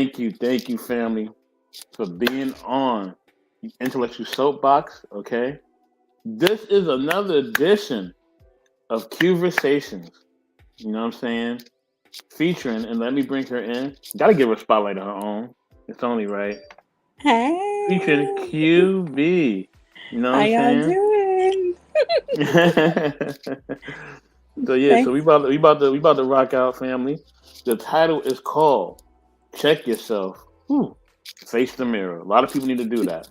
thank you, family, for being on the Intellectual Soapbox. Okay, this is another edition of Conversations. You know what I'm saying? Featuring, and let me bring her in. Got to give her a spotlight of her own. It's only right. Featuring Hey, QB. You know how what y'all I'm doing? saying? So yeah, so Thanks. we about to rock out, family. The title is called "Check Yourself." Whew. Face the mirror. A lot of people need to do that.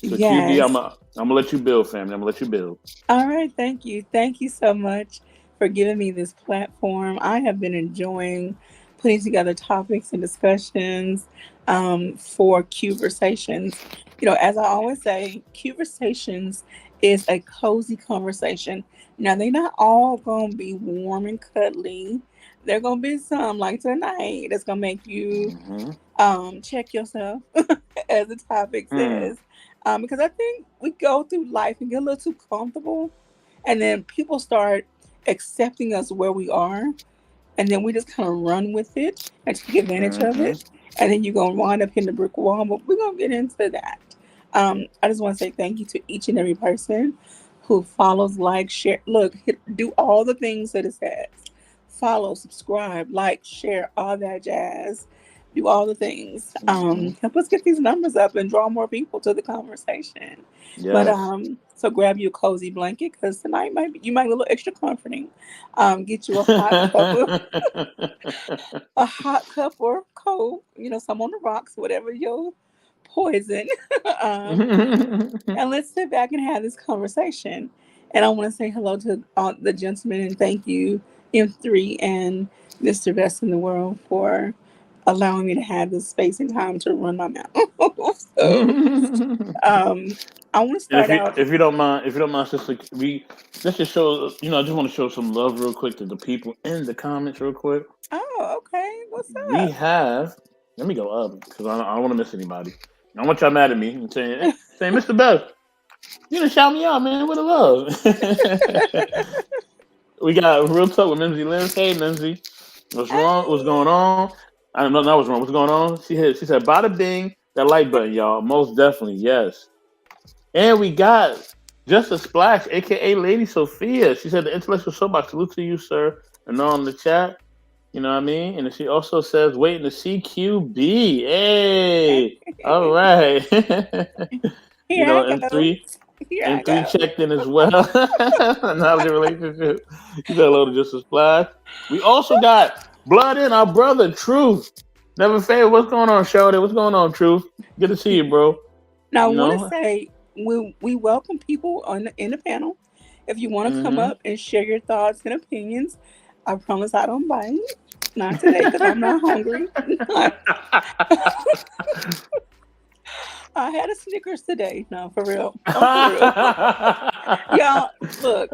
So QB, Yes. I'm gonna let you build, family. I'm gonna let you build. All right. Thank you. Thank you so much for giving me this platform. I have been enjoying putting together topics and discussions for conversations. As I always say, conversations is a cozy conversation. Now, they're not all going to be warm and cuddly. There going to be some like tonight that's going to make you Hmm. check yourself, as the topic Mm. says, because I think we go through life and get a little too comfortable, and then people start accepting us where we are, and then we just kind of run with it and take advantage of Hmm. it, and then you're gonna wind up in the brick wall. But we're gonna get into that. I just want to say thank you to each and every person who follows, like, share. Look, do all the things that it says. Follow, subscribe, like, share, all that jazz. Do all the things. Hmm. Help us get these numbers up and draw more people to the conversation. But Yes. so grab you a cozy blanket because tonight you might be a little extra comforting. Get you a hot cup or cold, some on the rocks, whatever your poison. um, and let's sit back and have this conversation. And I want to say hello to the gentlemen and thank you, M3 and Mr. Best in the World, for allowing me to have this space and time to run my mouth. So, And um, I want to start out. if you don't mind, sister, we let's just show. I just want to show some love real quick to the people in the comments, real quick. Oh, okay. What's We up? have. Let me go up because I don't want to miss anybody. I don't want y'all mad at me and saying, Mr. Best, you done shout me out, man. What a love. We got real talk with Mimsy Liz. Hey, Mimsy, what's wrong? What's Hey. going on? I don't know. That was wrong. What's going on? She said, "Bada bing, that like button, y'all. Most definitely, yes." And we got just a splash, aka Lady Sophia. She said, "The intellectual soapbox. Salute to you, sir." And on the chat, you know what I mean. And she also says, "Waiting to see QB." Hey, all right. Here I go. M3. Here I M3 go. checked in as well. Knowledge relationship. You got a little just a splash. We also got Blood in our brother, Truth. Never fail. What's going on, Shorty? What's going on, Truth? Good to see you, bro. Now, I You want to know? say we welcome people in the panel. If you want to come Mm-hmm. up and share your thoughts and opinions, I promise I don't bite. Not today because I'm not hungry. I had a Snickers today. No, for real. I'm for real. Y'all, look,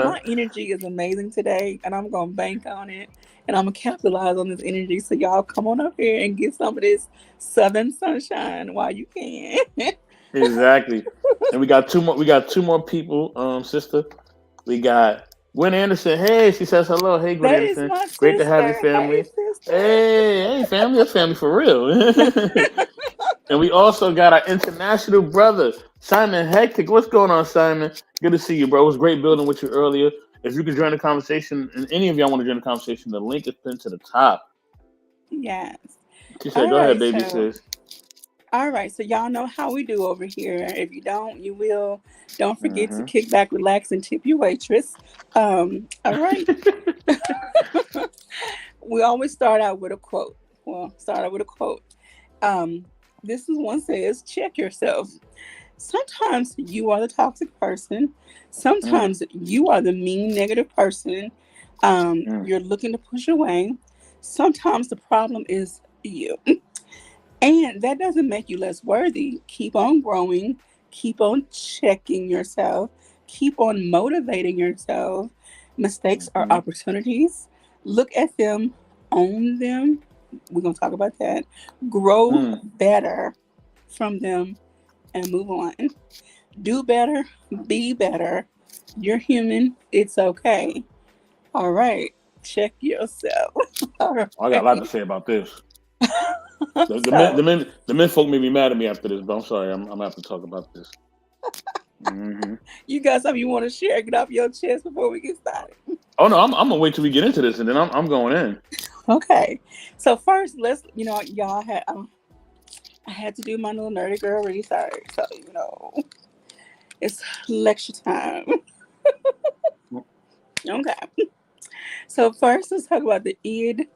my energy is amazing today, and I'm gonna bank on it, and I'm gonna capitalize on this energy. So y'all come on up here and get some of this southern sunshine while you can. Exactly. And we got two more. We got two more people, sister. We got Gwen Anderson. Hey, she says hello. Hey, Gwen That is Anderson. my Great to have you, sister. Hey, family. sister. Hey, family. That's family for real. And we also got our international brother, Simon Hectic. What's going on, Simon? Good to see you, bro. It was great building with you earlier. If you could join the conversation, and any of y'all want to join the conversation, the link is pinned to the top. Yes. She said, All "Go ahead, right. baby So, sis." all right. So y'all know how we do over here. If you don't, you will. Don't forget to Hmm. kick back, relax, and tip your waitress. All right. We always start out with a quote. Well, start out with a quote. Um, this is one says, check yourself. Sometimes you are the toxic person. Mm, Sometimes you are the mean, negative person mm, you're looking to push away. Sometimes the problem is you. And that doesn't make you less worthy. Keep on growing, keep on checking yourself, keep on motivating yourself. Mistakes are mhm, opportunities. Look at them, own them. We're going to talk about that. Grow mm. better from them and move on. Do better, be better. You're human. It's okay. All right. Check yourself. All I got a lot to right. say about this. So The men folk may be mad at me after this, but I'm sorry. I'm gonna have to talk about this. Hmm. you got something you want to share? Get off your chest before we get started. Oh no, I'm gonna wait till we get into this, and then I'm going in. Okay. So first, let's y'all had I had to do my little nerdy girl research. So it's lecture time. Okay. So first, let's talk about the id,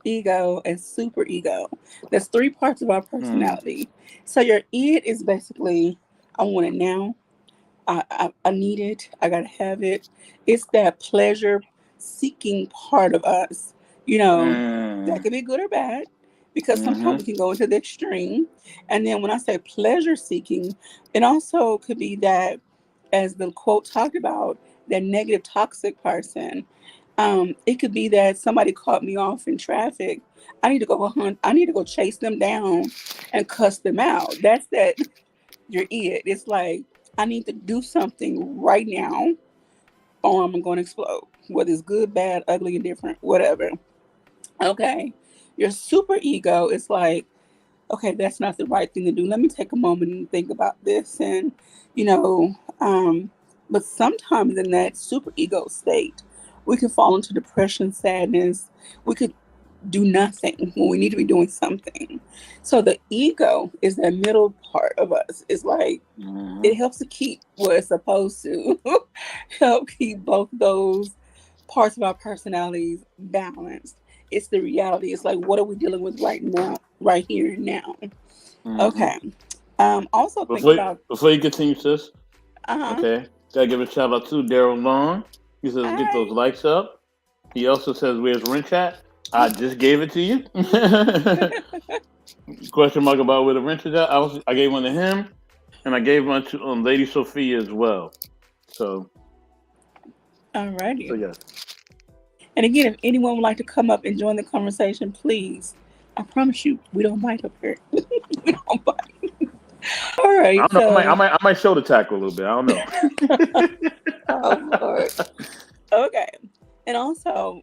ego, and super ego. There's three parts of our Mm, personality. So your id is basically, I want it now. I need it. I gotta have it. It's that pleasure seeking part of us. You know, that mm, can be good or bad because sometimes we mm-hmm, can go into the extreme. And then when I say pleasure seeking, it also could be that, as the quote talked about, that negative toxic person. It could be that somebody caught me off in traffic. I need to go hunt. I need to go chase them down and cuss them out. That's that you're it. It's like I need to do something right now, or I'm going to explode. Whether it's good, bad, ugly, indifferent, whatever. Okay. Your super ego is like, okay, that's not the right thing to do. Let me take a moment and think about this. And, you know, um, but sometimes in that super ego state, we can fall into depression, sadness. We could do nothing when we need to be doing something. So the ego is that middle part of us. It's like mm-hmm, it helps to keep what it's supposed to help keep both those parts of our personalities balanced. It's the reality. It's like, what are we dealing with right now, right here and now? mm-hmm. Okay. Also think Before about, before you continue, sis, uh-huh. okay, gotta give a shout out to Daryl Long. He says get those Hi. likes up. He also says, "Where's Wrench at?" I just gave it to you. Question mark about where the wrench is at. I gave one to him, and I gave one to Lady Sophia as well. So Alrighty. yes. And again, if anyone would like to come up and join the conversation, please. I promise you, we don't bite up here. We don't bite. All I right. don't know. So, I might show the tackle a little bit. I don't know. oh Lord. Okay. And also,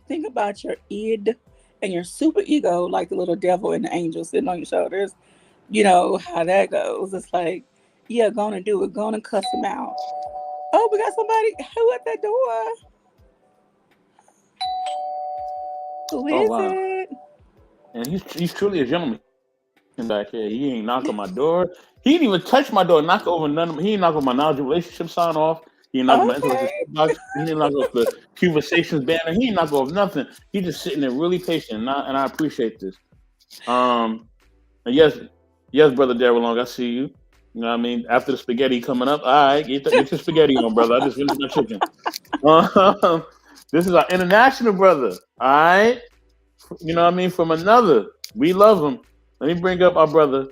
think about your id and your super ego, like the little devil and the angel sitting on your shoulders. You know how that goes. It's like, yeah, gonna do it, gonna cuss them out. Oh, we got somebody who at that door. Who Oh is wow. it? And he's truly a gentleman back here. He ain't knock on my door. He didn't even touch my door. Knock over none of. He ain't knock on my knowledge of relationship sign off. He ain't knock on my intellectual Okay. box. He didn't knock off the conversations banner. He ain't knock off nothing. He just sitting there really patient, and I appreciate this. Um, and yes, brother Darrell Long, I see you. You know what I mean? After the spaghetti coming up, all right, get your spaghetti on, brother. I just finished my chicken. Um, this is our international brother. All right, you know what I mean? From another, we love him. Let me bring up our brother,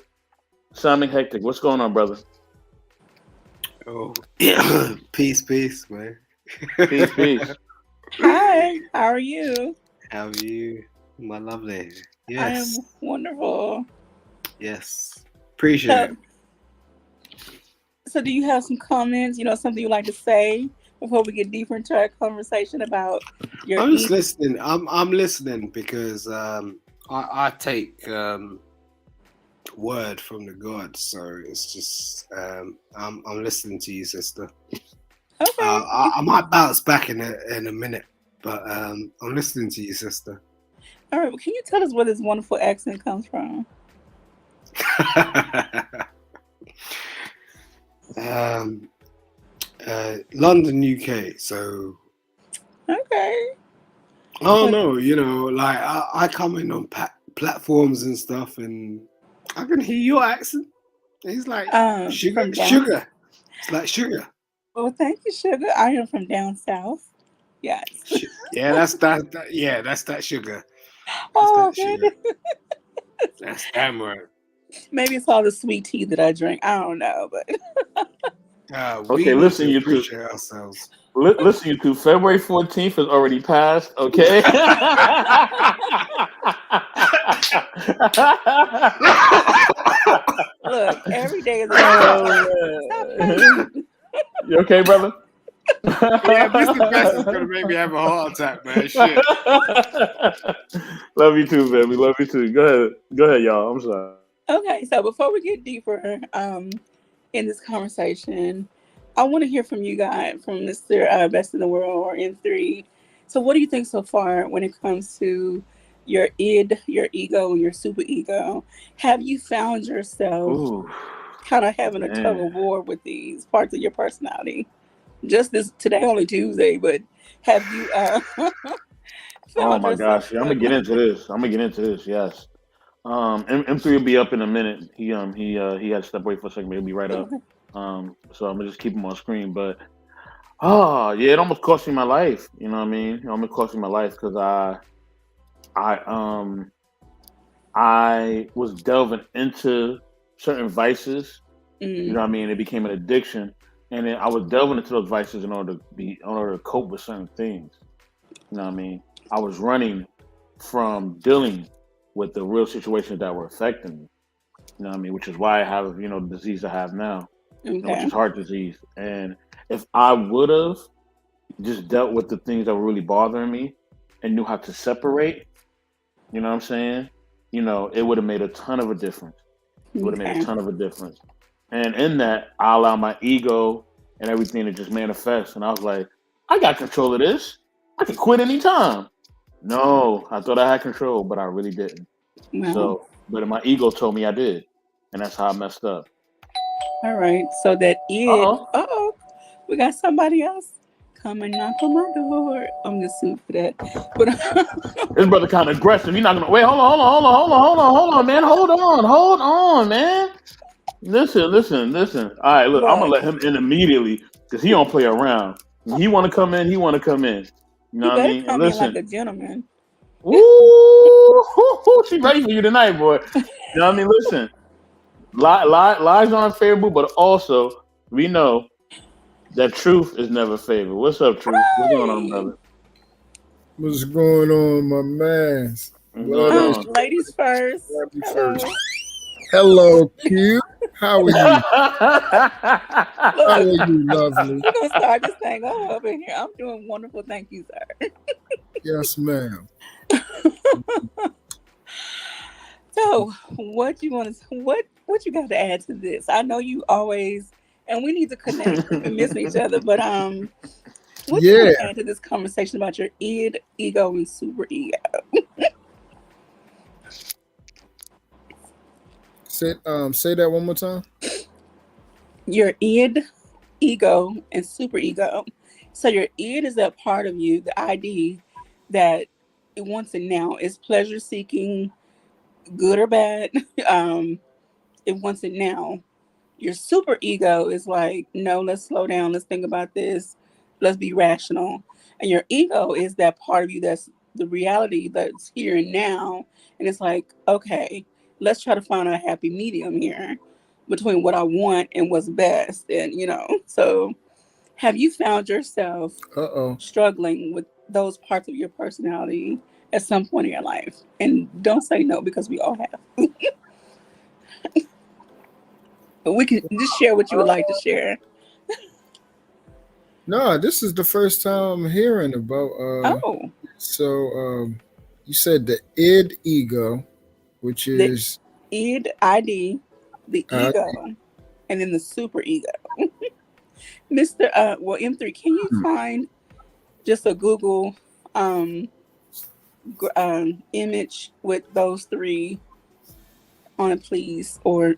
Simon Hectic. What's going on, brother? Oh, peace, man. Peace, peace. Hi. How are you? How are you, my lovely? I am Yes, wonderful. yes. Appreciate So, it. so do you have some comments? Something you'd like to say before we get deeper into our conversation about your I'm just id? listening. I'm listening because I take word from the gods, so it's just I'm listening to you, sister. Okay. I might bounce back in a minute, but I'm listening to you, sister. All right. Well, can you tell us where this wonderful accent comes from? um, London, UK. So Okay. I don't Well, know, like I come in on platforms and stuff, and I can hear your accent. He's like sugar, from down. sugar. It's like sugar. Well, thank you, sugar. I am from down south. Yes. Yeah, that's that. Yeah, that's that sugar. That's Oh, that sugar. goodness. That's damn right. Maybe it's all the sweet tea that I drink. I don't know, but Okay, We need listen, to you two. appreciate ourselves. Listen, you two. February 14th has already passed. Okay. look, every day is a new day. Oh Stop man. hating. You okay, brother? Yeah, Mr. Best is gonna make me have a heart attack, man. Shit. Love you too, baby. Love you too. Go ahead, y'all. I'm sorry. Okay, so before we get deeper in this conversation, I want to hear from you guys, from Mr. Best in the World or M3. So, what do you think so far when it comes to your id, your ego, and your super ego? Have you found yourself Ooh, kind of having a tug man. of war with these parts of your personality? Just this today, only Tuesday, but have you Oh found my yourself gosh. Yeah, I'm gonna get struggling? into this. I'm gonna get into this. Yes. M3 will be up in a minute. He had to step away for a second, but he'll be right up. Okay. So I'm gonna just keep him on screen. But oh yeah, it almost cost me my life. You know what I mean? It almost cost me my life because I I was delving into certain vices. You Mm, know what I mean? It became an addiction, and then I was delving into those vices in order to cope with certain things. You know what I mean? I was running from dealing with the real situations that were affecting me. You know what I mean? Which is why I have, the disease I have now, which okay. is heart disease. And if I would have just dealt with the things that were really bothering me and knew how to separate, you know what I'm saying? It would have made a ton of a difference. It would have made a Okay. ton of a difference. And in that, I allow my ego and everything to just manifest. And I was like, I got control of this. I can quit anytime. No, I thought I had control, but I really didn't. Well, So, but my ego told me I did. And that's how I messed up. all right. So that Uh id. oh. Uh oh, we got somebody else. Come and knock on my door. I'm just sued for that. But This brother kind of aggressive. You're not gonna wait. Hold on, man. Hold on, man. Listen. All right, look, I'm gonna look, let him in immediately because he don't play around. When he want to come in, he want to come in. You know he what I better mean? And come in like listen, a gentleman. ooh, she ready for you tonight, boy. You know what I mean? Listen, lies are unfavorable, but also we know that truth is never favored. What's up, truth? What's going on, Hey, brother? What's going on, my man? What's What going up, on? ladies first. happy first? Hello. Hello, Q. How are you? How Look, are you, lovely? we're gonna start this thing over here. I'm doing wonderful. Thank you, sir. Yes, ma'am. So, what you want to what you got to add to this? I know you always, and we need to connect. We've been missing each other, but what you Yeah. want to add to this conversation about your id, ego, and super ego? Say that one more time. Your id, ego, and super ego. So your id is that part of you, the ID that it wants it now. It's pleasure seeking, good or bad. Um, it wants it now. Your super ego is like, no, let's slow down. Let's think about this. Let's be rational. And your ego is that part of you that's the reality that's here and now. And it's like, okay, let's try to find a happy medium here between what I want and what's best. And, so have you found yourself Uh-oh. struggling with those parts of your personality at some point in your life? And don't say no because we all have. But we can just share what you would like to share. No, this is the first time I'm hearing about Oh, so you said the id ego, which the is ID, the uh ego, and then the super ego. Mr. Well, M3, can you find just a Google um, image with those three on it, please? Or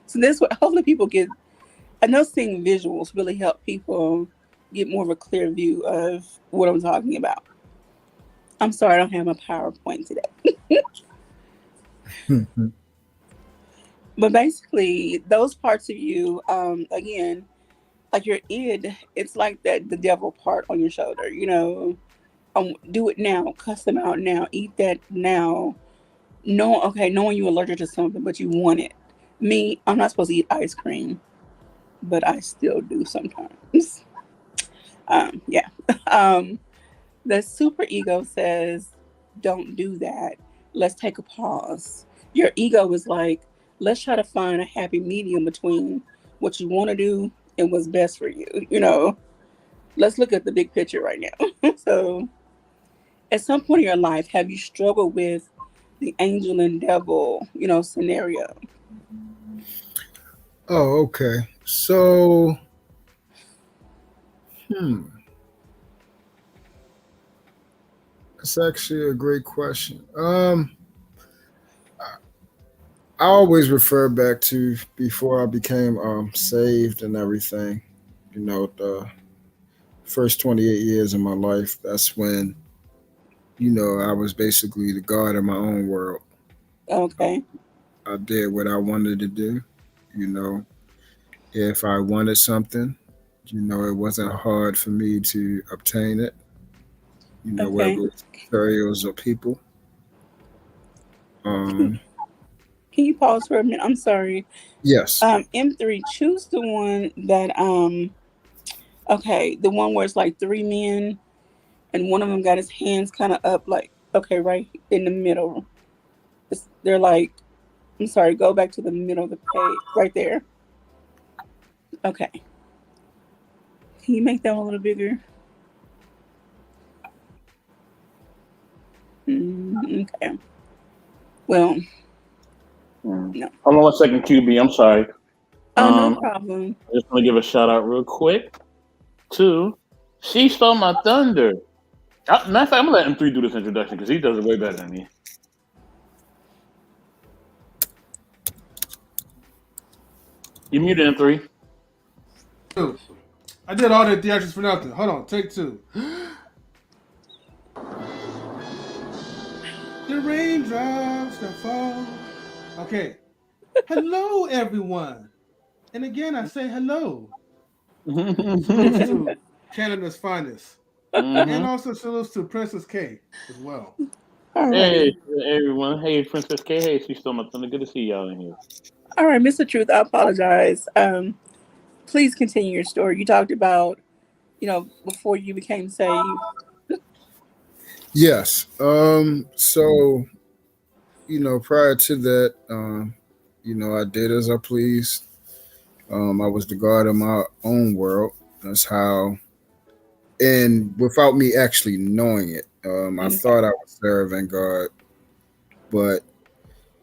so this what hopefully people get. I know seeing visuals really help people get more of a clear view of what I'm talking about. I'm sorry, I don't have my PowerPoint today. But basically, those parts of you, again, like your id, it's like that the devil part on your shoulder. Do it now, cuss them out now, eat that now. No, okay, knowing you're allergic to something, but you want it. Me, I'm not supposed to eat ice cream, but I still do sometimes. Yeah. Um, the super ego says, don't do that. Let's take a pause. Your ego is like, let's try to find a happy medium between what you want to do and what's best for you. You know, let's look at the big picture right now. So, at some point in your life, have you struggled with the angel and devil, scenario? Oh, okay. So, hmm, that's actually a great question. I always refer back to before I became saved and everything. The first 28 years of my life. That's when I was basically the god of my own world. Okay. I did what I wanted to do. You know, if I wanted something, it wasn't hard for me to obtain it. Whether Okay. it's materials or people. Can, Um, can you pause for a minute? I'm sorry. yes. M3, choose the one that okay, the one where it's like three men and one of them got his hands kind of up, like, okay, right in the middle. They're like, I'm sorry, go back to the middle of the page, right there. Okay. Can you make that one a little bigger? Okay. Well, no. Hold on one second, QB. I'm sorry. Oh, no I problem. just want to give a shout out real quick to She Stole My Thunder. Matter of fact, I'm gonna let M3 do this introduction because he does it way better than me. You muted M3. I did all the theatrics for nothing. Hold on, take two. The raindrops that fall. Okay. Hello, everyone. And again, I say hello. Salutes to Canada's finest. And also salutes to Princess K as well. All Hey, right. everyone. Hey, Princess K. Hey, She Stole My Thunder. Good to see y'all in here. All right, Mr. Truth, I apologize. Please continue your story. You talked about, before you became saved. Yes. So, prior to that, I did as I pleased. I was the god of my own world. That's how, and without me actually knowing it, I Okay. thought I was serving God, but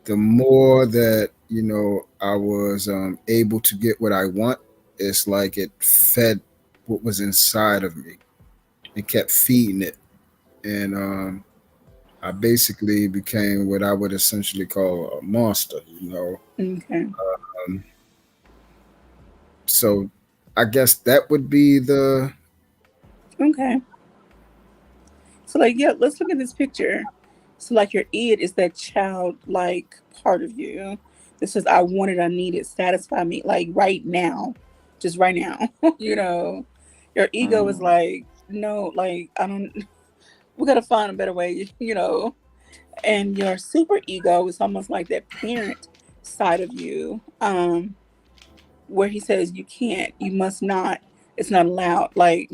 the more that I was able to get what I want, it's like it fed what was inside of me. It kept feeding it, and I basically became what I would essentially call a monster. Okay. Um, so I guess that would be the Okay. So, like, yeah, let's look at this picture. So, like, your id is that childlike part of you that says, I want it, I need it, satisfy me, like, right now, just right now. Your ego is like, no, like, I don't, we got to find a better way. And your super ego is almost like that parent side of you, where he says, you can't, you must not, it's not allowed. Like,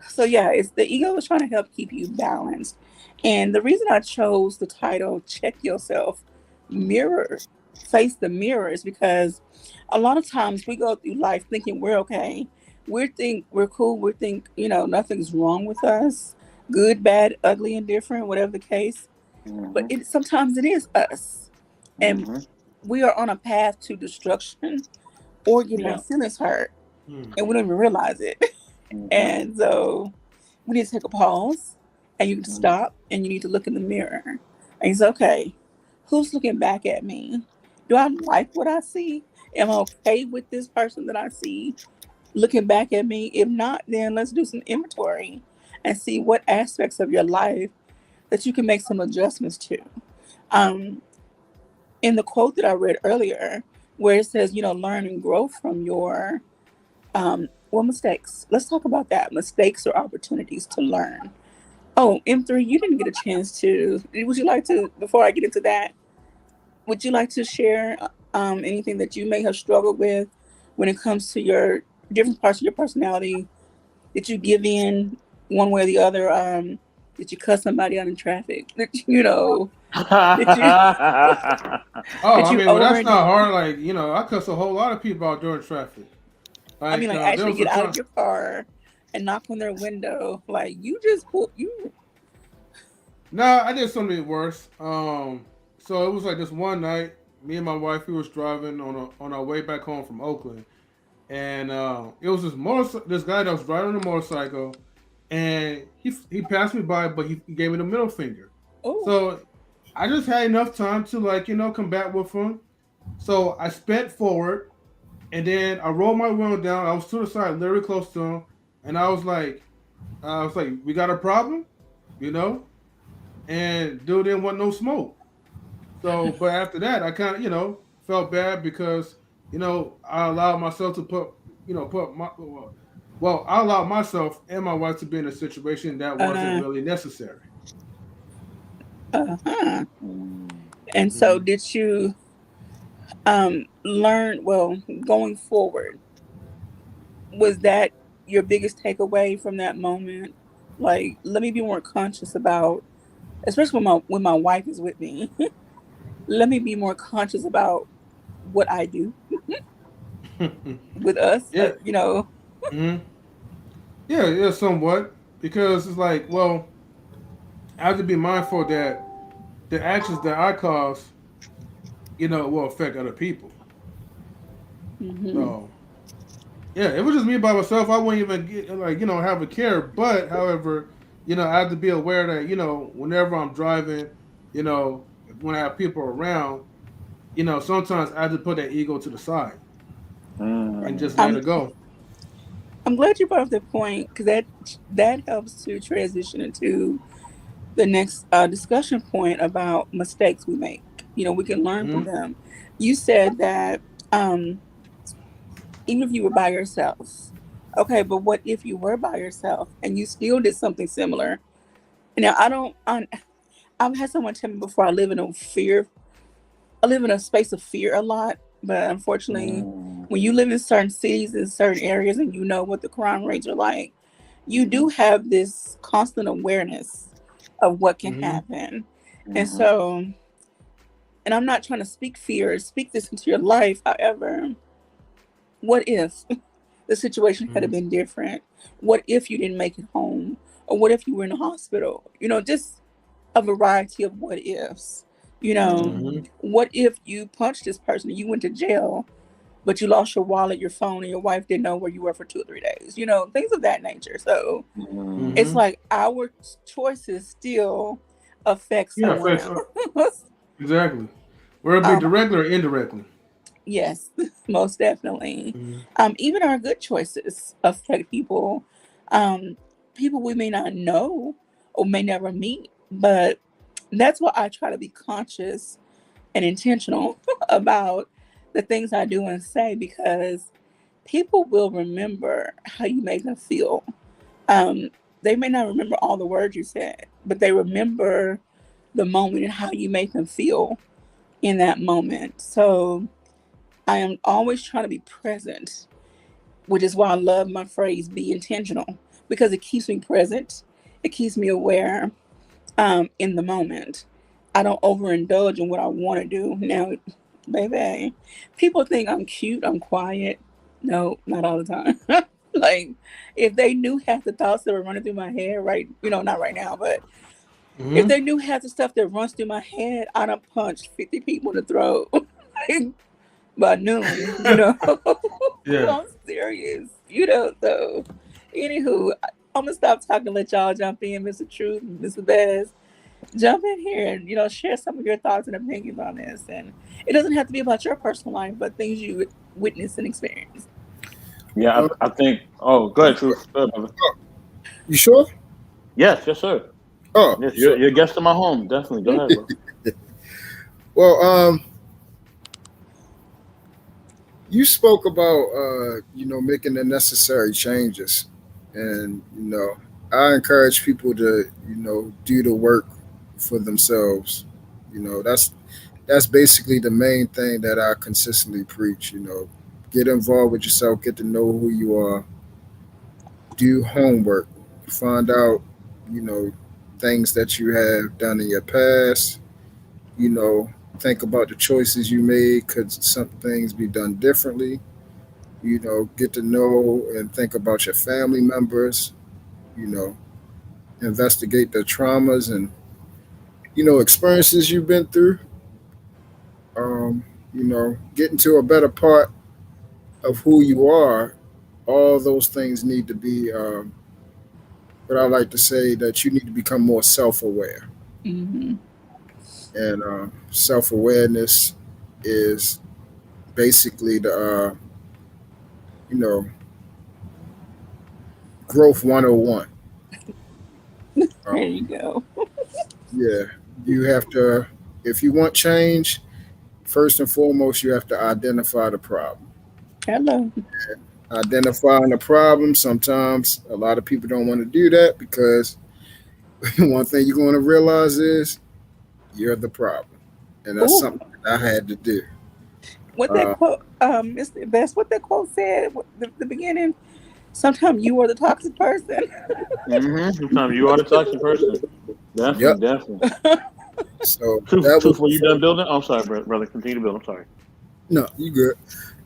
so yeah, it's the ego is trying to help keep you balanced. And the reason I chose the title "Check Yourself, Mirror, Face the Mirror" is because a lot of times we go through life thinking we're okay, we think we're cool, we think nothing's wrong with us, good, bad, ugly, indifferent, whatever the case. But Mm-hmm. it sometimes it is us, and Mm-hmm. we are on a path to destruction or getting our Yeah. feelings hurt, Hmm. and we don't even realize it. Mm-hmm. And so we need to take a pause and you can Mm-hmm. stop and you need to look in the mirror. And it's okay. Who's looking back at me? Do I like what I see? Am I okay with this person that I see looking back at me? If not, then let's do some inventory and see what aspects of your life that you can make some adjustments to. Um, in the quote that I read earlier, where it says, learn and grow from your mistakes. Let's talk about that. Mistakes or opportunities to learn. Oh, M3, you didn't get a chance to. Would you like to, before I get into that, would you like to share anything that you may have struggled with when it comes to your different parts of your personality? Did you give in one way or the other? Did you cuss somebody out in traffic? Did you Oh, did I you mean, well, that's overdo? not hard. Like, I cuss a whole lot of people out during traffic. I mean, Like like there actually was a get out time. of your car and knock on their window. Like you just pull you. No, I did something worse. So it was like this one night, me and my wife, we was driving on our way back home from Oakland, and it was this guy that was riding on a motorcycle, and he passed me by, but he gave me the middle finger. Oh, So I just had enough time to combat with him. So I sped forward, and then I rolled my window down. I was to the side, literally close to him, and I was like, we got a problem, you know. And dude didn't want no smoke. So, but after that, I kind of, felt bad because, I allowed myself to put my, well, I allowed myself and my wife to be in a situation that wasn't uh, really necessary. huh. Mm. And so, Hmm. did you learn? Well, going forward, was that your biggest takeaway from that moment? Like, let me be more conscious about, especially when my wife is with me. Let me be more conscious about what I do with us. Yeah. Hmm. Yeah, somewhat. Because it's like, well, I have to be mindful that the actions that I cause, will affect other people. Hmm. So, yeah, it was just me by myself. I wouldn't even have a care. But however, I have to be aware that whenever I'm driving, when I have people around, sometimes I have to put that ego to the side and just Mm. let I'm it go. I'm glad you brought up that point because that helps to transition into the next discussion point about mistakes we make. We can learn from Hmm. them. You said that um, even if you were by yourself, okay, but what if you were by yourself and you still did something similar? Now, I've had someone tell me before I live in a space of fear a lot, but unfortunately, Mm. when you live in certain cities and certain areas and you know what the crime rates are like, you Mhm. do have this constant awareness of what can Hmm. happen. And Mhm. so, and I'm not trying to speak this into your life. However, what if the situation had Hmm. have been different? What if you didn't make it home? Or what if you were in the hospital? Just a variety of what ifs. You know, Hmm. what if you punched this person and you went to jail, but you lost your wallet, your phone, and your wife didn't know where you were for 2 or 3 days? Things of that nature. So Mhm. it's Hmm. like our choices still affect Yeah, someone affects else. exactly. Whether it be um, directly or indirectly. yes, most definitely. Hmm. Even our good choices affect people. Um, People we may not know or may never meet, but that's why I try to be conscious and intentional about the things I do and say because people will remember how you make them feel. Um, they may not remember all the words you said, but they remember the moment and how you make them feel in that moment. So I am always trying to be present, which is why I love my phrase be intentional because it keeps me present. It keeps me aware in the moment. I don't overindulge in what I want to do. Now, baby, people think I'm cute, I'm quiet. No, not all the time. Like, if they knew half the thoughts that were running through my head, right? Not right now, but if Hmm. they knew half the stuff that runs through my head, I'd have punched 50 people in the throat like, by noon. Yeah. I'm serious. So, anywho, I'm gonna stop talking, let y'all jump in, Mr. Truth, Mr. Baz. Jump in here and share some of your thoughts and opinions on this. And it doesn't have to be about your personal life, but things you witness and experience. Yeah, Uh, I think. Oh, go ahead, Truth. Go ahead, brother. you sure? Yes, yes, sir. Oh, Yes, so you're a guest in my home. Definitely. Go ahead, bro. well, you spoke about making the necessary changes, and I encourage people to do the work for themselves. That's basically the main thing that I consistently preach. Get involved with yourself, get to know who you are, do homework, find out you know things that you have done in your past. you know think about the choices you made. Could some things be done differently? get to know and think about your family members, you know, investigate the traumas and, experiences you've been through, get into a better part of who you are. All those things need to be, what I like to say, that you need to become more self aware. Mm-hmm. And self awareness is basically the, you know, growth 101. There you Um, go. yeah, you have to, if you want change, first and foremost, you have to identify the problem. Hello. Identifying the problem, sometimes a lot of people don't want to do that because one thing you're going to realize is you're the problem. And that's Oh, something that I had to do. what that Uh, quote, Mr. Best, what that quote said, the beginning. Sometimes you are the toxic person. Sometimes you are the toxic person. yep. Definitely, definitely. So Truth, that was truth. Were you done building? I'm sorry, brother. Continue to build. I'm sorry. no, you good.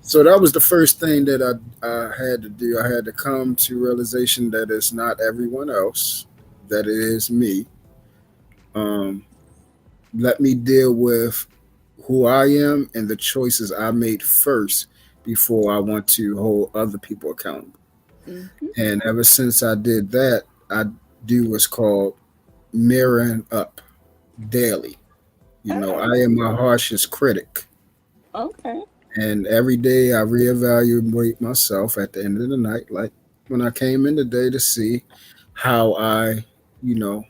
So that was the first thing that I had to do. I had to come to realization that it's not everyone else, that it is me. Um, Let me deal with who I am and the choices I made first before I want to hold other people accountable. Mm-hmm. And ever since I did that, I do what's called mirroring up daily. I Oh, am my harshest critic. okay. And every day I reevaluate myself at the end of the night, like when I came in today, to see how I, you know,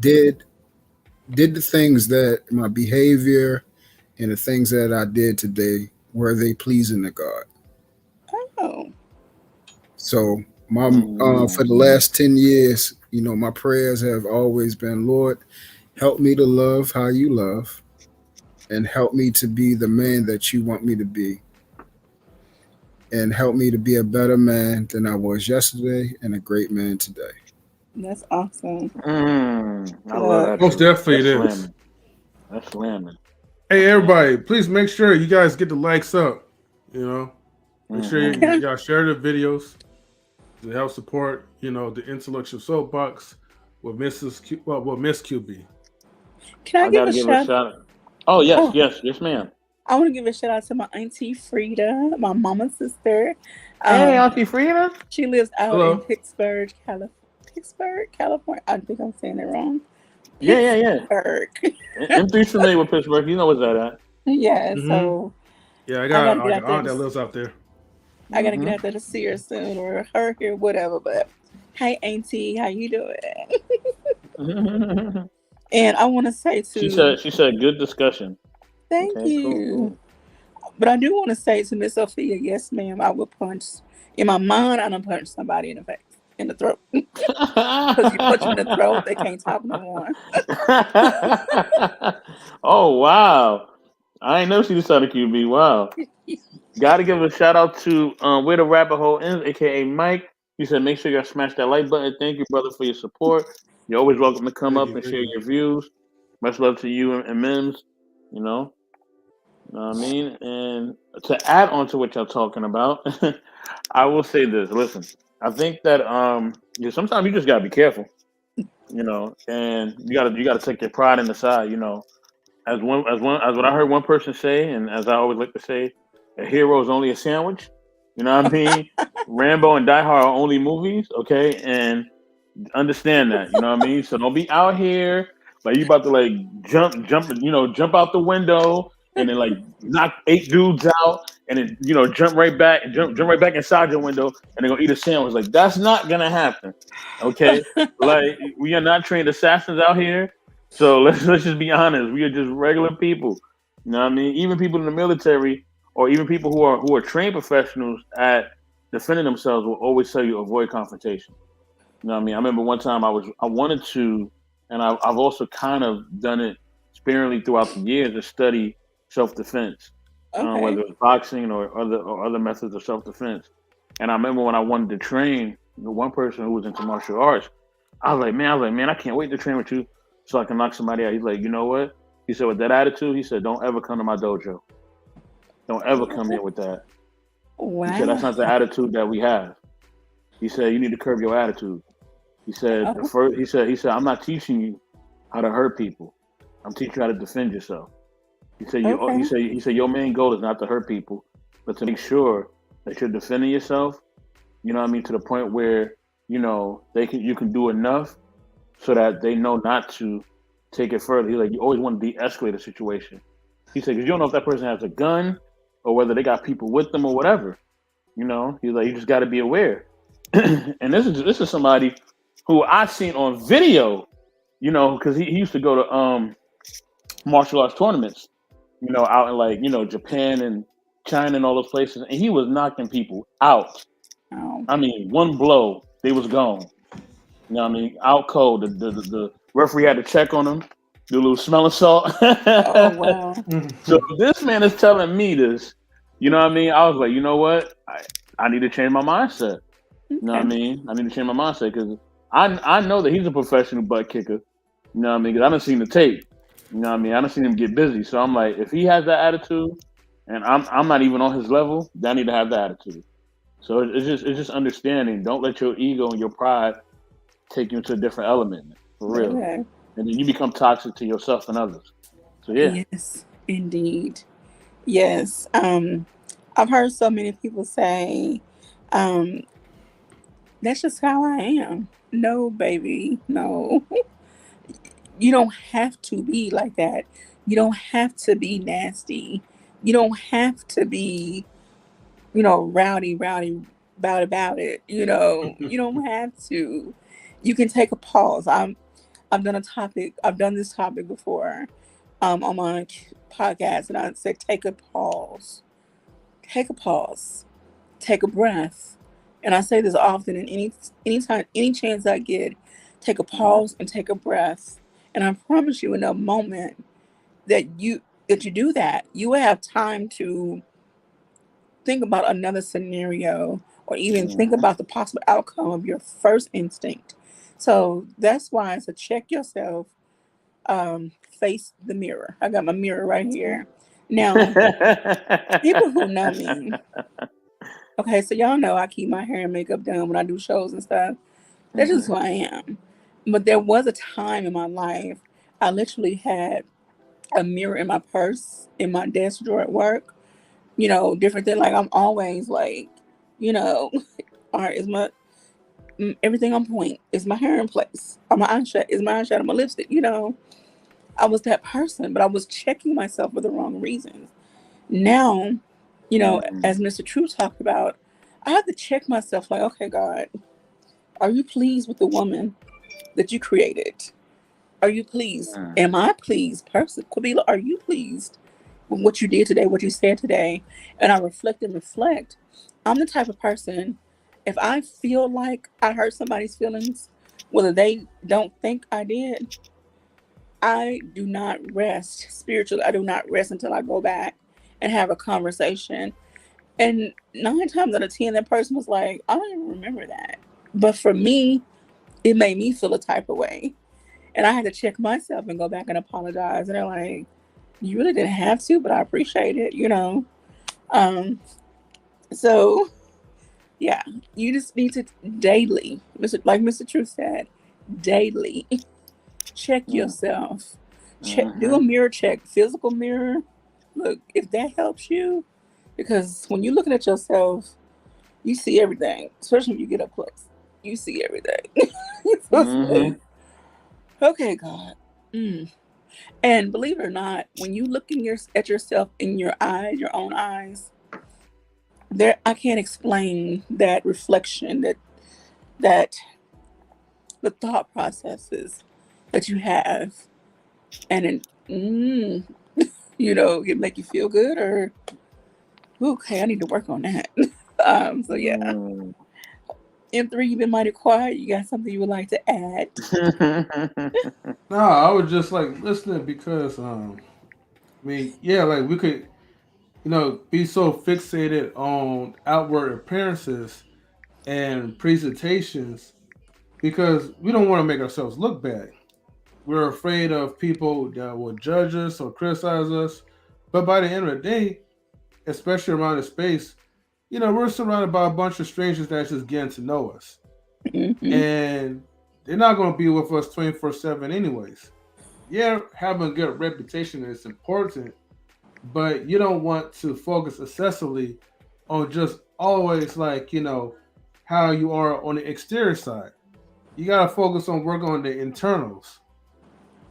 did did the things that my behavior and the things that I did today, were they pleasing to God? Oh, So my for the Mm-hmm. last 10 years, my prayers have always been, Lord, help me to love how you love, and help me to be the man that you want me to be, and help me to be a better man than I was yesterday and a great man today. that's awesome. I love Look, that Most truth. definitely it That's is. slamming. That's slamming. Hey, That's slamming. everybody, please make sure you guys get the likes up. You know, make sure can I, y'all share the videos to help support, the intellectual soapbox with Miss QB. can I I give gotta a give a shout? shout. Oh yes, Oh, yes, yes, ma'am. I want to give a shout out to my auntie Frida, my mama's sister. Hey, Um, Auntie Frida. she lives out in Hello. Pittsburgh, California. I think I'm saying it wrong. Yeah, yeah, yeah. Pittsburgh. M3's familiar with Pittsburgh. You know what's that at? Yeah, Mm-hmm. so Yeah, I I got gotta get like an out there aunt to that lives out there. I gotta get out Mm-hmm. there to see her soon, or her here, whatever. But hey, auntie, how you doing? And I want to say she to said. She said, "Good discussion." thank Okay, cool, you. cool. But I do want to say to Miss Sophia, yes, ma'am, I will punch. In my mind, I don't punch somebody in the face, in the throat. Because you punch them in the throat, they can't talk no more. Oh wow! I ain't never seen this side of QB. Wow. Got to give a shout out to where the rabbit hole ends, aka Mike. He said, "Make sure you guys smash that like button. Thank you, brother, for your support. You're always welcome to come Thank up you, and thank share you. your views. Much love to you and Mims. You know, you know what I mean. And to add on to what y'all talking about, I will say this. Listen, I think that sometimes you just gotta be careful. And you gotta take your pride in the side. As what I heard one person say, and as I always like to say, a hero is only a sandwich. You know what I mean? Rambo and Die Hard are only movies, okay? And understand that, you know what I mean? So don't be out here like you about to like jump out the window and then like knock 8 dudes out and then jump right back inside your window and they're gonna eat a sandwich. Like that's not gonna happen. Okay? Like we are not trained assassins out here. So let's just be honest. We are just regular people. You know what I mean? Even people in the military or even people who are trained professionals at defending themselves will always tell you avoid confrontation. You know what I mean? I remember one time I wanted to, and I've also kind of done it sparingly throughout the years to study self defense, Okay. whether it's boxing or other methods of self defense. And I remember when I wanted to train the one person who was into martial arts, I was like, man, I can't wait to train with you so I can knock somebody out. He's like, you know what? He said with that attitude, he said, don't ever come to my dojo. Don't ever come here with that. He said that's Wow. not the attitude that we have. He said you need to curb your attitude. He said the Oh, first. He said I'm not teaching you how to hurt people. I'm teaching you how to defend yourself. He said you. okay. He said your main goal is not to hurt people, but to make sure that you're defending yourself. You know what I mean, to the point where you can do enough so that they know not to take it further. He's like, you always want to de-escalate a situation. He said, because you don't know if that person has a gun or whether they got people with them or whatever. He's like, you just got to be aware. And this is somebody who I seen on video. Because he used to go to martial arts tournaments. Out in like Japan and China and all those places, and he was knocking people out. Oh, I mean, one blow, they was gone. You know what I mean? Out cold. The referee had to check on him, do a little smelling salt. oh wow. So this man is telling me this. You know what I mean? I was like, you know what? I need to change my mindset. You know what I Okay. mean? I need to change my mindset because I know that he's a professional butt kicker. You know what I mean? Because I done seen the tape. You know what I mean? I done seen him get busy. So I'm like, if he has that attitude, and I'm not even on his level, then I need to have that attitude. So it's just understanding. Don't let your ego and your pride take you into a different element, for real. Okay. And then you become toxic to yourself and others. So yeah. Yes, indeed. Yes. I've heard so many people say, um, that's just how I am. No, baby, no. You don't have to be like that. You don't have to be nasty. You don't have to be, rowdy about it. You don't have to. You can take a pause. I've done a topic. I've done this topic before, on my podcast, and I said take a pause. Take a pause. Take a breath. And I say this often, in anytime, any chance I get, take a Mhm. pause and take a breath. And I promise you, in a moment that you do that, you will have time to think about another scenario or even think Mhm. about the possible outcome of your first instinct. So that's why it's a check yourself, face the mirror. I got my mirror right here. Now, people who know me, okay, so y'all know I keep my hair and makeup done when I do shows and stuff. That's just Mhm. who I am. But there was a time in my life I literally had a mirror in my purse, in my desk drawer at work. Different thing. Like I'm always like, you know, all right, is my everything on point? Is my hair in place? Are my eyeshadow? Is my eyeshadow my lipstick? I was that person, but I was checking myself for the wrong reasons. Now, Mhm. as Mr. True talked about, I have to check myself like, okay, God, are you pleased with the woman that you created? Are you pleased? Mhm. Am I pleased? Person, Quabila, are you pleased with what you did today, what you said today? And I reflect and reflect. I'm the type of person, if I feel like I hurt somebody's feelings, whether they don't think I did, I do not rest spiritually. I do not rest until I go back and have a conversation. And 9 times out of 10, that person was like, I don't even remember that. But for me, it made me feel a type of way. And I had to check myself and go back and apologize. And they're like, you really didn't have to, but I appreciate it. Um, so yeah, you just need to daily, like Mr. Truth said, daily check yourself. Do a Mhm. mirror check, physical mirror. Look, if that helps you, because when you're looking at yourself, you see everything, especially when you get up close. You see everything. So it's Mhm. like, okay, God. Mm. And believe it or not, when you look at yourself in your eyes, your own eyes, there I can't explain that reflection, that the thought processes that you have, and it make you feel good or okay, I need to work on that. So yeah, Mhm. M3, you've been mighty quiet. You got something you would like to add? No, I was just like listening because I mean, yeah, like we could, be so fixated on outward appearances and presentations because we don't want to make ourselves look bad. We're afraid of people that will judge us or criticize us. But by the end of the day, especially around the space, we're surrounded by a bunch of strangers that's just getting to know us, Mm-hmm. and they're not going to be with us 24/7 anyways. Yeah, having a good reputation is important, but you don't want to focus excessively on just always like how you are on the exterior side. You gotta focus on working on the internals.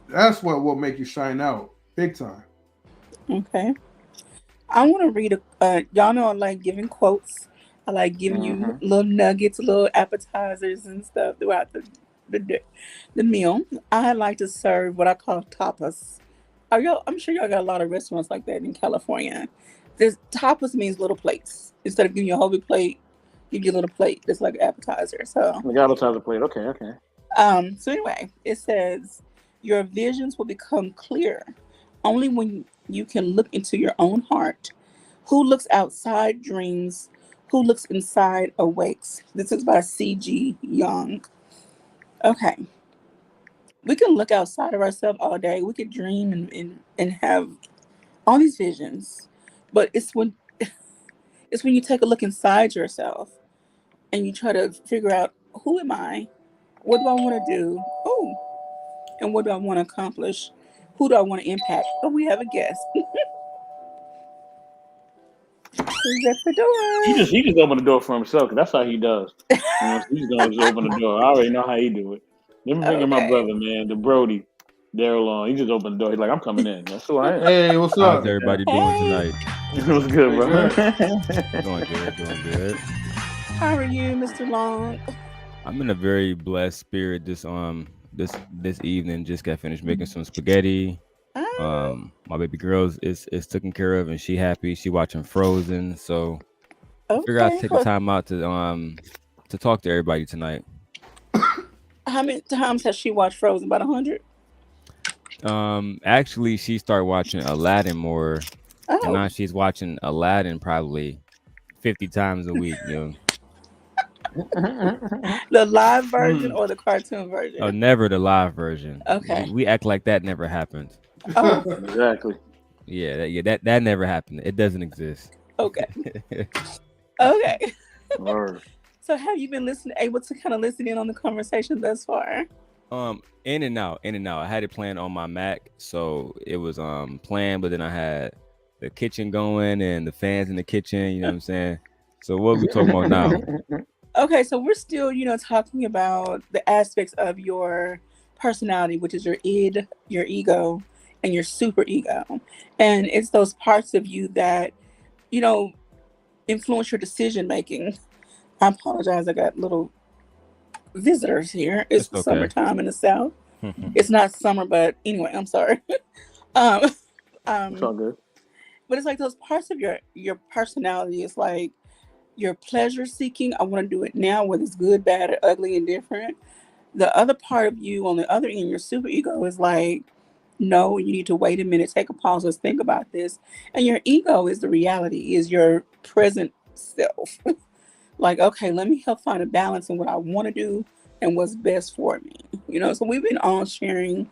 That's what will make you shine out big time. Okay. I want to read y'all know I like giving quotes. I like giving you Mm-hmm. little nuggets, little appetizers and stuff throughout the, the meal. I like to serve what I call tapas. I'm sure y'all got a lot of restaurants like that in California. This tapas means little plates. Instead of giving you a whole big plate, give you a little plate. It's like an appetizer. So We got outside the plate. Okay, okay. So anyway, it says your visions will become clear only when you can look into your own heart. Who looks outside dreams, who looks inside awakes. This is by C.G. Young. Okay. We can look outside of ourselves all day. We could dream and have all these visions. But it's when you take a look inside yourself and you try to figure out, who am I? What do I want to do? Oh, and what do I want to accomplish? Who do I want to impact? Oh, we have a guest. Who's at the He door? just he just opened the door for himself. 'Cause that's how he does. He's gonna just open the door. I already know how he do it. Let me bring in my Okay. brother, man, the Brody, Daryl on. He just opened the door. He's like, I'm coming in. That's who I am. Hey, what's How's up? everybody doing Hey, tonight? It was good, Pretty bro. good. Doing good, doing good. how are you, Mr. Long? I'm in a very blessed spirit this evening. Just got finished making some spaghetti. Ah, My baby girl's is taken care of and she happy. She watching Frozen. So I figured I'd okay. take the time out to talk to everybody tonight. How many times has she watched Frozen? About 100? Actually she started watching Aladdin more and Oh, now she's watching Aladdin probably 50 times a week, the live version Hmm. or the cartoon Oh, version? never the live version. We, Okay. we act like that never happened. Oh, Exactly. Yeah, that never happened. It doesn't exist. okay. Okay. Word. So have you been able to kind of listen in on the conversation thus far? In and out, in and out. I had it playing on my Mac, so it was playing, but then I had the kitchen going and the fans in the kitchen. You know what I'm saying? So what are we talking about now? Okay, so we're still, talking about the aspects of your personality, which is your id, your ego, and your super ego. And it's those parts of you that, you know, influence your decision making. I apologize, I got little visitors here. It's It's okay. summertime in the South. It's not summer, but anyway, I'm sorry. um, It's um, all good. but it's like those parts of your personality. It's like your pleasure seeking. I want to do it now, whether it's good, bad, or ugly, and different. The other part of you on the other end, your super ego, is like, no, you need to wait a minute, take a pause, let's think about this. And your ego is the reality, is your present self. Like, okay, let me help find a balance in what I want to do and what's best for me. So we've been all sharing,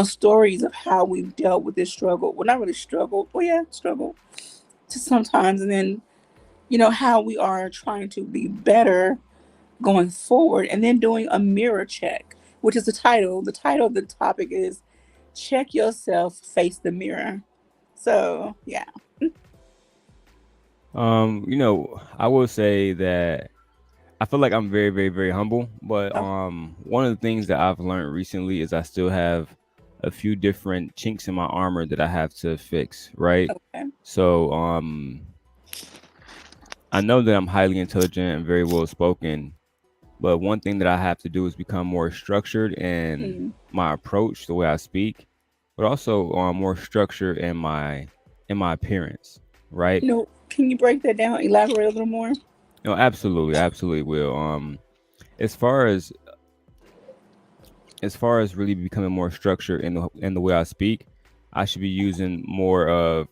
stories of how we've dealt with this struggle. Well, not really struggle. Well, yeah, struggle to sometimes. And then, how we are trying to be better going forward, and then doing a mirror check, which is the title. The title of the topic is Check Yourself, Face the Mirror. So, yeah. I will say that I feel like I'm very, very, very humble. But Oh, one of the things that I've learned recently is I still have a few different chinks in my armor that I have to fix, right? okay. So I know that I'm highly intelligent and very well spoken, but one thing that I have to do is become more structured in Mm. my approach, the way I speak, but also more structured in my appearance, right? Can you break that down, elaborate a little more? No, absolutely, absolutely will. As far as really becoming more structured in the way I speak, I should be using more of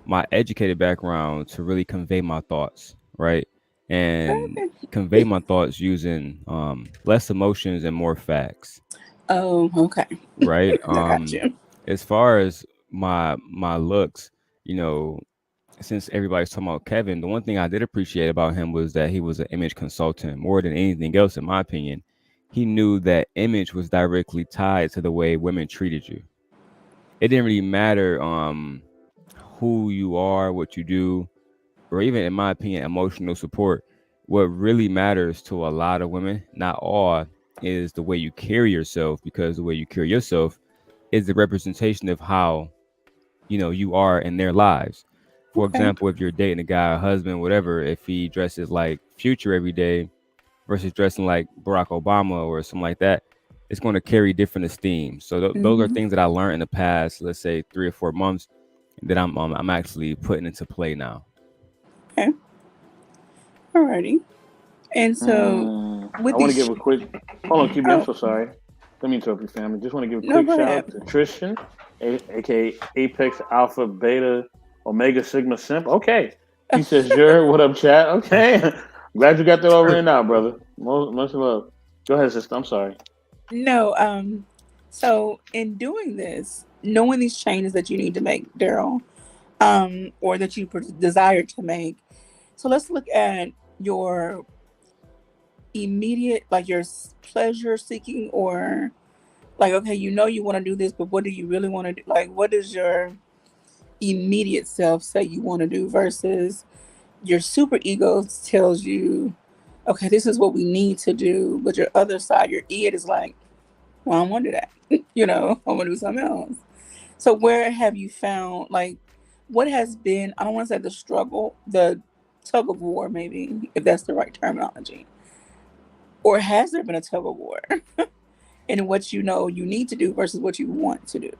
my educated background to really convey my thoughts, right? And Okay. convey my thoughts using less emotions and more facts, Oh, okay. right? I got you. As far as my looks, you know, since everybody's talking about Kevin, the one thing I did appreciate about him was that he was an image consultant more than anything else, in my opinion. He knew that image was directly tied to the way women treated you. It didn't really matter who you are, what you do, or even, in my opinion, emotional support. What really matters to a lot of women, not all, is the way you carry yourself, because the way you carry yourself is the representation of how you are in their lives. For Okay. example, if you're dating a guy, a husband, whatever, if he dresses like Future every day versus dressing like Barack Obama or something like that, it's going to carry different esteem. So those are Mm-hmm. things that I learned in the past, let's say 3 or 4 months, that I'm actually putting into play now. Okay. Alrighty. And so I with want to these, give a quick. Hold on, QB. I'm oh so sorry. Let me interrupt you, family. Just want to give a no, quick go shout ahead. out to Tristan, aka Apex Alpha Beta Omega Sigma Simp. Okay, he says, "Sure, what up, chat?" Okay, glad you got that all written out, brother. Much love. Go ahead, sister. I'm sorry. No, so in doing this, knowing these changes that you need to make, Daryl, or that you desire to make. So let's look at your immediate, like your pleasure seeking, or like, okay, you want to do this, but what do you really want to do? Like, what does your immediate self say you want to do versus your super ego tells you, okay, this is what we need to do, but your other side, your id is like, well, I don't want to do that. I want to do something else. So where have you found, like, what has been, I don't want to say the struggle, the tug of war, maybe, if that's the right terminology, or has there been a tug of war in what you need to do versus what you want to do?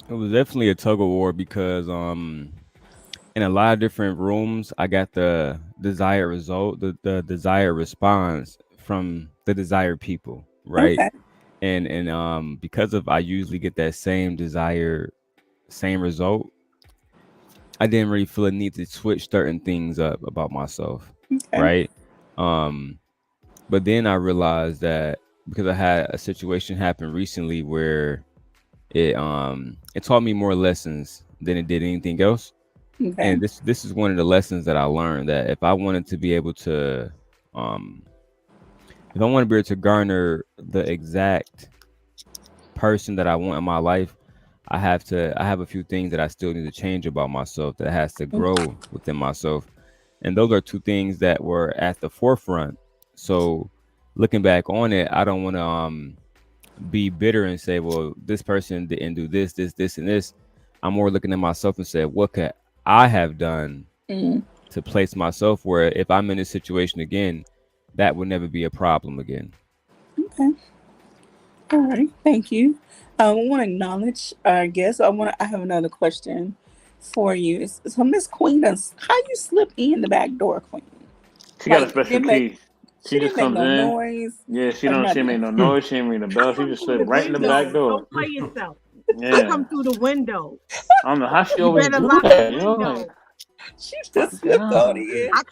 It was definitely a tug of war because in a lot of different rooms I got the desired result, the desired response from the desired people, right? Okay. And because of I usually get that same desire, same result, I didn't really feel a need to switch certain things up about myself, Okay. right? Um, but then I realized that because I had a situation happen recently where it taught me more lessons than it did anything else. Okay. And this is one of the lessons that I learned, that if I wanted to be able to um if I want to be able to garner the exact person that I want in my life, I have a few things that I still need to change about myself that has to grow within myself. And those are two things that were at the forefront. So looking back on it, I don't want to be bitter and say, well, this person didn't do this, and this. I'm more looking at myself and say, what could I have done Mm, to place myself where if I'm in this situation again, that would never be a problem again. okay. All right. Thank you. I want to acknowledge our guest. I have another question for you. So Miss Queen, how you slip in the back door, Queen? She got a Like, special key. she She just didn't make comes no in. noise Yeah, or she nothing. made no noise. She didn't ring the I bell. She come just through slid the right in the back window. door. Don't play yourself. I Yeah, come through the window. I don't know how she You always better do lock the that. Like, window. She my just slipped on God. in. I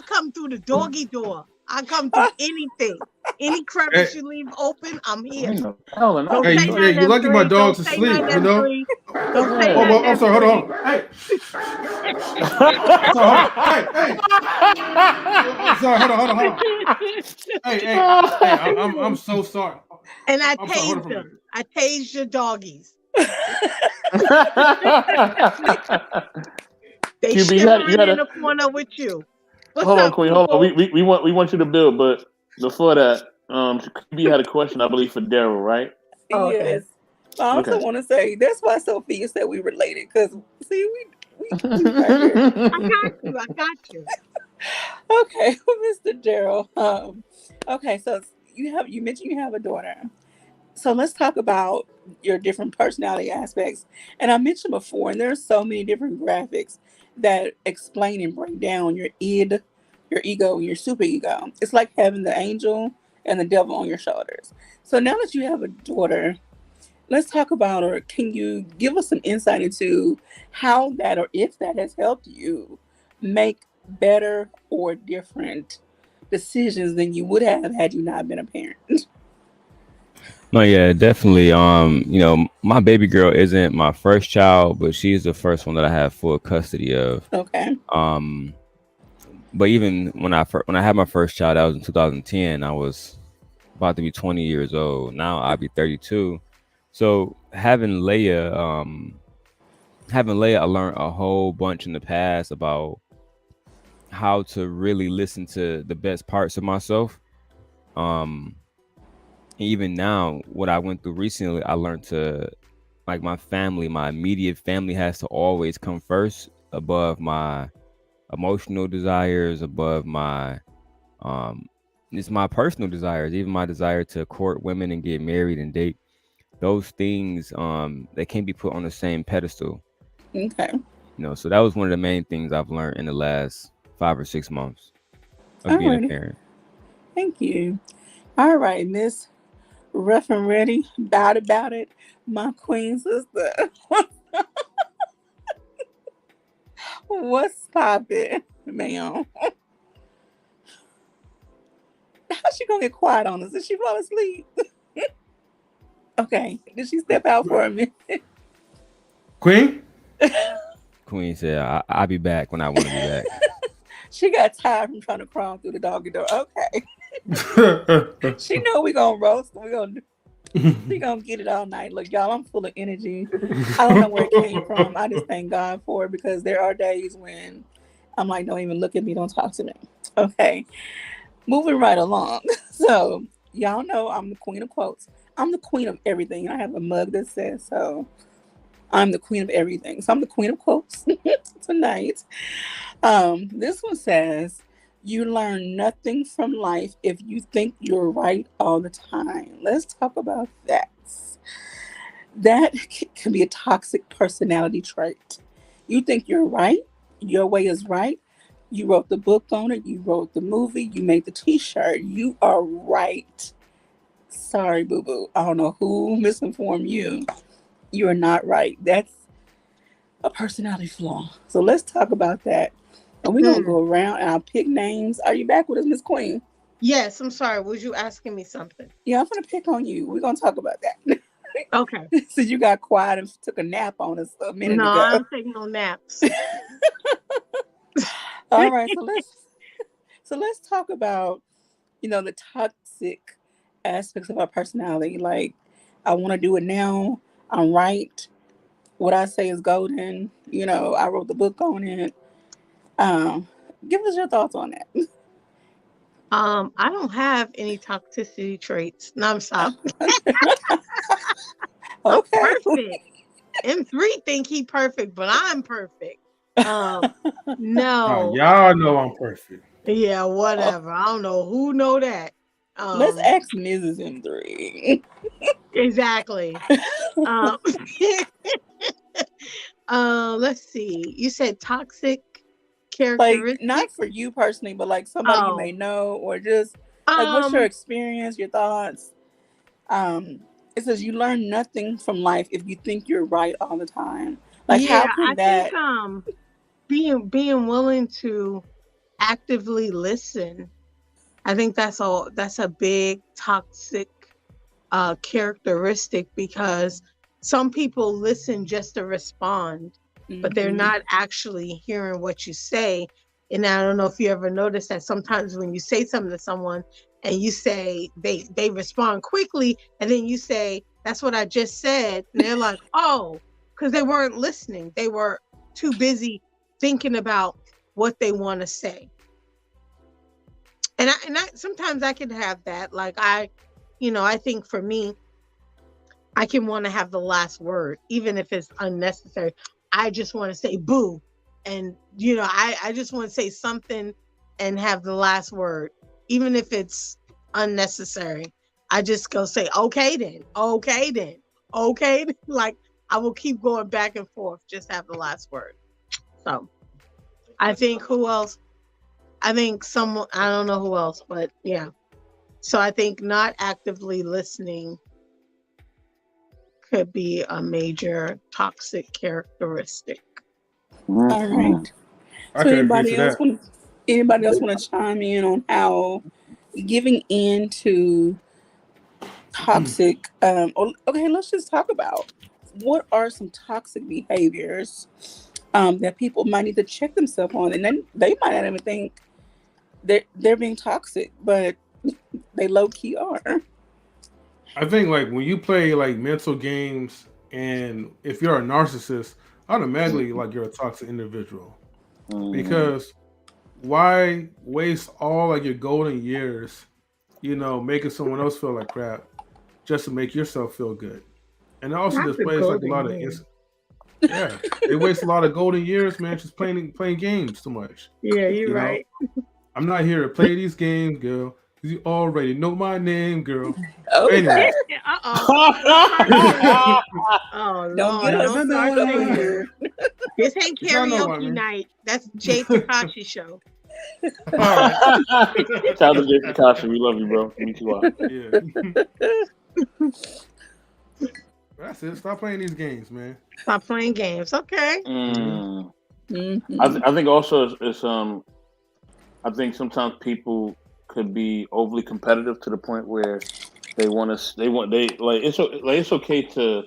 come through the doggy door. I come through anything. Any Hey, crevice you leave open, I'm here. Ring the bell and not Don't hey, the say hey, door. nothing, you lucky my M3. Don't dog's say asleep, nothing, you know? M3. Don't say Oh, Yeah. well, nothing, I'm sorry, hold M3. on. Hey, I'm sorry, hold on. Hey, I'm sorry, hold on. I'm so sorry. And I I'm sorry, hold on tased for a minute. them. I tased your doggies. They QB, you shivering had in a the corner with you. What's hold on, up, Queen. Hold on. people? We want you to build, but before that, QB had a question, I believe, for Daryl, right? Oh, okay. Yes. I also Okay. want to say that's why Sophia said we related, because see, we right here. I got you. I got you. Okay, Mr. Daryl. Okay, so you mentioned you have a daughter. So let's talk about your different personality aspects. And I mentioned before, and there's so many different graphics that explain and break down your id, your ego, and your super ego. It's like having the angel and the devil on your shoulders. So now that you have a daughter, let's talk about, or can you give us some insight into how that, or if that has helped you make better or different decisions than you would have had you not been a parent? No, yeah, definitely. My baby girl isn't my first child, but she's the first one that I have full custody of. Okay. Um, but even when I had my first child, that was in 2010. I was about to be 20 years old. Now I'll be 32. So having Leia, I learned a whole bunch in the past about how to really listen to the best parts of myself. Um, Even now, what I went through recently, I learned to, like, my family, my immediate family has to always come first above my emotional desires, above my um it's my personal desires, even my desire to court women and get married and date. Those things they can't be put on the same pedestal. Okay. So that was one of the main things I've learned in the last 5 or 6 months of being a Alrighty. parent. Thank you. All right, Miss Rough and Ready, about it, my queen sister. What's poppin', ma'am? How's she gonna get quiet on us? Did she fall asleep? Okay. Did she step out for a minute? Queen? Queen said, I'll be back when I want to be back. She got tired from trying to crawl through the doggy door. Okay. She know we gonna roast. We gonna get it all night. Look, y'all, I'm full of energy. I don't know where it came from. I just thank God for it, because there are days when I'm like, don't even look at me, don't talk to me. Okay. Moving right along. So y'all know I'm the queen of quotes. I'm the queen of everything. I have a mug that says so. I'm the queen of everything. So I'm the queen of quotes tonight. This one says, you learn nothing from life if you think you're right all the time. Let's talk about that. That can be a toxic personality trait. You think you're right, your way is right. You wrote the book on it, you wrote the movie, you made the t shirt. You are right. Sorry, boo boo. I don't know who misinformed you. You are not right. That's a personality flaw. So let's talk about that. And we're gonna go around and I'll pick names. Are you back with us, Miss Queen? Yes, I'm sorry. Was you asking me something? Yeah, I'm gonna pick on you. We're gonna talk about that. Okay. So you got quiet and took a nap on us a minute No, ago. I don't take no naps. All right, so let's talk about the toxic aspects of our personality. Like, I want to do it now. I'm right. What I say is golden. I wrote the book on it. Um, Give us your thoughts on that. I don't have any toxicity traits. No, I'm stop. I'm Okay. perfect. M3 think he perfect, but I'm perfect. Um, Oh, no. y'all know I'm perfect. Yeah, Oh, whatever. I don't know who know that. let's Um, ask Mrs. M3. exactly. Um, let's see. You said toxic Like, not characteristics. for you personally, but like somebody you may Oh, know, or just like, what's your um, experience, your thoughts? Um, it says you learn nothing from life if you think you're right all the time. Like, how yeah, I can think that? being willing to actively listen. I think that's a big toxic characteristic, because some people listen just to respond, but they're Mhm. not actually hearing what you say. And I don't know if you ever noticed that sometimes when you say something to someone and you say they respond quickly, and then you say, that's what I just said, and they're like, oh, because they weren't listening. They were too busy thinking about what they want to say. And I sometimes I can have that. Like I think for me, I can want to have the last word, even if it's unnecessary. I just want to say boo. And, I just want to say something and have the last word, even if it's unnecessary. I just go say, okay, then, okay, then, okay. Like, I will keep going back and forth, just have the last word. So I think who else? I think someone, I don't know who else, but yeah. So I think not actively listening could be a major toxic characteristic. All right. I So can agree to that. anybody else want to chime in on how giving in to toxic. Okay, let's just talk about what are some toxic behaviors that people might need to check themselves on, and then they might not even think they're being toxic, but they low key are. I think like when you play like mental games, and if you're a narcissist, automatically like you're a toxic individual. Mhm. Because why waste all like your golden years, making someone else feel like crap just to make yourself feel good? And it also Not the displays like a golden lot of years. yeah, they waste a lot of golden years, man, just playing games too much. Yeah, you're You know, right. I'm not here to play these games, girl. 'Cause you already know my name, girl. But Okay, anyways, Uh-oh. What person? Oh don't get Lord, us yes, I don't know start what I started saying mean. that. here. This ain't Yes, I know what I karaoke mean. night. That's Jay Takashi show. All right, Shout out to Jay Kakashi. We love you, bro. Meet you out. yeah, that's it. Stop playing these games, man. Stop playing games. Okay. Hmm. Mm. Hmm. I think also it's I think sometimes people could be overly competitive to the point where they like it's okay to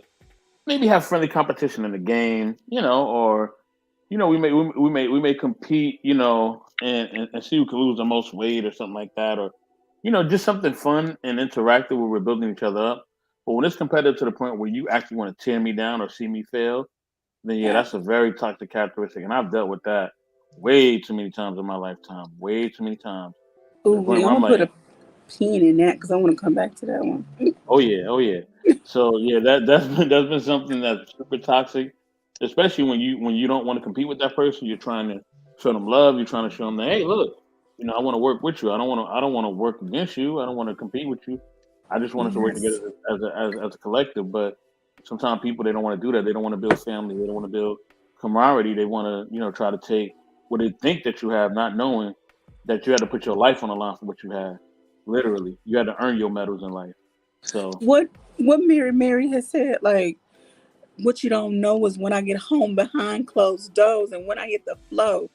maybe have friendly competition in the game, or we may compete, and see who can lose the most weight or something like that, or just something fun and interactive where we're building each other up. But when it's competitive to the point where you actually want to tear me down or see me fail, then yeah, Yeah. that's a very toxic characteristic, and I've dealt with that way too many times in my lifetime, way too many times to Ooh, the point I'm where I'm gonna put like, a pin in that because I want to come back to that one. oh yeah, oh yeah. So yeah, that's been something that's super toxic, especially when you don't want to compete with that person. You're trying to show them love. You're trying to show them that, hey, look, I want to work with you. I don't want to work against you. I don't want to compete with you. I just want us to work together Yes. as a collective. But sometimes people, they don't want to do that. They don't want to build family. They don't want to build camaraderie. They want to try to take what they think that you have, not knowing that you had to put your life on the line for what you have. Literally, you had to earn your medals in life. So What what Mary has said, like what you don't know is when I get home behind closed doors and when I hit the flow,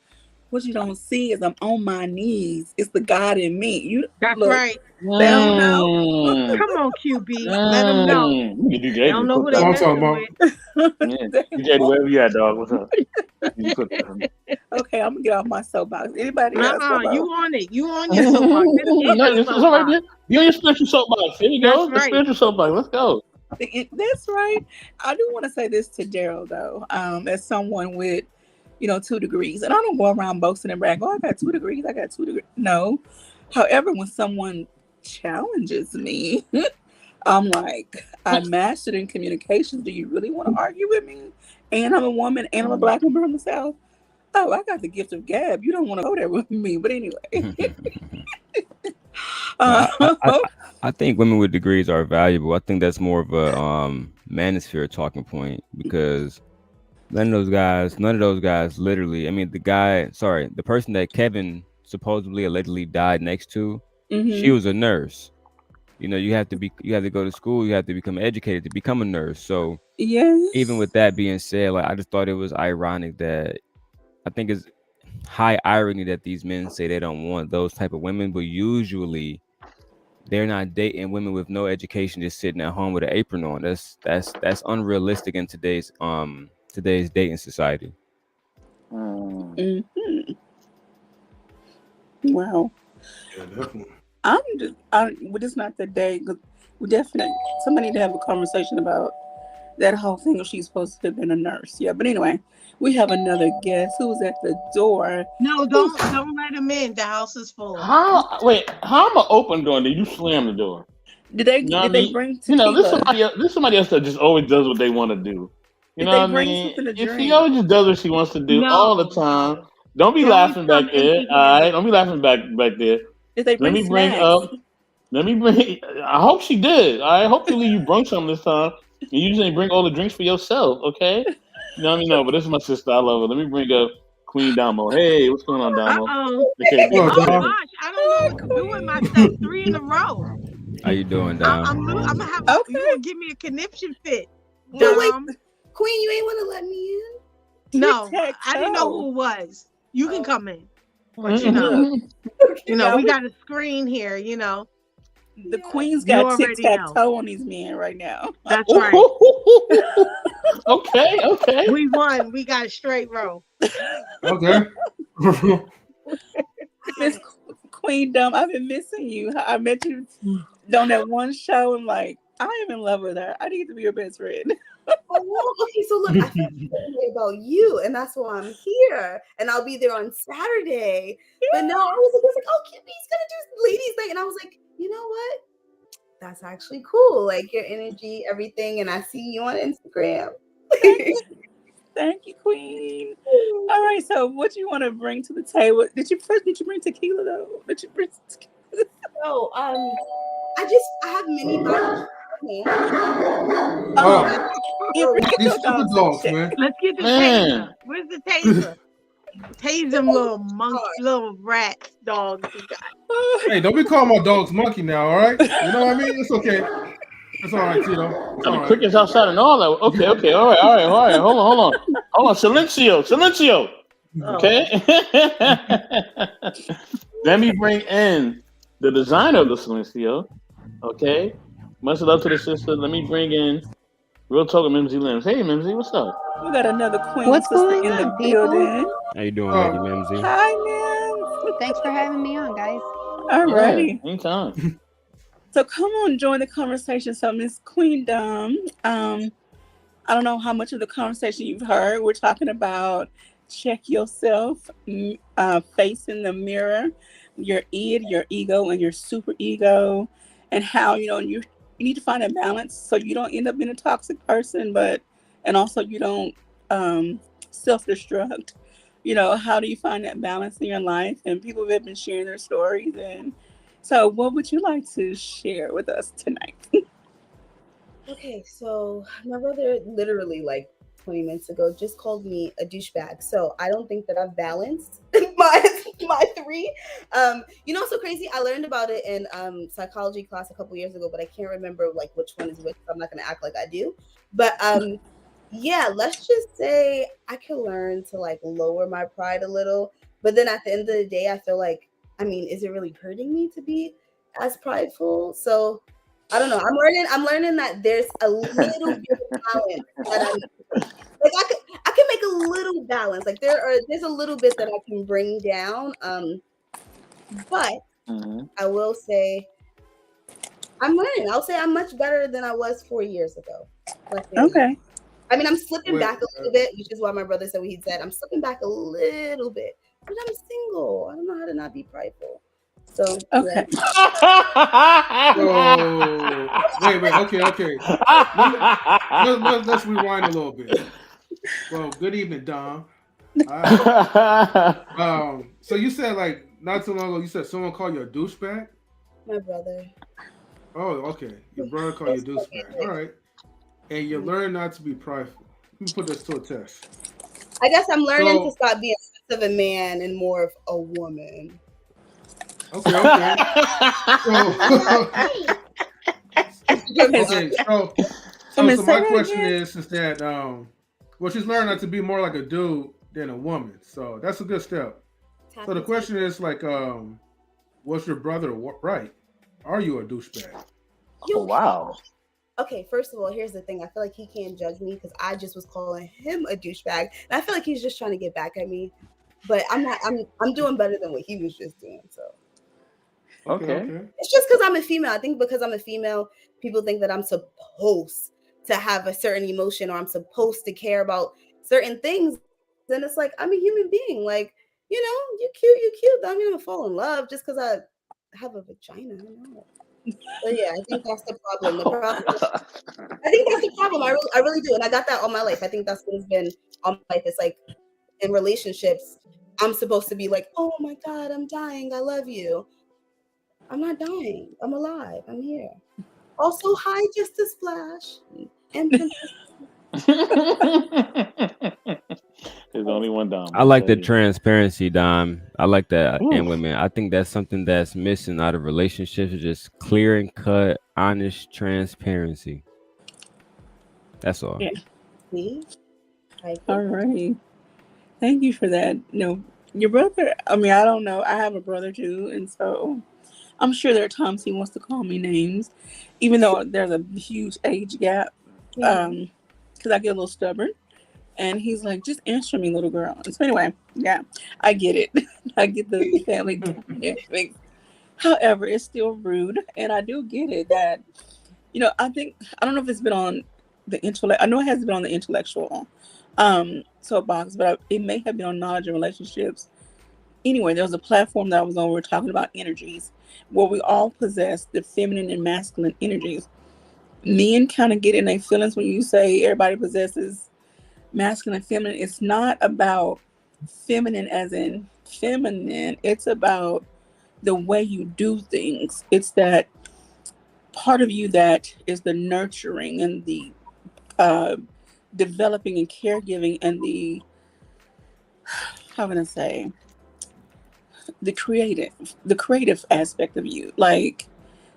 what you don't see is I'm on my knees. It's the God in me. You That's look, right. they don't know. Mm, Come on, QB. Let them know. You can They DJ don't just know clip who that they That's what I'm one. talking messing about. with. Yeah, They DJ, won't. wherever you at, dog. What's up? You can clip that. Okay, I'm gonna get off my soapbox. Anybody else? Uh-uh. Come You on. on it. You on your soapbox. This is No, your it's all right soapbox. there. Be on your spiritual soapbox. Here you That's go. The right. spiritual soapbox. Let's go. That's right. I do want to say this to Daryl though, as someone with, 2 degrees, and I don't go around boasting and brag. Oh, I got 2 degrees. I got 2 degrees. No. However, when someone challenges me, I'm like, I mastered in communications. Do you really want to argue with me? And I'm a woman, and I'm a black woman from the South. Oh, I got the gift of gab. You don't want to go there with me, but anyway. No, Uh, I think women with degrees are valuable. I think that's more of a manosphere talking point because none of those guys literally. I mean, the person that Kevin supposedly allegedly died next to, she hmm. was a nurse. You have to go to school, you have to become educated to become a nurse. So even Yes. with that being said, like I just thought it was ironic that I think it's high irony that these men say they don't want those type of women, but usually they're not dating women with no education, just sitting at home with an apron on. That's unrealistic in today's dating society. Mm. Hmm. Wow. Yeah, definitely. But it's not the day. 'Cause we definitely, somebody need to have a conversation about that whole thing if she's supposed to have been a nurse. Yeah, but anyway, we have another guest who's at the door. No, Who's, don't let them in. The house is full. How? Wait. How am I open door? Did you slam the door? You know what I did they mean? bring This tequila? somebody else. This somebody else that just always does what they want to do. You Did know they what I bring mean? something to If she drink? always just does what she wants to do all the No, time, no. don't be They always laughing back come there. empty All right, handed. don't be laughing back there. Did they Let bring me bring snacks? up. Let me bring. I hope she did. I hopefully you brung some this time. And you just ain't bring all the drinks for yourself, okay? You know what I mean? No, but this is my sister. I love her. Let me bring up Queen Damo. Hey, what's going on, Damo? Uh-oh. Okay, Hello, Oh Dom. gosh, I don't know Oh, what to do with myself. Queen. 3 in a row. How you doing, Dom? I'm gonna have you Okay. gonna give me a conniption fit, But wait, Dom. Queen, you ain't want to let me in? Tic No, tac I didn't know toe. who it was. You can Oh, come in, but Look, okay, now we we got a screen here. The queen's You got already know. tic-tac-toe on these men right now. That's right. Okay. We won. We got a straight row. Okay. Miss Queendom, I've been missing you. I met you on that one show and like, I am in love with her. I need to be your best friend. Oh, okay. So look, I feel about you, and that's why I'm here. And I'll be there on Saturday. But no, I was like, oh, Kimmy's gonna do ladies' night, and I was like, you know what? That's actually cool. Like your energy, everything, and I see you on Instagram. Thank you, Queen. All right, so what do you want to bring to the table? Did you bring tequila though? Did you bring tequila? So I have mini bottles. Get These your stupid dogs dogs, in check. man. Let's get the Man. taser. Where's the taser? Tase them little rats, dogs you got. Hey, don't be calling my dogs monkey now, all right? You know what I mean? It's okay. It's all right, Tito. It's And all the right. crickets outside and all that. Okay. All right. Hold on. Silencio. Okay. Let me bring in the designer of the Silencio. Okay. Much love to the sister. Let me bring in Real Talk Mimsy Limbs. Hey, Mimsy, what's up? We got another queen What's sister going in the on, people? building. How you doing, Lady Mimsy? Hi, man. Thanks for having me on, guys. Alrighty. Yeah, anytime. So come on, join the conversation. So Miss Queendom, I don't know how much of the conversation you've heard. We're talking about check yourself, face in the mirror, your id, your ego, and your super ego, and how you need to find a balance so you don't end up being a toxic person, and also you don't self-destruct. How do you find that balance in your life? And people have been sharing their stories. And so what would you like to share with us tonight? Okay, so my brother literally like 20 minutes ago just called me a douchebag. So I don't think that I've balanced my three. It's so crazy. I learned about it in psychology class a couple years ago, but I can't remember like which one is which. So I'm not gonna act like I do. But yeah, let's just say I can learn to like lower my pride a little. But then at the end of the day, I feel like, is it really hurting me to be as prideful? So I don't know. I'm learning that there's a little bit of balance that I'm like I can make a little balance. Like there's a little bit that I can bring down. But I will say I'm learning. I'll say I'm much better than I was 4 years ago. Okay. I'm slipping back a little bit, which is why my brother said what he said. I'm slipping back a little bit, but I'm single. I don't know how to not be prideful. So okay. Yeah. Wait. Okay. Let's rewind a little bit. Well, good evening, Dom. So you said like not too long ago, you said someone called you a douchebag? My brother. Oh, okay. Your brother called you a douchebag. All right. And you learn not to be prideful. Let me put this to a test. I guess I'm learning to stop being less of a man and more of a woman. Okay. So my question is that well, she's learning not to be more like a dude than a woman. So that's a good step. So the question is like, was your brother right? Are you a douchebag? Oh, wow. Okay, first of all, here's the thing. I feel like he can't judge me because I just was calling him a douchebag. And I feel like he's just trying to get back at me. But I'm not, I'm doing better than what he was just doing. So Okay. it's just because I'm a female. I think because I'm a female, people think that I'm supposed to have a certain emotion or I'm supposed to care about certain things. Then it's like, I'm a human being. Like, you're cute. I mean, I'm gonna fall in love just because I have a vagina. I don't know. But yeah, I think that's the problem. I think that's the problem. I really do. And I got that all my life. I think that's what it's been all my life. It's like in relationships, I'm supposed to be like, oh my God, I'm dying. I love you. I'm not dying. I'm alive. I'm here. Also, hi, Justice Flash. And There's only one Dom. I like the transparency, Dom. I like that in women. I think that's something that's missing out of relationships, is just clear and cut, honest transparency. That's all. Yeah. All right. Thank you for that. Your brother, I don't know. I have a brother too. And so I'm sure there are times he wants to call me names, even though there's a huge age gap. Because I get a little stubborn. And he's like, just answer me, little girl. And so anyway, yeah, I get it. I get the family dynamics. However, it's still rude. And I do get it that, I don't know if it's been on the intellect. I know it hasn't been on the intellectual soapbox, but it may have been on knowledge and relationships. Anyway, there was a platform that I was on. We were talking about energies, where we all possess the feminine and masculine energies. Men kind of get in their feelings when you say everybody possesses masculine and feminine. It's not about feminine as in feminine. It's about the way you do things. It's that part of you that is the nurturing and the developing and caregiving and the, how can I say, the creative aspect of you. Like,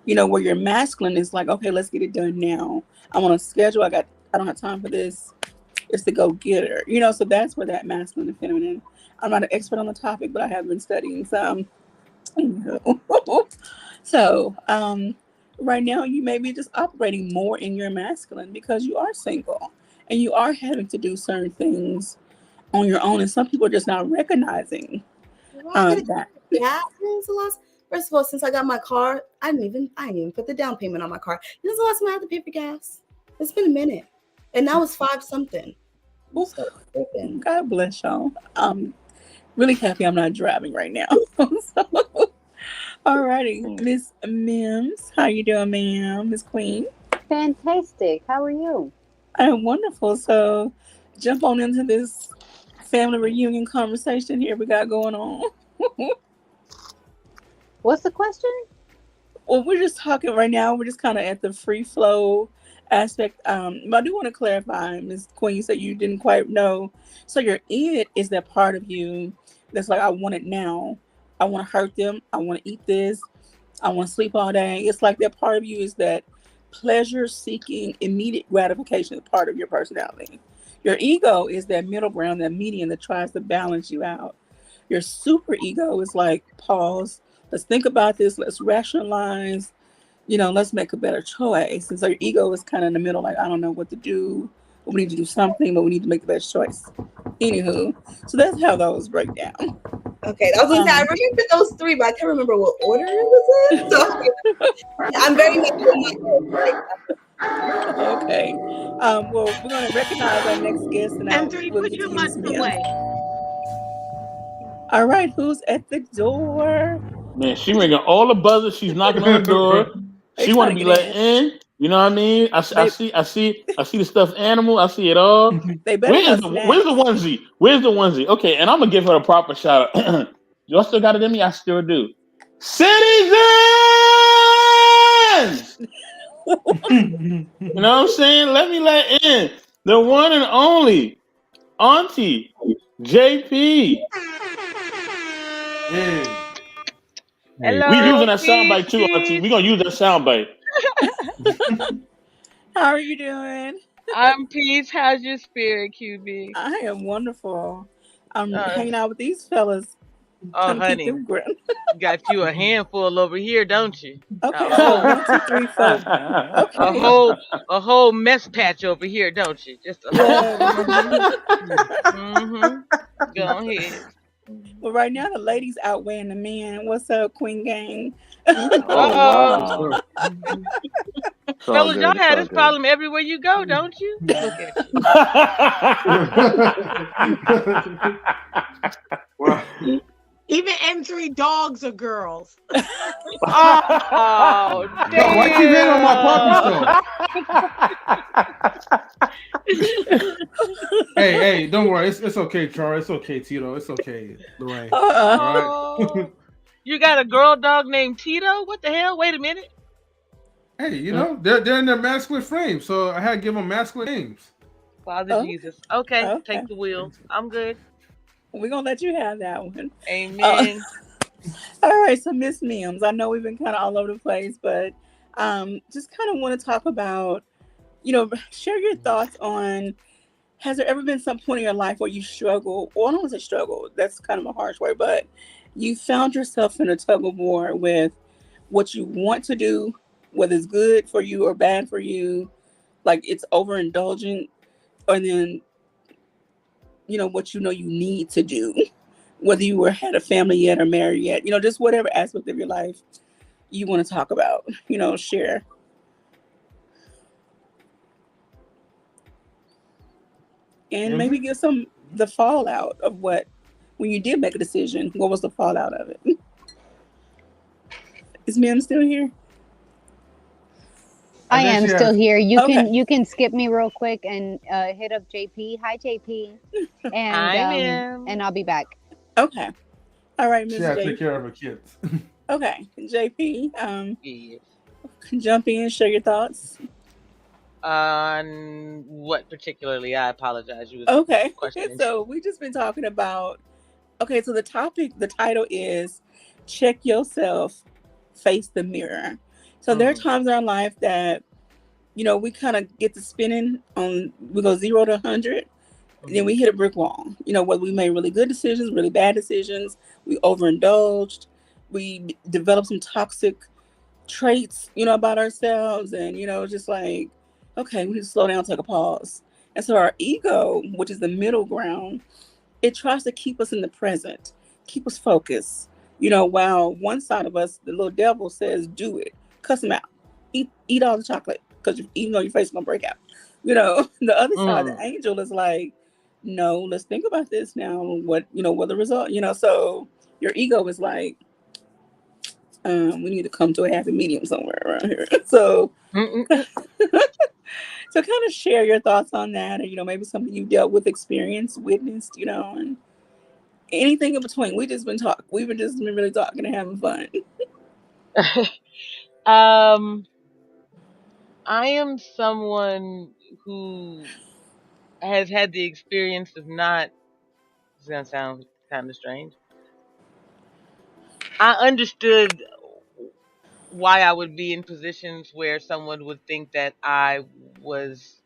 where your masculine is like, okay, let's get it done now. I'm on a schedule. I don't have time for this. It's the go-getter. So that's where that masculine and feminine. I'm not an expert on the topic, but I have been studying some. So, right now you may be just operating more in your masculine because you are single and you are having to do certain things on your own, and some people are just not recognizing that. Yeah, first of all, since I got my car, I didn't even put the down payment on my car. This is the last time I had to pay for gas. It's been a minute, and now it's 5 something. So, God bless y'all. I'm really happy I'm not driving right now. Alrighty, Miss Mims, how you doing, ma'am? Miss Queen. Fantastic. How are you? I'm wonderful. So, jump on into this family reunion conversation here we got going on. What's the question? Well, we're just talking right now. We're just kind of at the free flow aspect. But I do want to clarify, Ms. Queen, you said you didn't quite know. So your it is that part of you that's like, I want it now. I want to hurt them. I want to eat this. I want to sleep all day. It's like that part of you is that pleasure-seeking, immediate gratification is part of your personality. Your ego is that middle ground, that median that tries to balance you out. Your super ego is like, pause. Let's think about this. Let's rationalize. Let's make a better choice. And so your ego is kind of in the middle, like, I don't know what to do. But we need to do something, but we need to make the best choice. Anywho, so that's how those break down. Okay, I was gonna say I remember those 3, but I can't remember what order it was in. So I'm very much in my Okay. Well, we're gonna recognize our next guest, and we'll get to you, Miss Mia. All right, who's at the door? Man, she ringing all the buzzers. She's knocking on the door. She want to be let in. You know what I mean? I see the stuffed animal. I see it all. Where's the onesie? Where's the onesie? Okay, and I'm gonna give her a proper shout out. Y'all still got it in me? I still do. Citizens! You know what I'm saying? Let me let in the one and only Auntie JP. Hello, we using that soundbite too, Auntie. We're gonna use that soundbite. How are you doing? I'm Peace. How's your spirit, QB? I am wonderful. I'm hanging out with these fellas. Oh, honey, got you a handful over here, don't you? Okay, so 1, 2, 3, 4. Okay. A whole mess patch over here, don't you? Just a whole. Go ahead. Well, right now the ladies outweighing the men. What's up, Queen Gang? Oh, wow. Fellas, y'all had this problem everywhere you go, don't you? Look at you. Wow. Even M3 dogs are girls. Oh, damn. Yo, why keep hitting on my puppies though? hey, don't worry. It's okay, Charles. It's okay, Tito. It's okay, Lorraine. All right. You got a girl dog named Tito? What the hell? Wait a minute. Hey, they're in their masculine frame, so I had to give them masculine names. Father Jesus. Okay, take the wheel. I'm good. We're going to let you have that one. Amen. All right, so Miss Mims, I know we've been kind of all over the place, but just kind of want to talk about, share your thoughts on, has there ever been some point in your life where you struggle, or I don't want to say struggle, that's kind of a harsh word, but you found yourself in a tug of war with what you want to do, whether it's good for you or bad for you, like it's overindulgent, and then what you need to do, whether you were had a family yet or married yet, just whatever aspect of your life you want to talk about, share. And maybe Music? give the fallout of what, when you did make a decision, what was the fallout of it? Is Mim still here? I am still here. You Okay. can skip me real quick and hit up JP. Hi JP. And Hi, ma'am. I'll be back. Okay. All right, She Miss had to J. take care of her kids. Okay, JP. Yes. Jump in, share your thoughts. On what particularly? I apologize. You was Okay. questioning. So we just been talking about. Okay, so the title is "Check Yourself, Face the Mirror." So there are times in our life that we kind of get to spinning on. We go 0 to 100. Then we hit a brick wall. Whether we made really good decisions, really bad decisions, we overindulged, we developed some toxic traits, about ourselves, and just like, okay, we need to slow down, take a pause. And so our ego, which is the middle ground, it tries to keep us in the present, keep us focused. While one side of us, the little devil, says, "Do it, cuss him out, eat all the chocolate, because even though your face is gonna break out." The other side, the angel, is like, "No, let's think about this now. What the result? So your ego is like, we need to come to a happy medium somewhere around here." So, so kind of share your thoughts on that, or maybe something you dealt with, experienced, witnessed, and anything in between. We've just been really talking and having fun. I am someone who has had the experience of not. It's gonna sound kind of strange. I understood why I would be in positions where someone would think that I was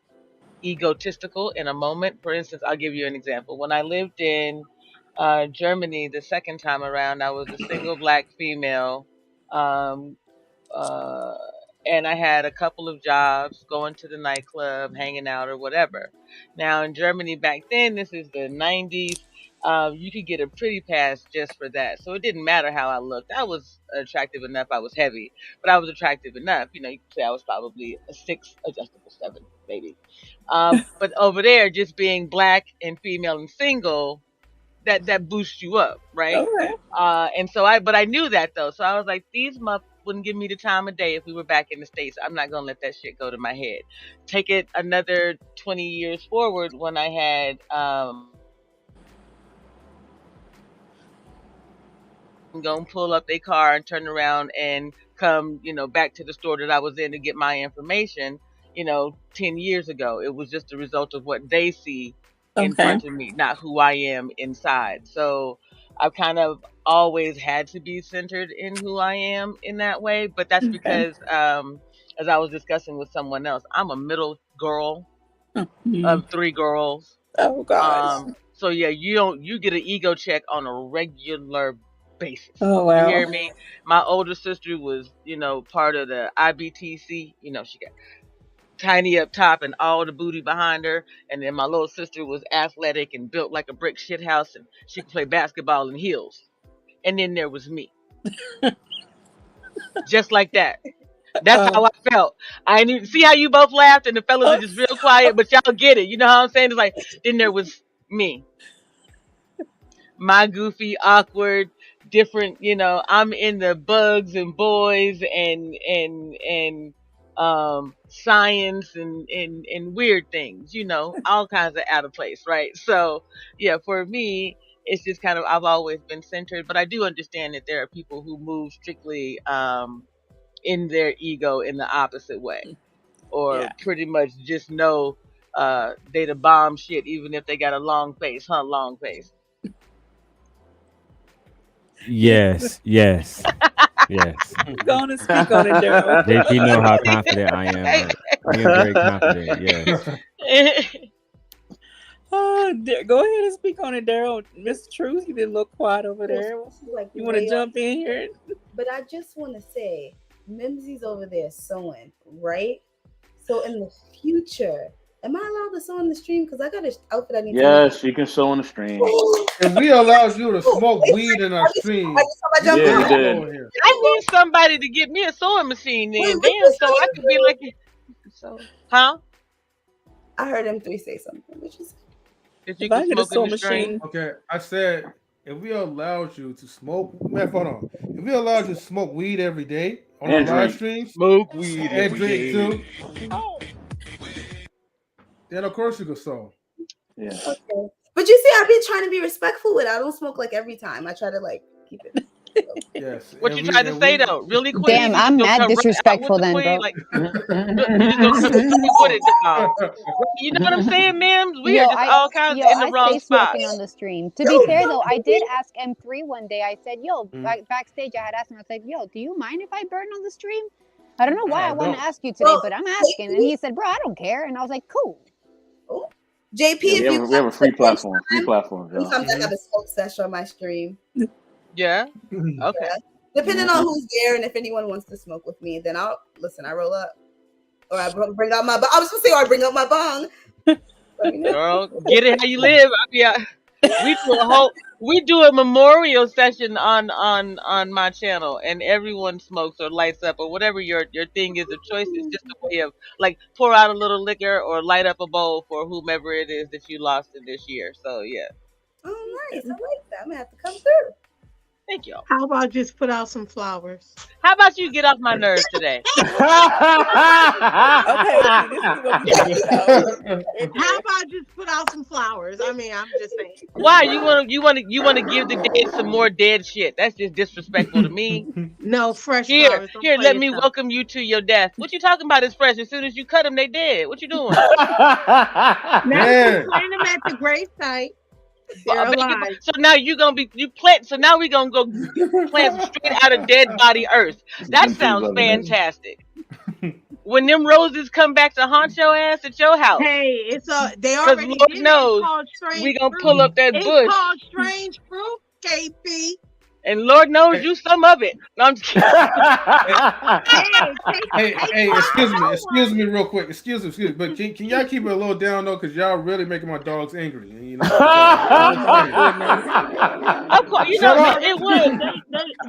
egotistical in a moment. For instance, I'll give you an example. When I lived in Germany the second time around, I was a single black female, um, uh, and I had a couple of jobs, going to the nightclub, hanging out, or whatever. Now in Germany back then, this is the 90s. You could get a pretty pass just for that. So it didn't matter how I looked. I was attractive enough. I was heavy, but I was attractive enough. You could say I was probably a 6, adjustable 7, maybe. But over there, just being black and female and single, that boosts you up, right? Okay. And so but I knew that though. So I was like, these muff wouldn't give me the time of day if we were back in the States. I'm not gonna let that shit go to my head. Take it another 20 years forward when I had go and pull up their car and turn around and come, back to the store that I was in to get my information, 10 years ago. It was just a result of what they see in front of me, not who I am inside. So I've kind of always had to be centered in who I am in that way. But that's because, as I was discussing with someone else, I'm a middle girl of 3 girls. Oh gosh. So yeah, you get an ego check on a regular basis. Oh wow. You hear me? My older sister was, part of the IBTC. She got tiny up top and all the booty behind her. And then my little sister was athletic and built like a brick shit house, and she could play basketball in heels. And then there was me. Just like that. That's how I felt. I didn't see how you both laughed, and the fellas are just real quiet, but y'all get it. You know how I'm saying? It's like, then there was me. My goofy, awkward, different, I'm in the bugs and boys and science and weird things, all kinds of out of place, right? So yeah, for me, it's just kind of, I've always been centered, but I do understand that there are people who move strictly in their ego in the opposite way, or pretty much just know they the bomb shit even if they got a long face, long face. Yes. Yes. Go on and speak on it, Daryl. JP know how confident I am. I am very confident. Yes. Go ahead and speak on it, Daryl. Miss Truth, you didn't look quiet over there. Like, you want to jump in here? But I just want to say, Mimsy's over there sewing, right? So in the future, am I allowed to sew on the stream? Because I got an outfit I need to Yes, you can sew on the stream. If we allowed you to smoke weed in our stream, Yeah, you did. I need somebody to get me a sewing machine then. Damn, so I could be like, so, huh? I heard M3 say something. Which is If you can smoke in the stream. Okay, I said if we allowed you to smoke, man, hold on. If we allowed you to smoke weed every day on our And live drink. streams, smoke weed and every drink day. too, then of course you could sew. Yeah. okay. But you see, I be trying to be respectful with it. I don't smoke like every time. I try to like keep it. Yes. What you tried to say though, really quick? Damn, I'm mad disrespectful then, bro. Like, you just gonna with it, dog. You know what I'm saying, ma'am? We are just all kinds in the wrong stay spot. smoking on the stream. To be fair though, I did ask M3 one day. I said, "Yo, backstage, I had asked him. I was like, "Yo, do you mind if I burn on the stream?" I don't know why I want to ask you today, but I'm asking. And he said, "Bro, I don't care." And I was like, "Cool." Oh, JP, Yeah, we have a free platform. Free platform. Sometimes I have a smoke session on my stream. Yeah. Okay. Yeah. Depending on who's there and if anyone wants to smoke with me, then I'll listen. I roll up, or I bring out my. I was gonna say, or I bring out my bong. Girl, get it how you live. Yeah. We do a memorial session on my channel, and everyone smokes or lights up or whatever your thing is of choice. It's just a way of like pour out a little liquor or light up a bowl for whomever it is that you lost in this year. So yeah. Oh, nice. I like that. I'm gonna have to come through. Thank you. How about just put out some flowers? How about you get off my nerves today? Okay, see, this is what we talking about. How about just put out some flowers? I mean, I'm just saying. Why you want to give the dead some more dead shit? That's just disrespectful to me. No, fresh Here, flowers. Don't here, play let me yourself. welcome you to your death. What you talking about is fresh. As soon as you cut them, they dead. What you doing? Now you plant them at the grave site. They're alive. So now you gonna be So now we gonna go plant straight out of dead body earth. That sounds fantastic. When them roses come back to haunt your ass at your house. Hey, they already Lord did it. knows It's called strange we gonna fruit. pull up that It's bush. called strange fruit, KP. And Lord knows you some of it. No, I'm just kidding. Hey, excuse me real quick. Excuse me. But can y'all keep it a little down though? Because y'all really making my dogs angry. You know, of course, you know, it would.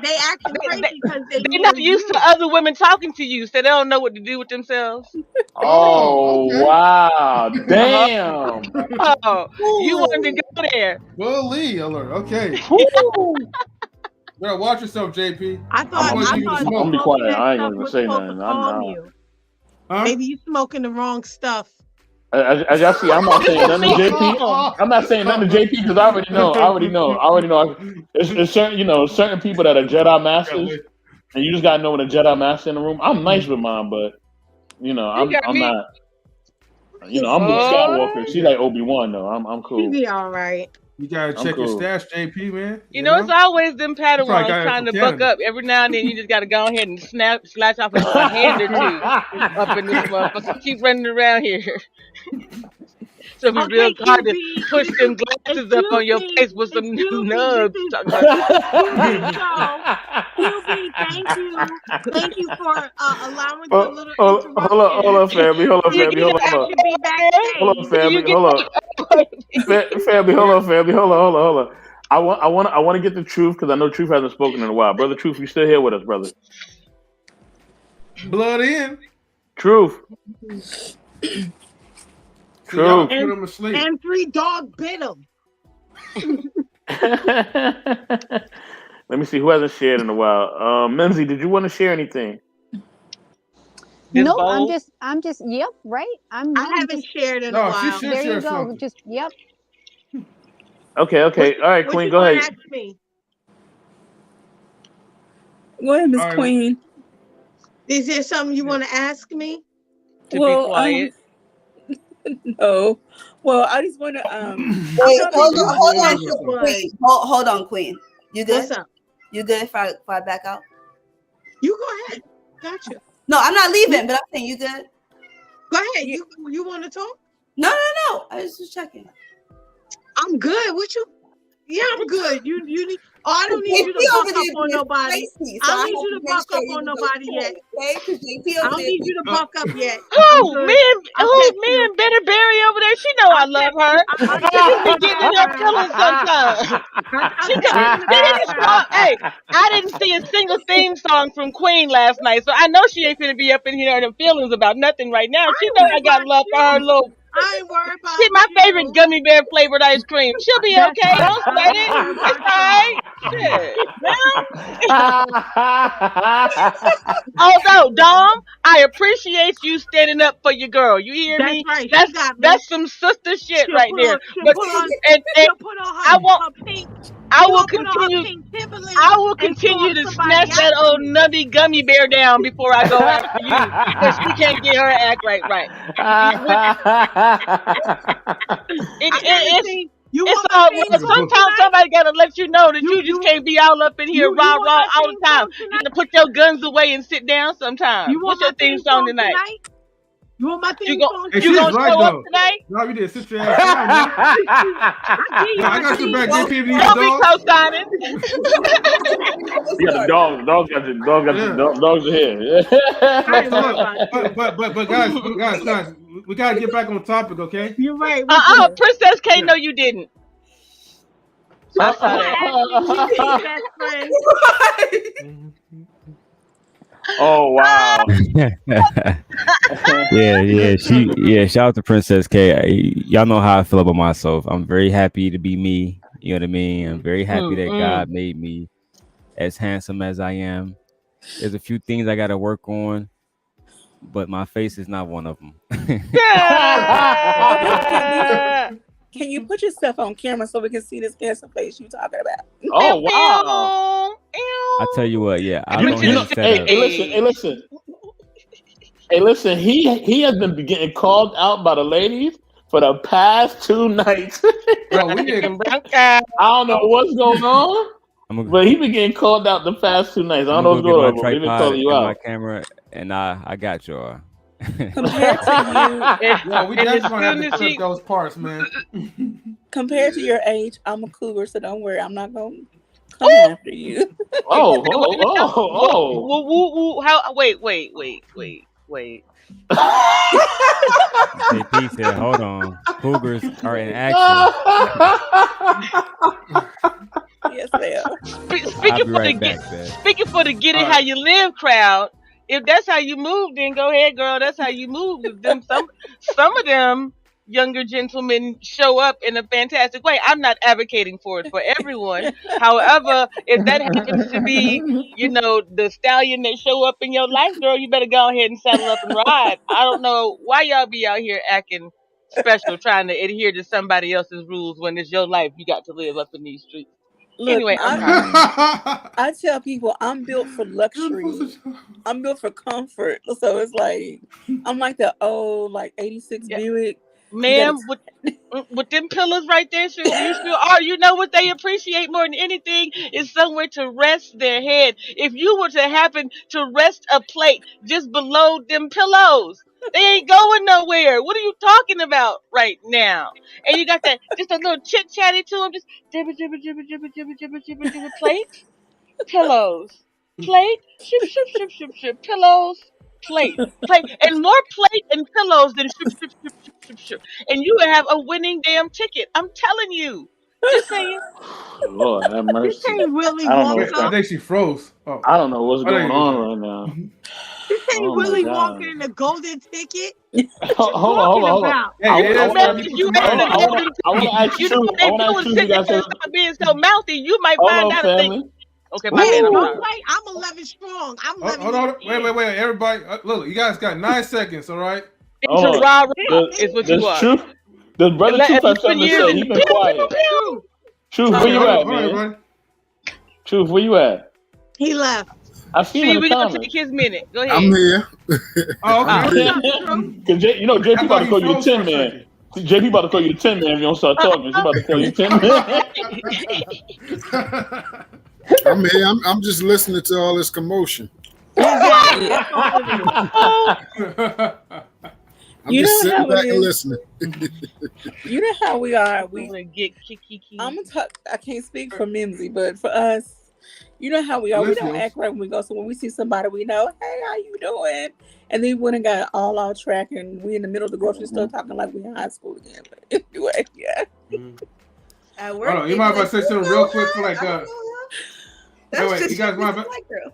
They acting crazy because they're not used to other women talking to you, so they don't know what to do with themselves. Oh, okay. Wow. Damn. Oh, you wanted to go there. Bully alert. Okay. Well, watch yourself, JP. I'm gonna be quiet. I ain't gonna say nothing. Maybe you smoking the wrong stuff. As y'all see, I'm not saying nothing to JP. I'm not saying nothing to JP because I already know. It's certain, certain people that are Jedi Masters, and you just gotta know when a Jedi Master in the room. I'm nice with mine, but I'm not. I'm Luke Skywalker. She like Obi-Wan though. I'm cool. She be all right. You gotta check your stash, JP, man. You know, it's always them Padawans trying to buck up. Every now and then, you just gotta go ahead and slash off a hand or two up in this motherfucker. Keep running around here. So be real hard to push them glasses up on your face with some nubs. Thank you for allowing the little Hold on, family. Hold on, family. Hold on. I want to get the truth because I know Truth hasn't spoken in a while. Brother Truth, you still here with us, brother? Blood in. Truth. True. And 3 dog bit him. Let me see who hasn't shared in a while. Mimsy, did you want to share anything? No, I'm just. Yep, right. I haven't shared in a while. There you go. Something. Just yep. Okay. All right, Queen, go ahead. Ask me? Go ahead, Miss Queen. Is there something you want to ask me? To be quiet. No. Well, I just want to. Wait, hold on, Queen. You good? What's up? You good if I back out? You go ahead. Gotcha. No, I'm not leaving, but I'm saying you good. Go ahead. You want to talk? No. I was just checking. I'm good. What you? Yeah, I'm good. You need. Oh, I don't need you to buck up on nobody. Spicy, I don't need you to buck up on nobody yet. Okay, because JP I over don't there. need you to buck up yet. Who? Me and Betty Berry over there? She know I love her. She just be getting in her feelings sometimes. She didn't song. Hey, I didn't see a single theme song from Queen last night, so I know she ain't finna be up in here in her feelings about nothing right now. She know I got love for her little. I ain't worried about She my favorite gummy bear flavored ice cream. She'll be okay. Don't sweat it. It's all right. Shit. Oh no, Dom, I appreciate you standing up for your girl. You hear me? Right. That's some sister shit right there. But and put on I won't. her pink. I will continue to snatch that old nubby gummy bear down before I go after you because she can't get her act right. It's all right. Sometimes somebody gotta let you know that you just can't be all up in here rah rah all the time. You gotta put your guns away and sit down sometimes. What's your theme song tonight? You want my theme song? Hey, you gonna show up tonight? No, you did. Sit your ass down, man. I got your back. JP, these dogs. Don't be co-signing. You got the dogs. Dogs are here. But guys, we gotta get back on topic, okay? You're right. Princess K, no, you didn't. Best friend. Oh wow. Shout out to Princess K. Y'all know how I feel about myself. I'm very happy to be me. You know what I mean? I'm very happy that God made me as handsome as I am. There's a few things I gotta work on, but my face is not one of them. Can you put yourself on camera so we can see this handsome face you talking about? Oh wow! I tell you what, yeah. Hey, listen. He has been getting called out by the ladies for the past 2 nights. Bro, I don't know what's going on, but he been getting called out the past 2 nights. I don't know what's going on. He been calling you out. My camera, and I got y'all. Compared to you, we definitely gonna have to clip those parts, man. Compared to your age, I'm a cougar, so don't worry. I'm not gonna come after you. Oh. How? Wait. JP said, "Hold on, cougars are in action." Yes, ma'am. Speaking for the get it how you live crowd. If that's how you move, then go ahead, girl. That's how you move. Them some of them younger gentlemen show up in a fantastic way. I'm not advocating for it for everyone. However, if that happens to be, the stallion that show up in your life, girl, you better go ahead and saddle up and ride. I don't know why y'all be out here acting special, trying to adhere to somebody else's rules when it's your life you got to live up in these streets. Look, anyway, I tell people I'm built for luxury. I'm built for comfort. So it's like I'm like the old 86 Buick. Ma'am, with them pillows right there, you sure are. You know what they appreciate more than anything is somewhere to rest their head. If you were to happen to rest a plate just below them pillows, they ain't going nowhere. What are you talking about right now? And you got that just a little chit chatty to them, just jibber plate, pillows, plate, ship, pillows, plate, and more plate and pillows than ship. And you would have a winning damn ticket. I'm telling you. Just saying. Lord have mercy. I think she froze. Oh. I don't know what's going on right now. This ain't Willy Wonka in the golden ticket. Hold on. I want to ask you. Stop being so mouthy. You might find out a thing. Okay, my man. I'm 11 strong. Hold on. Wait. Everybody, look, you guys got 9 seconds, all right? Is what you are. Truth. The brother Truth has something to say. He's been quiet. Truth, where you at, man? Truth, where you at? He left. I see him. We're gonna take his minute. Go ahead. I'm here. Okay. Because JP about to call you the 10 man. JP about to call you the 10 man if you don't start talking. She's about to call you 10 man. I'm here. I'm just listening to all this commotion. I'm You just know sitting how it back and is. listening. You know how we are. I'm gonna get kiki. I'm gonna talk. I can't speak for Mimsy, but for us, you know how we are. We don't Silencios. act right when we go. So when we see somebody we know, hey, how you doing? And then we went and got all our track, and we in the middle of the grocery store talking like we in high school again. But anyway, yeah. At Hold work, on, they you be mind if I like, say "You something know real quick for her? like I don't know her." That's wait, just you guys your mind? Mr. White girl.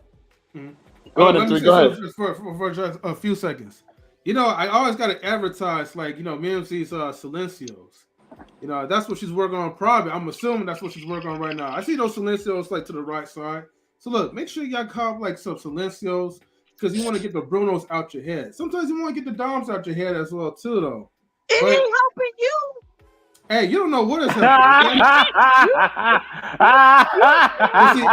Go ahead, Let me three. say Go ahead. something for just a few seconds. You know, I always got to advertise like Mimsy's silencios. You know, that's what she's working on. Probably, I'm assuming that's what she's working on right now. I see those silencios like to the right side. So look, make sure y'all cop like some silencios because you want to get the Brunos out your head. Sometimes you want to get the Doms out your head as well too, though. It But ain't helping you. hey, you don't know what is helping. Okay?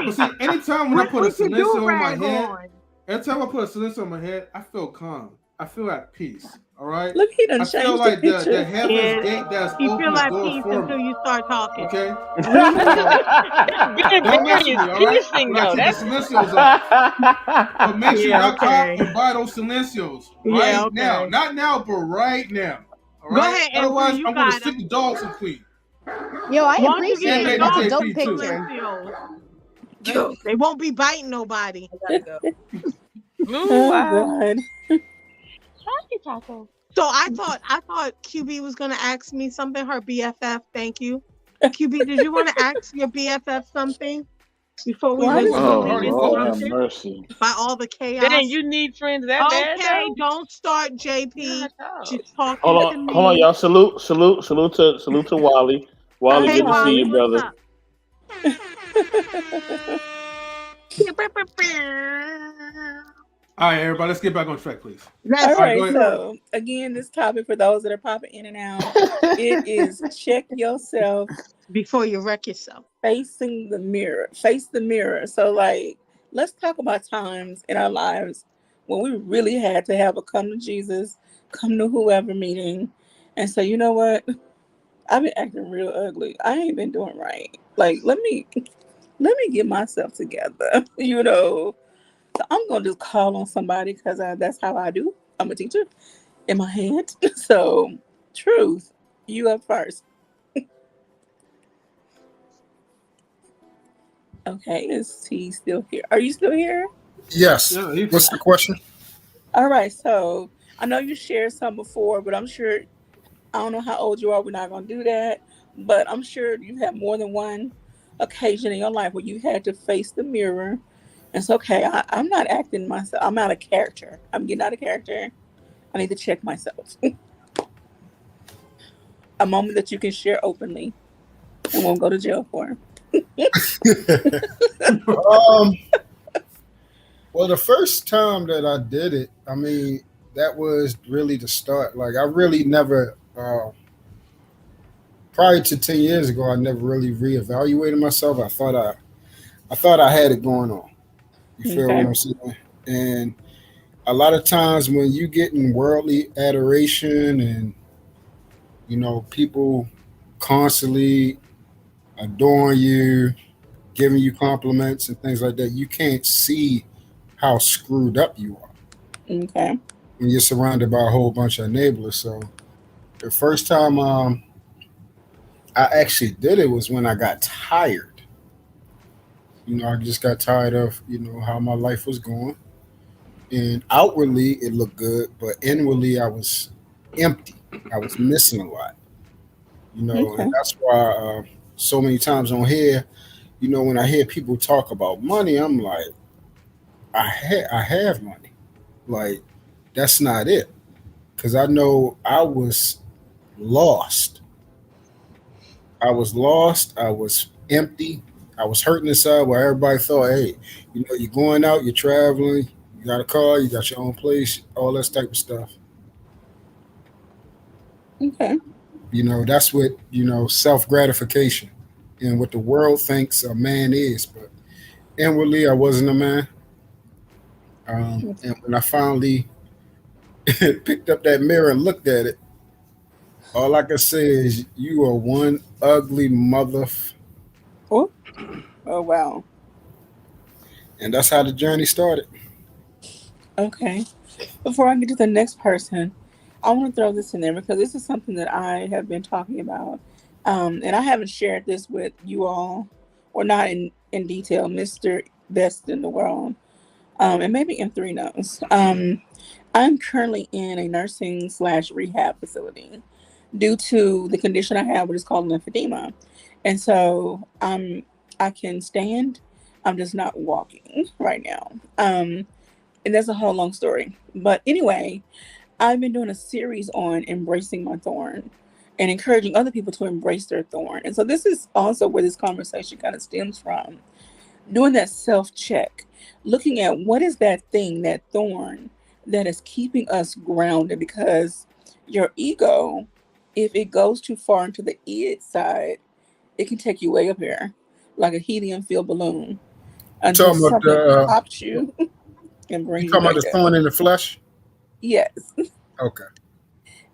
But see, anytime when I put a With your silencio on my do-rag head, on. every time I put a silencer on my head, I feel calm. I feel at peace. All right. Look, he done I feel changed the like the picture. heaven's Yeah, gate that's you open feel the at doors peace for until me. you start talking. Okay. You know, Don't mess with Very me, all right? piercing When I though. keep the That's silencios off. But make sure Yeah, y'all cop okay. and buy those silencios Yeah, right now. okay. Not now, but right now. All Go right. ahead, M3. Otherwise, You I'm gonna got stick him. the dogs in clean. Yo, I Why don't you get appreciate And the it. Lady That's a dogs dope JP too. picture. silencios? Yo, They won't be biting nobody. I gotta go. ooh, oh wow. God. Happy taco. So I thought QB was gonna ask me something. Her BFF. Thank you. QB, did you want to ask your BFF something before we Why was does Already, Oh rudely already Lord, have focused. interrupted mercy. by all the Dang, chaos? you need friends that bad Okay, though? don't start, JP. God, She's Hold talking on, to hold on, me. y'all. Salute to Wally. Wally, Hey, good to see Wally, you, what's brother. up? All right, everybody, let's get back on track, please. All Let's All right, go right. ahead. do it. So again, this topic for those that are popping in and out, it is check yourself Before you wreck yourself. facing the mirror. Face the mirror. So like, let's talk about times in our lives when we really had to have a come to Jesus, come to whoever meeting, and say, you know what? I've been acting real ugly. I ain't been doing right. Like, let me get myself together. You know, so I'm gonna just call on somebody because that's how I do. I'm a teacher in my head. So, truth, you up first. Okay, is he still here? Are you still here? Yes. Yeah, he's What's here. the question? All right. So I know you shared some before, but I'm sure I don't know how old you are. We're not gonna do that, but I'm sure you have more than one occasion in your life where you had to face the mirror. It's okay. I'm not acting myself. I'm out of character. I'm getting out of character. I need to check myself. A moment that you can share openly and won't go to jail for. um, well, the first time that I did it, I mean, that was really the start. Like, I really never, prior to 10 years ago, I never really reevaluated myself. I thought I had it going on. You feel what Okay. I'm saying? And a lot of times when you getting worldly adoration and people constantly adoring you, giving you compliments and things like that, you can't see how screwed up you are Okay. when you're surrounded by a whole bunch of enablers. So the first time I actually did it was when I got tired. I just got tired of how my life was going, and outwardly it looked good, but inwardly I was empty. I was missing a lot. And Okay. that's why so many times on here, when I hear people talk about money, I'm like, I have money. Like, that's not it. Because I know I was lost. I was lost. I was empty. I was hurting inside where everybody thought, hey, you're going out, you're traveling, you got a car, you got your own place, all that type of stuff. Okay. That's what, self gratification and what the world thinks a man is. But inwardly, I wasn't a man. And when I finally picked up that mirror and looked at it, all I can say is, you are one ugly mother. Oh, oh wow. And that's how the journey started. Okay. Before I get to the next person, I want to throw this in there because this is something that I have been talking about. And I haven't shared this with you all, or not in detail, Mr. Best in the World. And maybe M3 knows. I'm currently in a nursing slash rehab facility due to the condition I have, which is called lymphedema. And so I can stand. I'm just not walking right now. And that's a whole long story. But anyway, I've been doing a series on embracing my thorn and encouraging other people to embrace their thorn. And so this is also where this conversation kind of stems from. Doing that self check, looking at what is that thing, that thorn that is keeping us grounded, because your ego, if it goes too far into the id side, it can take you way up here like a helium filled balloon You until talking about something the pops you and you brings you talking about back the down. thorn in the flesh? Yes. Okay.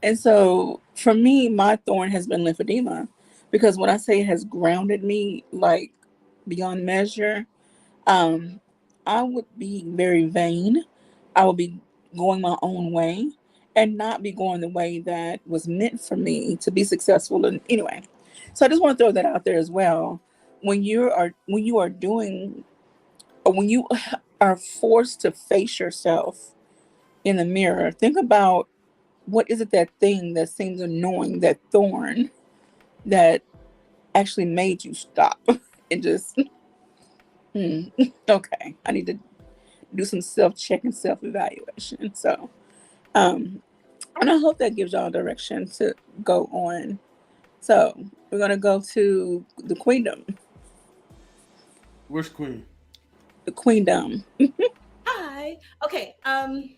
And so for me, my thorn has been lymphedema, because when I say it has grounded me like beyond measure, um, I would be very vain. I would be going my own way and not be going the way that was meant for me to be successful. And anyway, so I just want to throw that out there as well. When you are doing, or when you are forced to face yourself in the mirror, think about what is it, that thing that seems annoying, that thorn that actually made you stop and just, hmm, okay, I need to do some self check and self evaluation. So, um, and I hope that gives y'all direction to go on. So we're gonna go to the queendom. Which queen? The queendom. Hi. Okay. Dang,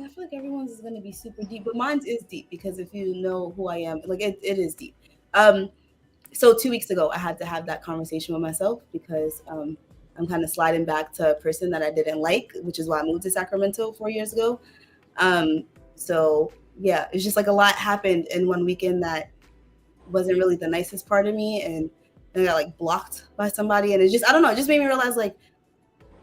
I feel like everyone's is gonna be super deep, but mine's is deep because if you know who I am, like it is deep. Um, so 2 weeks ago, I had to have that conversation with myself because I'm kind of sliding back to a person that I didn't like, which is why I moved to Sacramento 4 years ago. Um, so yeah, it's just like a lot happened in one weekend that wasn't really the nicest part of me, and I got like blocked by somebody, and it just, I don't know, it just made me realize like,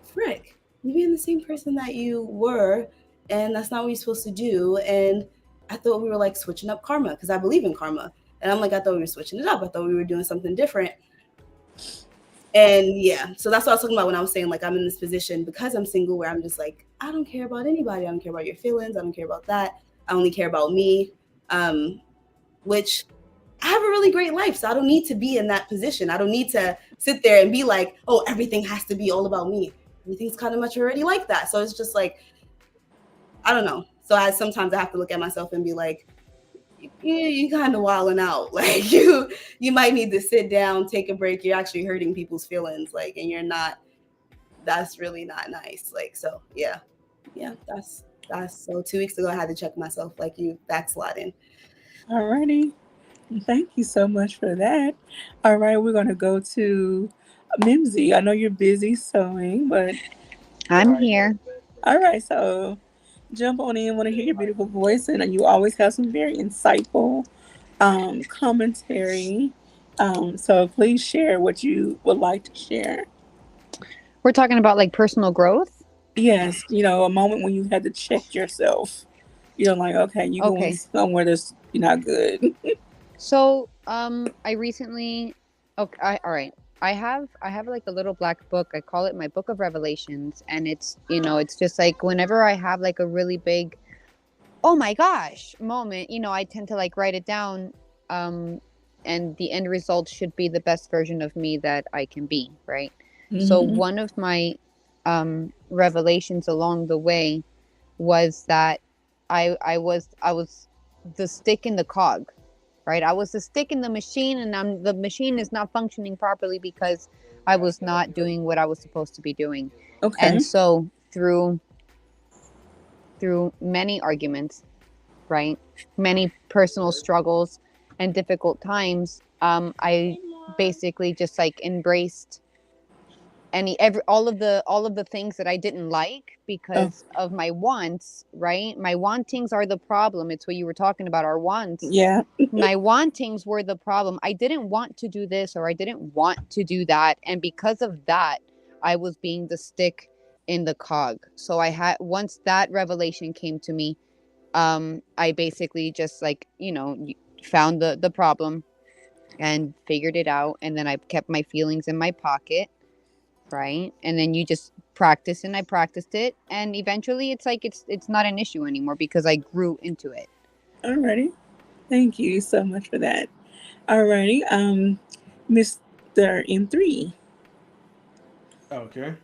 frick, you being the same person that you were, and that's not what you're supposed to do. And I thought we were like switching up karma because I believe in karma, and I'm like, I thought we were switching it up. I thought we were doing something different. And yeah, so that's what I was talking about when I was saying like I'm in this position because I'm single where I'm just like, I don't care about anybody. I don't care about your feelings. I don't care about that. I only care about me. Which I have a really great life, so I don't need to be in that position. I don't need to sit there and be like, oh, everything has to be all about me. Everything's kind of much already like that. So it's just like, I don't know. So sometimes I have to look at myself and be like, you kind of wilding out. Like you might need to sit down, take a break. You're actually hurting people's feelings, like, and you're not. That's really not nice. Like, so yeah. That's so 2 weeks ago I had to check myself, like, you backsliding. Alrighty. Thank you so much for that. All right, we're gonna go to Mimsy. I know you're busy sewing, but I'm here. all right, so jump on in. Want to hear your beautiful voice, and you always have some very insightful commentary. So please share what you would like to share. We're talking about like personal growth. Yes, a moment when you had to check yourself. Like, okay, you going Okay. somewhere that's not good. So, I recently, okay, all right. I have like a little black book. I call it my book of revelations, and it's just like whenever I have like a really big, oh my gosh, moment, I tend to like write it down, and the end result should be the best version of me that I can be, right? So Hmm. one of my revelations along the way was that I was the stick in the cog, right? I was the stick in the machine, and the machine is not functioning properly because I was not doing what I was supposed to be doing. Okay. And so through many arguments, right? Many personal struggles and difficult times, I basically just like embraced all of the things that I didn't like Oh, because of my wants, right? My wantings are the problem. It's what you were talking about, our wants. yeah. My wantings were the problem. I didn't want to do this or I didn't want to do that. And because of that, I was being the stick in the cog. So I had, once that revelation came to me, I basically just like, found the problem and figured it out, and then I kept my feelings in my pocket, right? And then you just practice, and I practiced it, and eventually it's like it's not an issue anymore because I grew into it. Alrighty. Thank you so much for that. Alrighty. Mr. M3. Okay.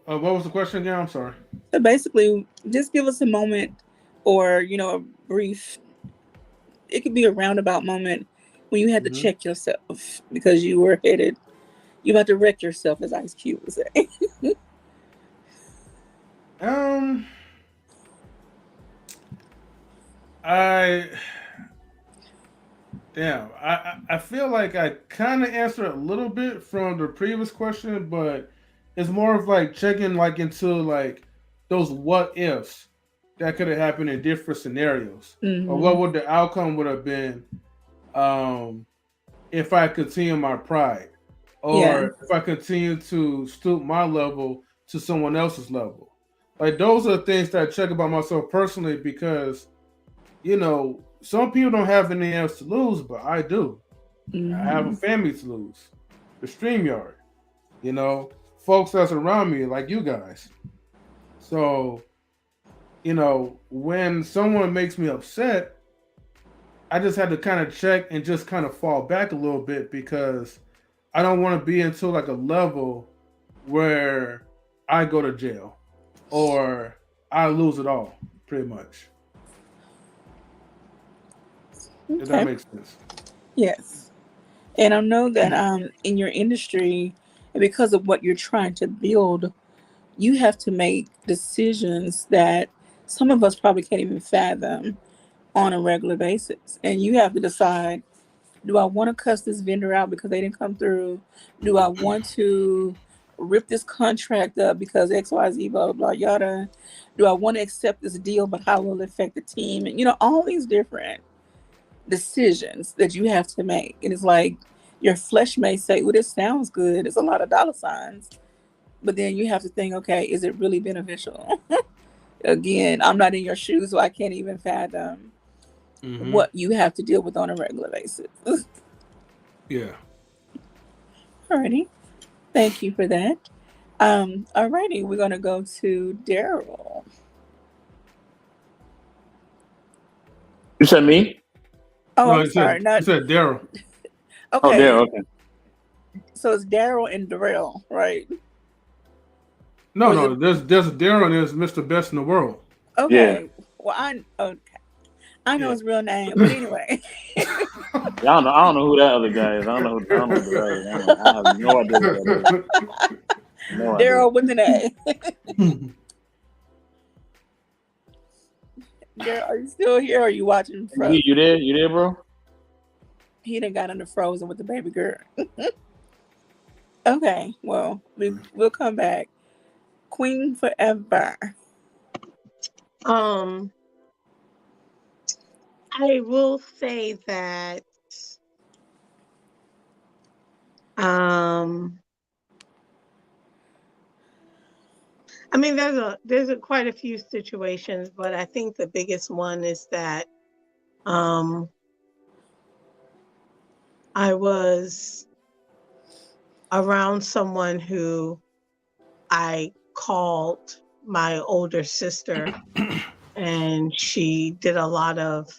What was the question again? I'm sorry. So basically, just give us a moment, or a brief. It could be a roundabout moment when you had to check yourself because you were headed. You about to wreck yourself, as Ice Cube would say. I feel like I kind of answered a little bit from the previous question, but it's more of like checking like into like those what ifs that could have happened in different scenarios, or what would the outcome would have been if I continue my pride, or if I continue to stoop my level to someone else's level. Like those are things that I check about myself personally because, some people don't have anything else to lose, but I do. I have a family to lose. The StreamYard, folks that's around me like you guys. So, when someone makes me upset, I just had to kind of check and just kind of fall back a little bit because I don't want to be into like a level where I go to jail or I lose it all, pretty much. Okay. If that makes sense. Yes. And I know that in your industry, and because of what you're trying to build, you have to make decisions that some of us probably can't even fathom on a regular basis. And you have to decide, do I want to cuss this vendor out because they didn't come through? Do I want to rip this contract up because XYZ, blah, blah, blah, yada? Do I want to accept this deal, but how will it affect the team? And, all these different decisions that you have to make. And it's like your flesh may say, well, this sounds good. It's a lot of dollar signs. But then you have to think, okay, is it really beneficial? Again, I'm not in your shoes, so I can't even fathom what you have to deal with on a regular basis. Yeah. Alrighty. Thank you for that. Alrighty, we're gonna go to Daryl. You said me? Oh, no, I'm sorry. You said Daryl. Okay. Oh, Daryl, okay. So it's Daryl and Darrell, right? No, there's Daryl and there's Mr. Best in the World. Okay. Yeah. Well, I know his real name, but anyway. I don't know who that other guy is. I don't know who that is. I have no idea who that is. No Daryl with an A. Daryl, are you still here? Or are you watching Frozen? You there, bro? He done got under Frozen with the baby girl. Okay, well, we'll come back. Queen Forever. I will say that I mean there's quite a few situations, but I think the biggest one is that I was around someone who I called my older sister, and she did a lot of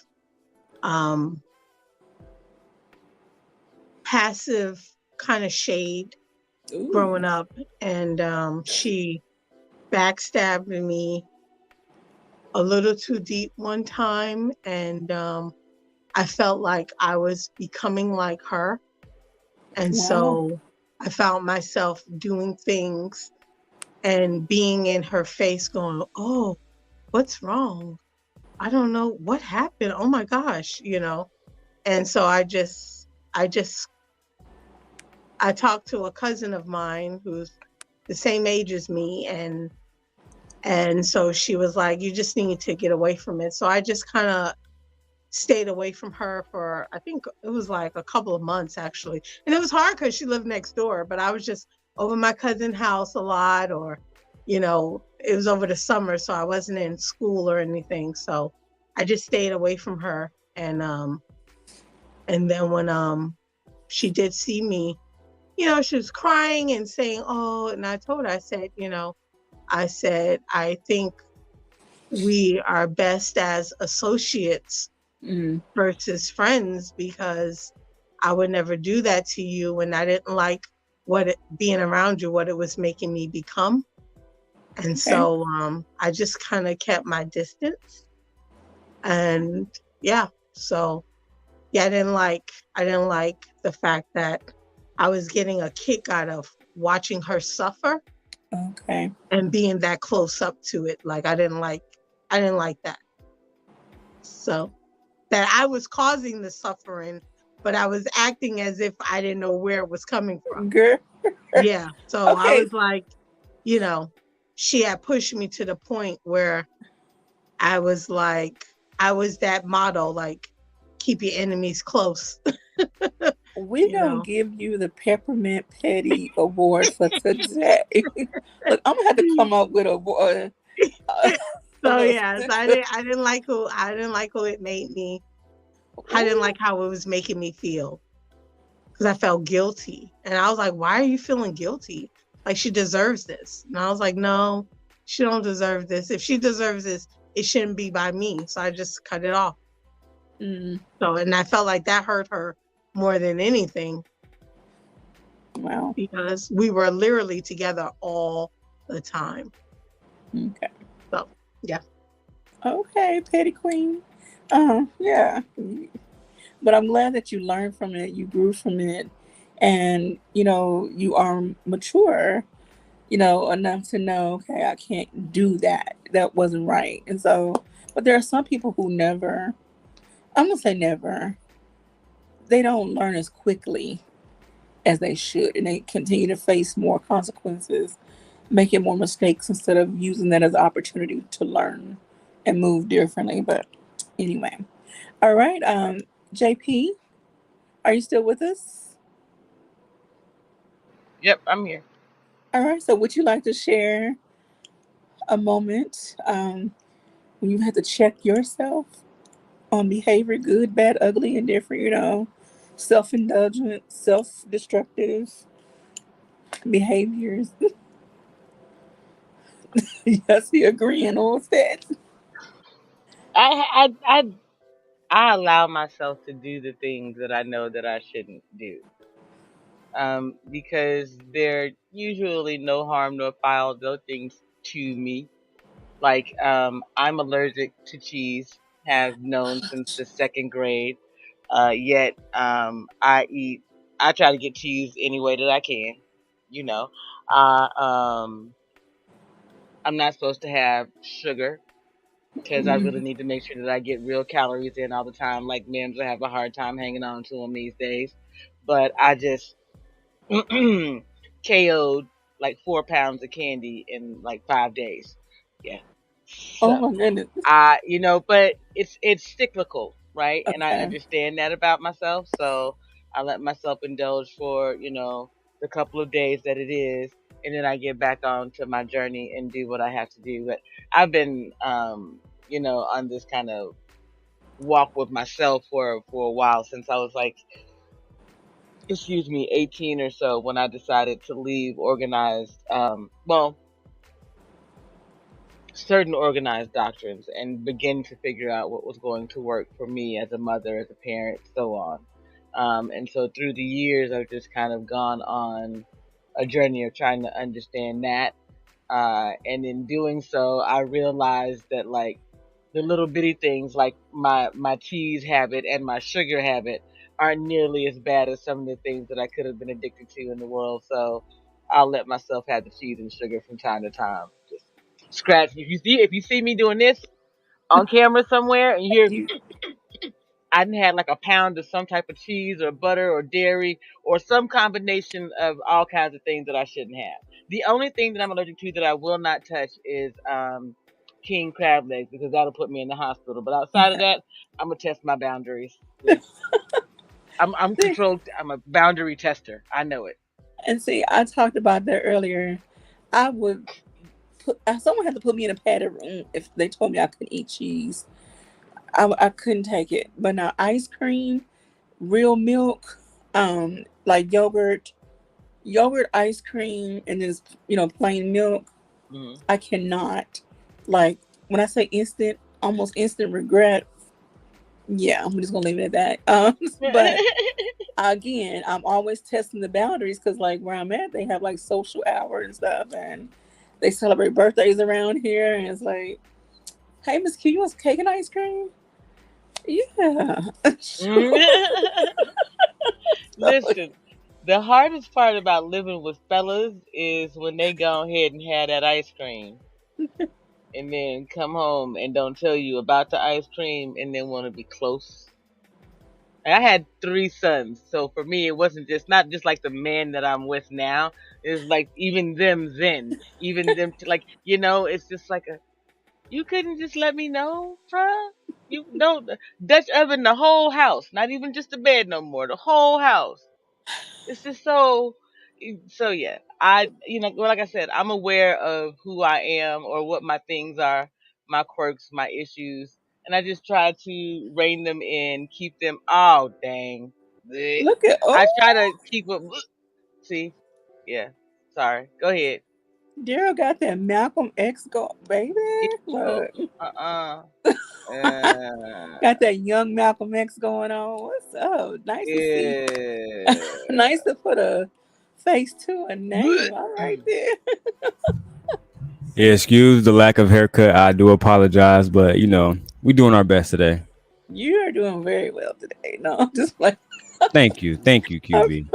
passive kind of shade growing up, and she backstabbed me a little too deep one time, and I felt like I was becoming like her, and so I found myself doing things and being in her face going, oh, what's wrong? I don't know what happened. Oh my gosh, And so I talked to a cousin of mine who's the same age as me, and so she was like, you just need to get away from it. So I just kind of stayed away from her for, I think it was like a couple of months actually. And it was hard because she lived next door, but I was just over my cousin's house a lot, or, you know, it was over the summer, so I wasn't in school or anything. So I just stayed away from her. And then when she did see me, you know, she was crying and saying, "Oh," and I told her, I said, you know, I think we are best as associates versus friends, because I would never do that to you, and I didn't like being around you, what it was making me become. And so I just kind of kept my distance. And yeah, so yeah, I didn't like the fact that I was getting a kick out of watching her suffer. Okay. And being that close up to it. Like I didn't like that. So that I was causing the suffering, but I was acting as if I didn't know where it was coming from. Girl. Yeah. So I Okay. was like, you know, she had pushed me to the point where I was like, I was that motto, like, keep your enemies close. We're going to give you the Peppermint Petty Award for today. Look, I'm going to have to come up with a So yes, I didn't like who it made me. I didn't like how it was making me feel, because I felt guilty. And I was like, why are you feeling guilty? Like, she deserves this. And I was like, no, she don't deserve this. If she deserves this, it shouldn't be by me. So I just cut it off. So, and I felt like that hurt her more than anything. Wow. Because we were literally together all the time. Okay. So, yeah. Okay, Petty Queen. Yeah. But I'm glad that you learned from it, you grew from it, and, you know, you are mature, you know, enough to know, okay, I can't do that. That wasn't right. And so, but there are some people who never, I'm going to say never, they don't learn as quickly as they should, and they continue to face more consequences, making more mistakes instead of using that as an opportunity to learn and move differently. But anyway, all right, JP, are you still with us? Yep, I'm here. All right, so would you like to share a moment when you had to check yourself on behavior, good, bad, ugly, indifferent, you know, self-indulgent, self-destructive behaviors? Yes, he agreeing on that. I allow myself to do the things that I know that I shouldn't do. Because they're usually no harm, no foul, no things to me. Like, I'm allergic to cheese, have known since the second grade. Yet, I try to get cheese any way that I can, you know. Uh, um, I'm not supposed to have sugar, because I really need to make sure that I get real calories in all the time. Like Mims, I have a hard time hanging on to them these days. But I just KO'd like 4 pounds of candy in like 5 days. Yeah. Oh So, my goodness. but it's cyclical, right? And I Okay. understand that about myself. So I let myself indulge for, the couple of days that it is. And then I get back on to my journey and do what I have to do. But I've been, on this kind of walk with myself for a while, since I was like, 18 or so, when I decided to leave certain organized doctrines, and begin to figure out what was going to work for me as a mother, as a parent, so on. And so through the years, I've just kind of gone on a journey of trying to understand that. And in doing so, I realized that, like, the little bitty things like my cheese habit and my sugar habit aren't nearly as bad as some of the things that I could have been addicted to in the world. So I'll let myself have the cheese and sugar from time to time. Just scratch. If you see me doing this on camera somewhere, and you hear You, I done had like a pound of some type of cheese or butter or dairy or some combination of all kinds of things that I shouldn't have. The only thing that I'm allergic to that I will not touch is king crab legs, because that'll put me in the hospital. But outside of that, I'm gonna test my boundaries. Yeah. I'm controlled. I'm a boundary tester. I know it. And see, I talked about that earlier. I would someone had to put me in a padded room if they told me I couldn't eat cheese. I couldn't take it. But now ice cream, real milk, like yogurt ice cream, and just plain milk. Mhm. I cannot. Like when I say instant, almost instant regret. Yeah, I'm just gonna leave it at that. But again, I'm always testing the boundaries because, like, where I'm at, they have like social hour and stuff, and they celebrate birthdays around here. And it's like, hey, Miss Q, you want some cake and ice cream? Yeah. Listen, the hardest part about living with fellas is when they go ahead and have that ice cream and then come home and don't tell you about the ice cream and then want to be close. I had 3 sons, so for me, it wasn't just not just like the man that I'm with now. It's like even them then, even them like it's just like you couldn't just let me know, bruh. You don't Dutch oven the whole house, not even just the bed no more, the whole house. It's just so yeah. Well, like I said, I'm aware of who I am or what my things are, my quirks, my issues, and I just try to rein them in, keep them. Oh dang! Blech. Look at I try to keep them. See, yeah. Sorry. Go ahead. Daryl got that Malcolm X go baby. Look. Uh. Got that young Malcolm X going on. What's up? Nice to see. Yeah. Nice to put a face to a name. All right there. Yeah, excuse the lack of haircut. I do apologize, but we're doing our best today. You are doing very well today. No, I'm just like. Thank you, QB.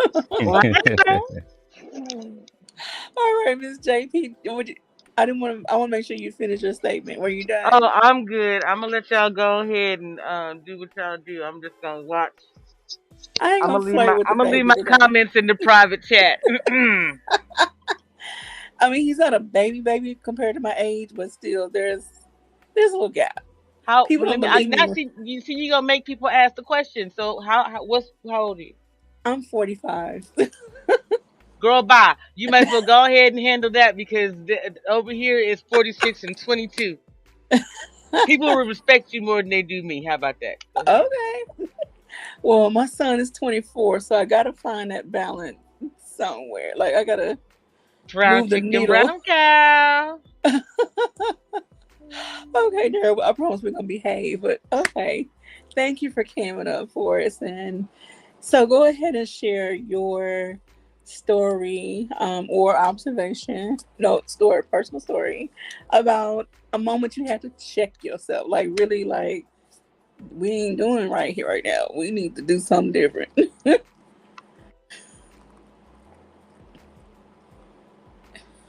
All right, Miss JP. I didn't want to. I want to make sure you finish your statement. Were you done? Oh, I'm good. I'm gonna let y'all go ahead and do what y'all do. I'm just gonna watch. I ain't gonna flirt with the I'm gonna leave baby my today. comments in the private chat. I mean, he's not a baby compared to my age, but still, there's a little gap. How? People Let don't me. believe Now me. see, you gonna make people ask the question. So how old are you? I'm 45. Girl, bye. You might as well go ahead and handle that because over here is 46 and 22. People will respect you more than they do me. How about that? Okay. Well, my son is 24, so I gotta find that balance somewhere. Like I gotta Brown move the chicken, needle. brown cow. Okay, Daryl, I promise we're gonna behave. But okay, thank you for coming up for us. And so go ahead and share your story or observation, no story, personal story about a moment you had to check yourself. Like really, like we ain't doing right here right now. We need to do something different.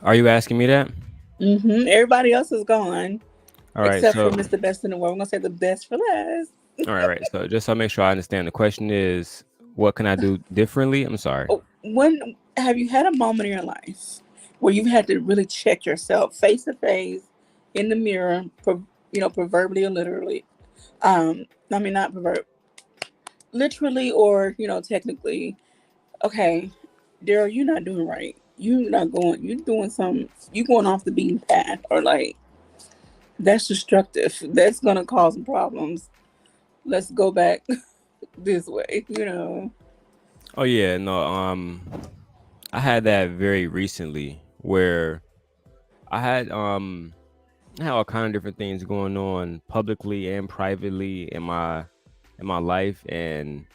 Are you asking me that? Everybody else is gone. All right, Except so for Mr. Best in the World. We're gonna say the best for last. right. So just so I make sure I understand, the question is, what can I do differently? I'm sorry. When have you had a moment in your life where you've had to really check yourself face to face in the mirror, proverbially or literally? I mean, not literally or technically. Okay, Daryl, you're not doing right. You're not going. You're doing something. You going off the beaten path, or like that's destructive. That's gonna cause some problems. Let's go back this way. Oh yeah, no. I had that very recently where I had all kind of different things going on publicly and privately in my life, and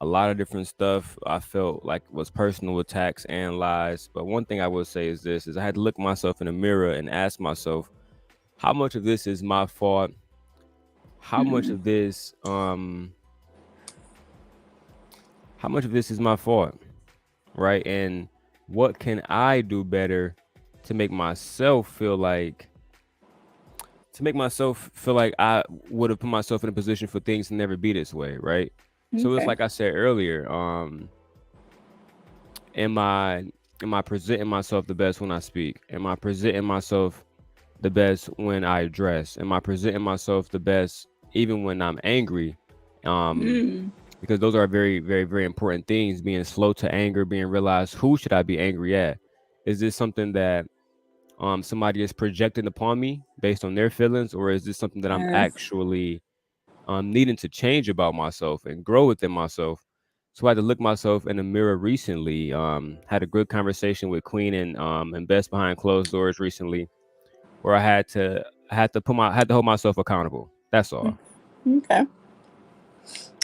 a lot of different stuff I felt like was personal attacks and lies. But one thing I will say is this: is I had to look myself in the mirror and ask myself, how much of this is my fault? How much of this is my fault? Right? And what can I do better to make myself feel like I would have put myself in a position for things to never be this way, right? So it's like I said earlier, am I presenting myself the best when I speak? Am I presenting myself the best when I dress? Am I presenting myself the best even when I'm angry? because those are very, very, very important things. Being slow to anger, being realized, who should I be angry at? Is this something that somebody is projecting upon me based on their feelings, or is this something that I'm Yes. actually needing to change about myself and grow within myself? So I had to look myself in the mirror recently. Had a good conversation with Queen and Best behind closed doors recently, where I had to hold myself accountable. That's all. Okay.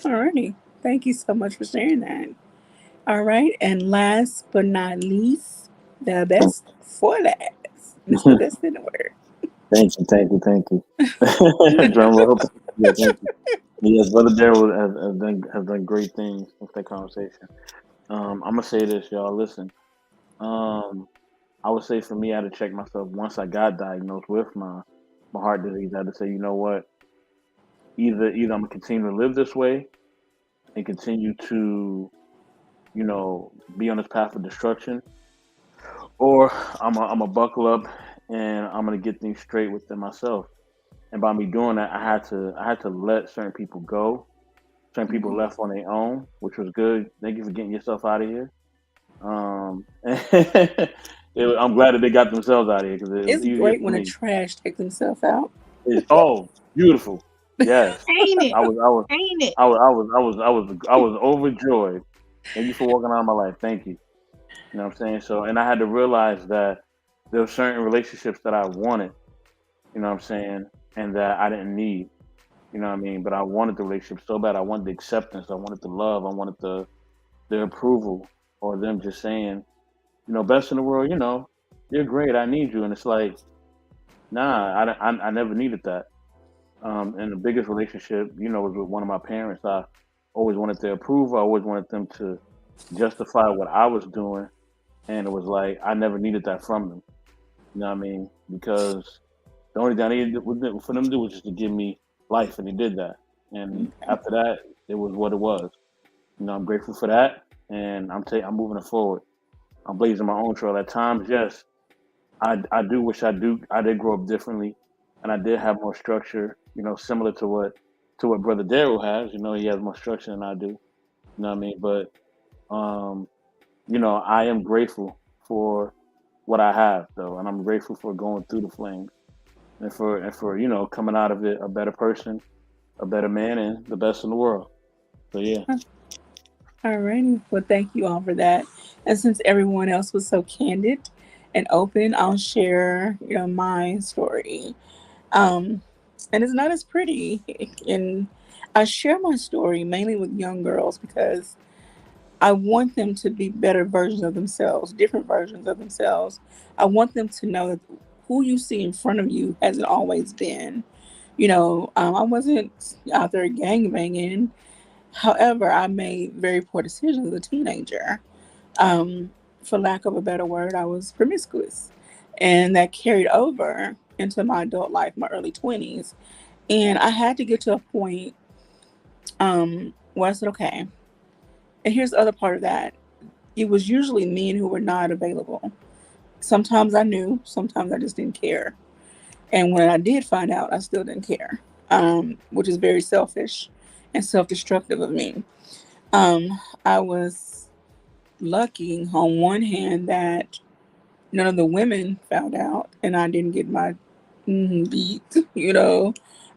Alrighty. Thank you so much for sharing that. All right. And last but not least, the best for last, Mr. Best in the Word. Thank you. Drum roll. Yeah, thank you. Yes, Brother Daryl has done great things with that conversation. I'm gonna say this, y'all. Listen, um, I would say for me, I had to check myself once I got diagnosed with my heart disease. I had to say, you know what? Either I'm gonna continue to live this way and continue to, be on this path of destruction, or I'm a buckle up and I'm gonna get things straight within myself. And by me doing that, I had to let certain people go. Certain people left on their own, which was good. Thank you for getting yourself out of here. I'm glad that they got themselves out of here because it was It's easier great for when a me. trash takes himself out. Oh, beautiful. Yes, Ain't it? I was, I was, Ain't it? I was, I was, I was, I was overjoyed. Thank you for walking out of my life. Thank you. You know what I'm saying? So, and I had to realize that there were certain relationships that I wanted. You know what I'm saying? And that I didn't need. You know what I mean? But I wanted the relationship so bad. I wanted the acceptance. I wanted the love. I wanted the approval, or them just saying, best in the world. You're great. I need you. And it's like, nah, I never needed that. And the biggest relationship, was with one of my parents. I always wanted their approval. I always wanted them to justify what I was doing, and it was like I never needed that from them. You know what I mean? Because the only thing I needed for them to do was just to give me life, and they did that. And Okay. after that, it was what it was. I'm grateful for that, and I'm moving it forward. I'm blazing my own trail. At times, yes, I do wish I did grow up differently, and I did have more structure. Similar to what Brother Daryl has. He has more structure than I do. You know what I mean? But um, I am grateful for what I have, though, and I'm grateful for going through the flames and for coming out of it a better person, a better man, and the best in the world. So yeah. Alrighty. Well, thank you all for that. And since everyone else was so candid and open, I'll share, my story. Um, and it's not as pretty. And I share my story mainly with young girls because I want them to be better versions of themselves, different versions of themselves. I want them to know that who you see in front of you hasn't always been. I wasn't out there gang banging. However, I made very poor decisions as a teenager. Um, for lack of a better word, I was promiscuous. And that carried over into my adult life, my early 20s. And I had to get to a point where I said, okay, and here's the other part of that. It was usually men who were not available. Sometimes I knew, sometimes I just didn't care. And when I did find out, I still didn't care, which is very selfish and self destructive of me. I was lucky on one hand that none of the women found out and I didn't get my beat,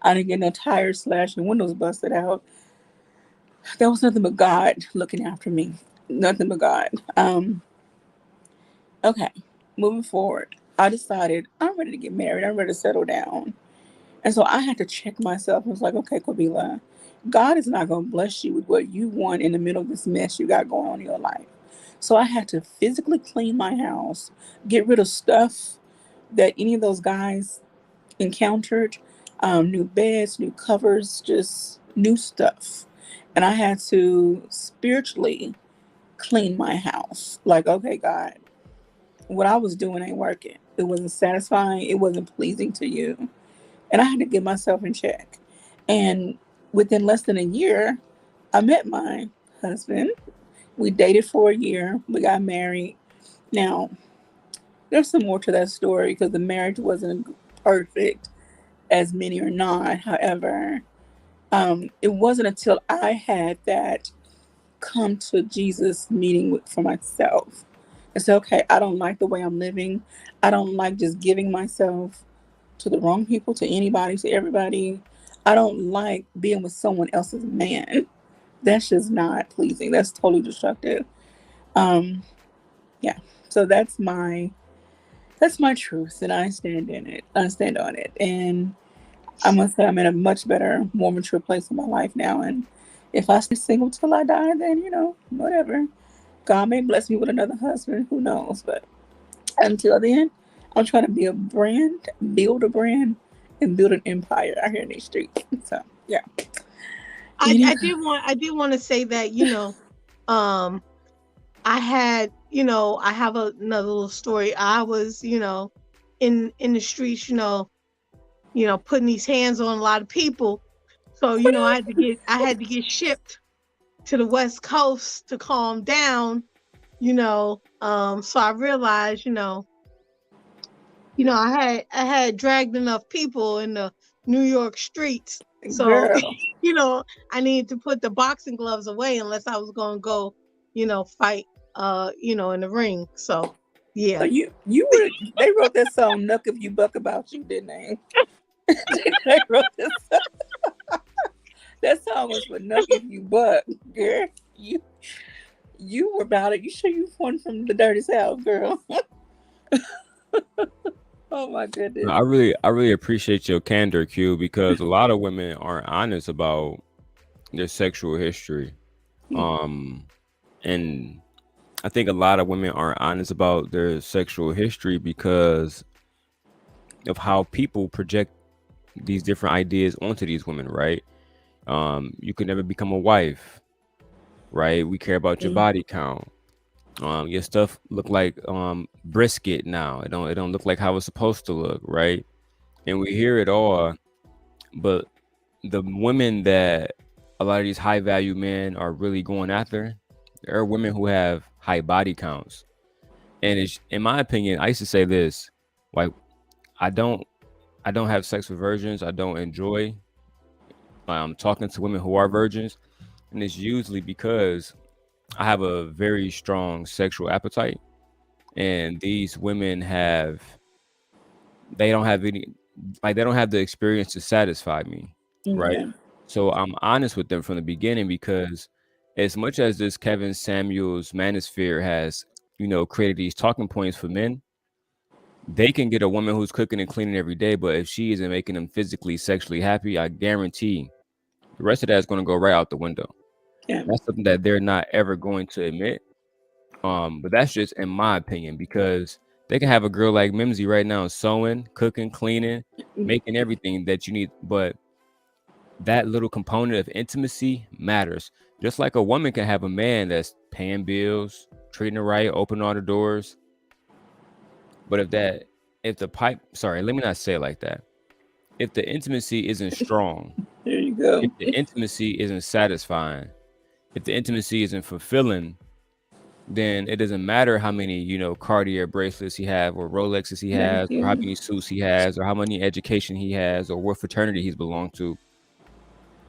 I didn't get no tires slashed and windows busted out. That was nothing but God looking after me. Nothing but God. Okay, moving forward. I decided I'm ready to get married. I'm ready to settle down. And so I had to check myself. I was like, okay, Kabila, God is not going to bless you with what you want in the middle of this mess you got going on in your life. So I had to physically clean my house, get rid of stuff that any of those guys encountered, new beds, new covers, just new stuff. And I had to spiritually clean my house. Like, okay, God, what I was doing ain't working. It wasn't satisfying. It wasn't pleasing to you. And I had to get myself in check. And within less than a year, I met my husband. We dated for a year. We got married. Now, there's some more to that story because the marriage wasn't perfect, as many are not. However, It wasn't until I had that come to Jesus meeting for myself and say, okay, I don't like the way I'm living. I don't like just giving myself to the wrong people, to anybody, to everybody. I don't like being with someone else's man. That's just not pleasing. That's totally destructive. Um, yeah. So that's my truth, and I stand in it. I stand on it, and I must say I'm in a much better, more mature place in my life now. And if I stay single till I die, then whatever. God may bless me with another husband. Who knows? But until then, I'm trying to be build a brand, and build an empire out here in these streets. So yeah. I did want to say that, I had, I have another little story. I was, in the streets, putting these hands on a lot of people. So, I had to get shipped to the West Coast to calm down, so I realized, I had dragged enough people in the New York streets. So, Girl. I needed to put the boxing gloves away unless I was going to go, fight, in the ring. So, yeah. So they wrote that song "Nuck If You Buck" about you, didn't they? They wrote this song. That song was for "Nuck If You Buck." Girl, you were about it. You sure you won from the dirty South, girl? Oh my goodness. I really appreciate your candor, Q, because a lot of women aren't honest about their sexual history. And I think a lot of women aren't honest about their sexual history because of how people project these different ideas onto these women, right? You could never become a wife, right? We care about your body count. Your stuff look like brisket now. It don't look like how it's supposed to look, right? And we hear it all, but the women that a lot of these high value men are really going after, there are women who have high body counts. And it's, in my opinion, I used to say this, like, I don't have sex with virgins. I don't enjoy talking to women who are virgins. And it's usually because I have a very strong sexual appetite. And these women they don't have the experience to satisfy me. Right. Yeah. So I'm honest with them from the beginning because as much as this Kevin Samuels manosphere has, created these talking points for men, they can get a woman who's cooking and cleaning every day, but if she isn't making them physically, sexually happy, I guarantee the rest of that is going to go right out the window. Yeah. That's something that they're not ever going to admit. But that's just in my opinion, because they can have a girl like Mimsy right now sewing, cooking, cleaning, making everything that you need, but that little component of intimacy matters. Just like a woman can have a man that's paying bills, treating her right, opening all the doors. But let me not say it like that. If the intimacy isn't strong, there you go. If the intimacy isn't satisfying, if the intimacy isn't fulfilling, then it doesn't matter how many, Cartier bracelets he has or Rolexes he has, or how many suits he has, or how many education he has, or what fraternity he's belonged to.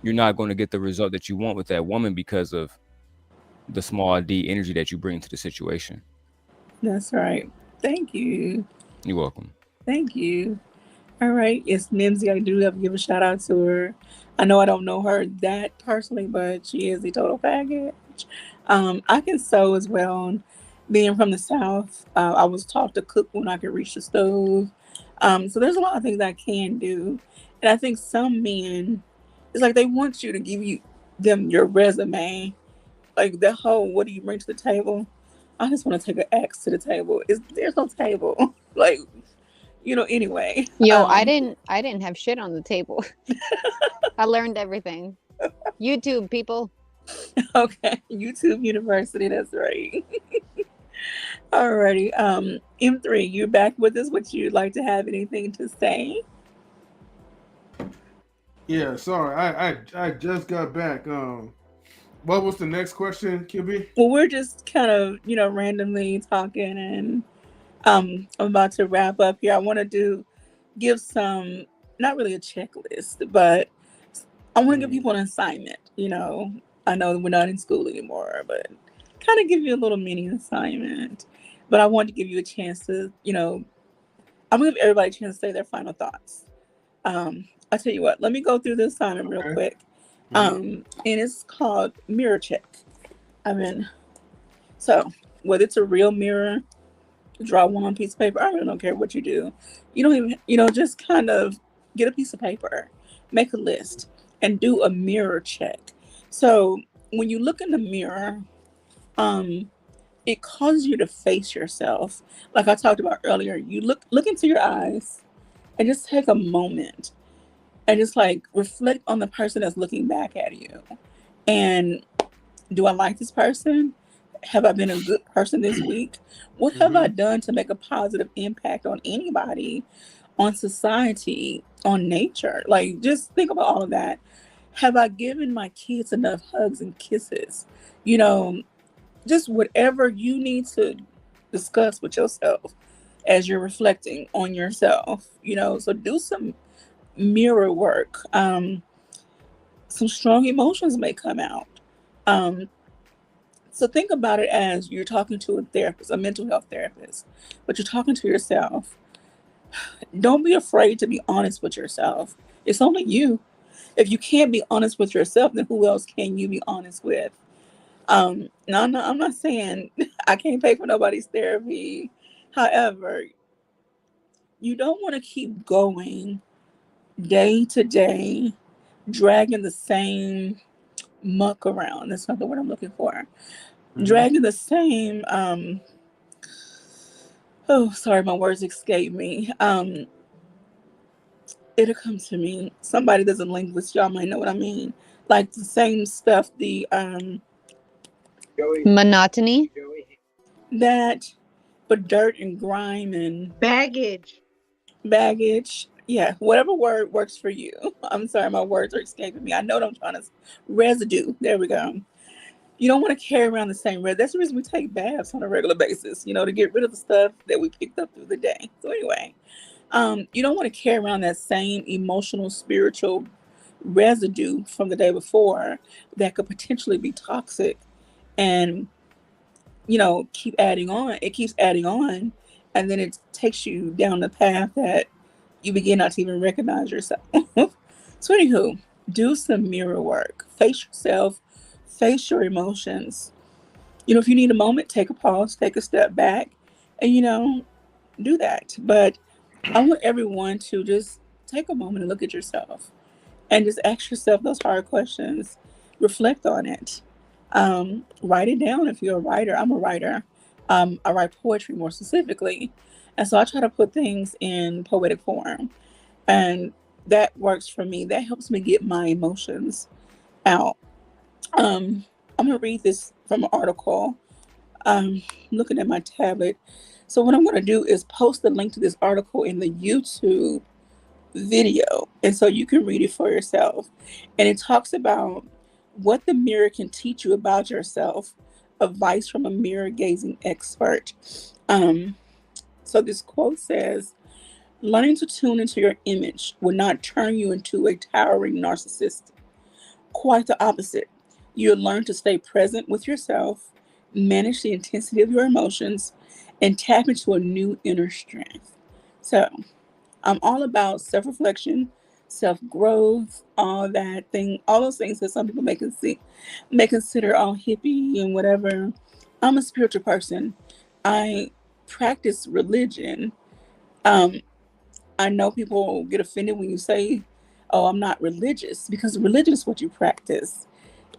You're not going to get the result that you want with that woman because of the small d energy that you bring to the situation. That's right. Thank you. You're welcome. Thank you. All right. It's Mimsy. I do have to give a shout out to her. I know I don't know her that personally, but she is a total package. I can sew as well. Being from the South, I was taught to cook when I could reach the stove. So there's a lot of things I can do. And I think some men, it's like they want you to give them your resume. Like that whole, what do you bring to the table? I just want to take an axe to the table. There's no table. Like, anyway. Yo, I didn't have shit on the table. I learned everything. YouTube, people. Okay. YouTube University, that's right. Alrighty. M3, you're back with us. Would you like to have anything to say? Yeah, sorry. I just got back. What was the next question, QB? Well, we're just kind of, randomly talking, and I'm about to wrap up here. I want to give some, not really a checklist, but I want to give people an assignment. You know, I know we're not in school anymore, but kind of give you a little mini assignment. But I wanted to give you a chance to, I'm gonna give everybody a chance to say their final thoughts. I'll tell you what. Let me go through the assignment real quick. And it's called mirror check. So whether it's a real mirror, draw one on a piece of paper. I really don't care what you do. You don't even, just kind of get a piece of paper, make a list, and do a mirror check. So when you look in the mirror, it causes you to face yourself. Like I talked about earlier, you look into your eyes and just take a moment and just like reflect on the person that's looking back at you. And do I like this person? Have I been a good person this week? What have I done to make a positive impact on anybody, on society, on nature? Like, just think about all of that. Have I given my kids enough hugs and kisses? Just whatever you need to discuss with yourself as you're reflecting on yourself, so do some mirror work. Some strong emotions may come out. So think about it as you're talking to a therapist, a mental health therapist, but you're talking to yourself. Don't be afraid to be honest with yourself. It's only you. If you can't be honest with yourself, then who else can you be honest with? No, I'm not saying I can't pay for nobody's therapy. However, you don't want to keep going day to day, dragging the same muck around. That's not the word I'm looking for. Dragging the same sorry, my words escape me. It'll come to me. Somebody that's a linguist, y'all might know what I mean. Like the same stuff, the monotony. That, but dirt and grime and baggage. Yeah, whatever word works for you. I'm sorry, my words are escaping me. I know what I'm trying to. Residue. There we go. You don't want to carry around the same residue. That's the reason we take baths on a regular basis, to get rid of the stuff that we picked up through the day. So anyway, you don't want to carry around that same emotional, spiritual residue from the day before that could potentially be toxic and, keep adding on. It keeps adding on, and then it takes you down the path that you begin not to even recognize yourself. So anywho, do some mirror work. Face yourself. Face your emotions. If you need a moment, take a pause, take a step back, and, do that. But I want everyone to just take a moment and look at yourself and just ask yourself those hard questions. Reflect on it. Write it down if you're a writer. I'm a writer. I write poetry more specifically. And so I try to put things in poetic form. And that works for me. That helps me get my emotions out. I'm going to read this from an article. I'm looking at my tablet. So what I'm going to do is post the link to this article in the YouTube video. And so you can read it for yourself. And it talks about what the mirror can teach you about yourself. Advice from a mirror gazing expert. So this quote says, learning to tune into your image will not turn you into a towering narcissist. Quite the opposite. You'll learn to stay present with yourself, manage the intensity of your emotions, and tap into a new inner strength. So I'm all about self-reflection, self-growth, all those things that some people may consider all hippie and whatever. I'm a spiritual person. I practice religion. I know people get offended when you say, oh, I'm not religious, because religion is what you practice.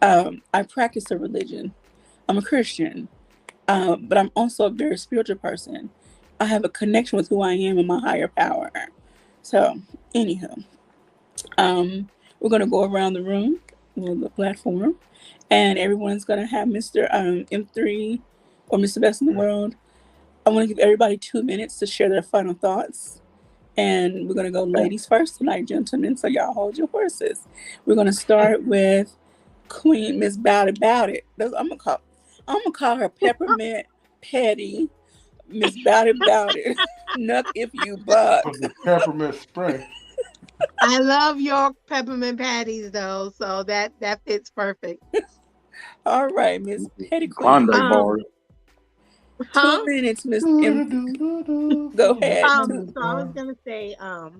I practice a religion. I'm a Christian, but I'm also a very spiritual person. I have a connection with who I am and my higher power. So, anywho, we're going to go around the room, the platform, and everyone's going to have Mr. M3 or Mr. Best in the World. I want to give everybody 2 minutes to share their final thoughts. And we're going to go ladies first tonight, gentlemen, so y'all hold your horses. We're going to start with Queen Miss Bout It. I'm gonna call her Peppermint Patty, Miss Bout It. Nuck if you buck. From the peppermint spray. I love York peppermint patties though, so that fits perfect. All right, Miss Petty Queen. Klondike Um, bars. huh? 2 minutes, Miss Do, M. do, do, do, Go for a ahead. So I was peppermint gonna say, bar.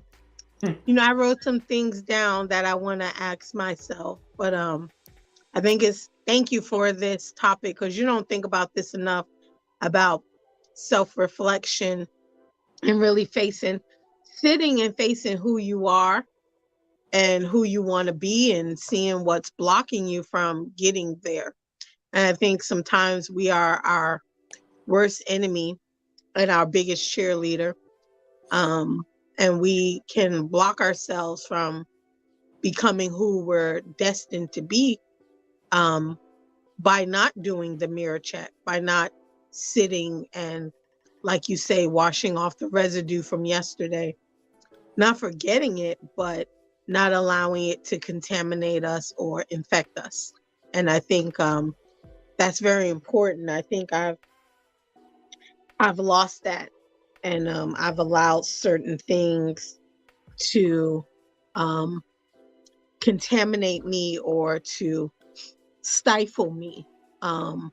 I wrote some things down that I want to ask myself, but I think it's thank you for this topic because you don't think about this enough about self-reflection and really sitting and facing who you are and who you want to be and seeing what's blocking you from getting there. And I think sometimes we are our worst enemy and our biggest cheerleader. Um, and we can block ourselves from becoming who we're destined to be um, by not doing the mirror check, by not sitting and, like you say, washing off the residue from yesterday, not forgetting it, but not allowing it to contaminate us or infect us. And I think that's very important. I think I've lost that, and I've allowed certain things to um, contaminate me or to stifle me. Um,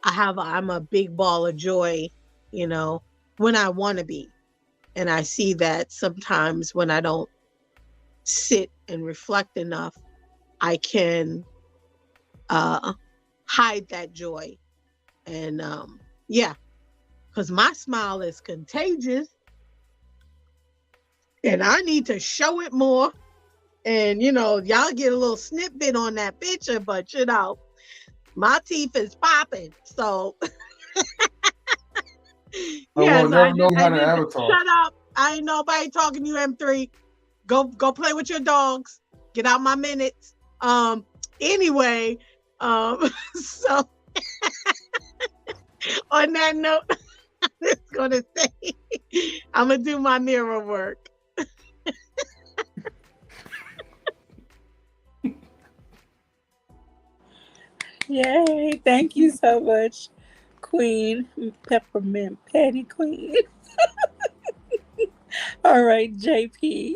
I'm a big ball of joy, you know, when I want to be, and I see that sometimes when I don't sit and reflect enough, I can uh, hide that joy. And yeah, because my smile is contagious, and I need to show it more. And y'all get a little snippet on that picture, but my teeth is popping. So I yeah, will so never know I how to just avatar. shut up. I ain't nobody talking to you, M3. Go play with your dogs. Get out my minutes. Anyway, so on that note, I'm just gonna say I'm gonna do my mirror work. Yay. Thank you so much, Queen Peppermint Patty Queen. All right, JP.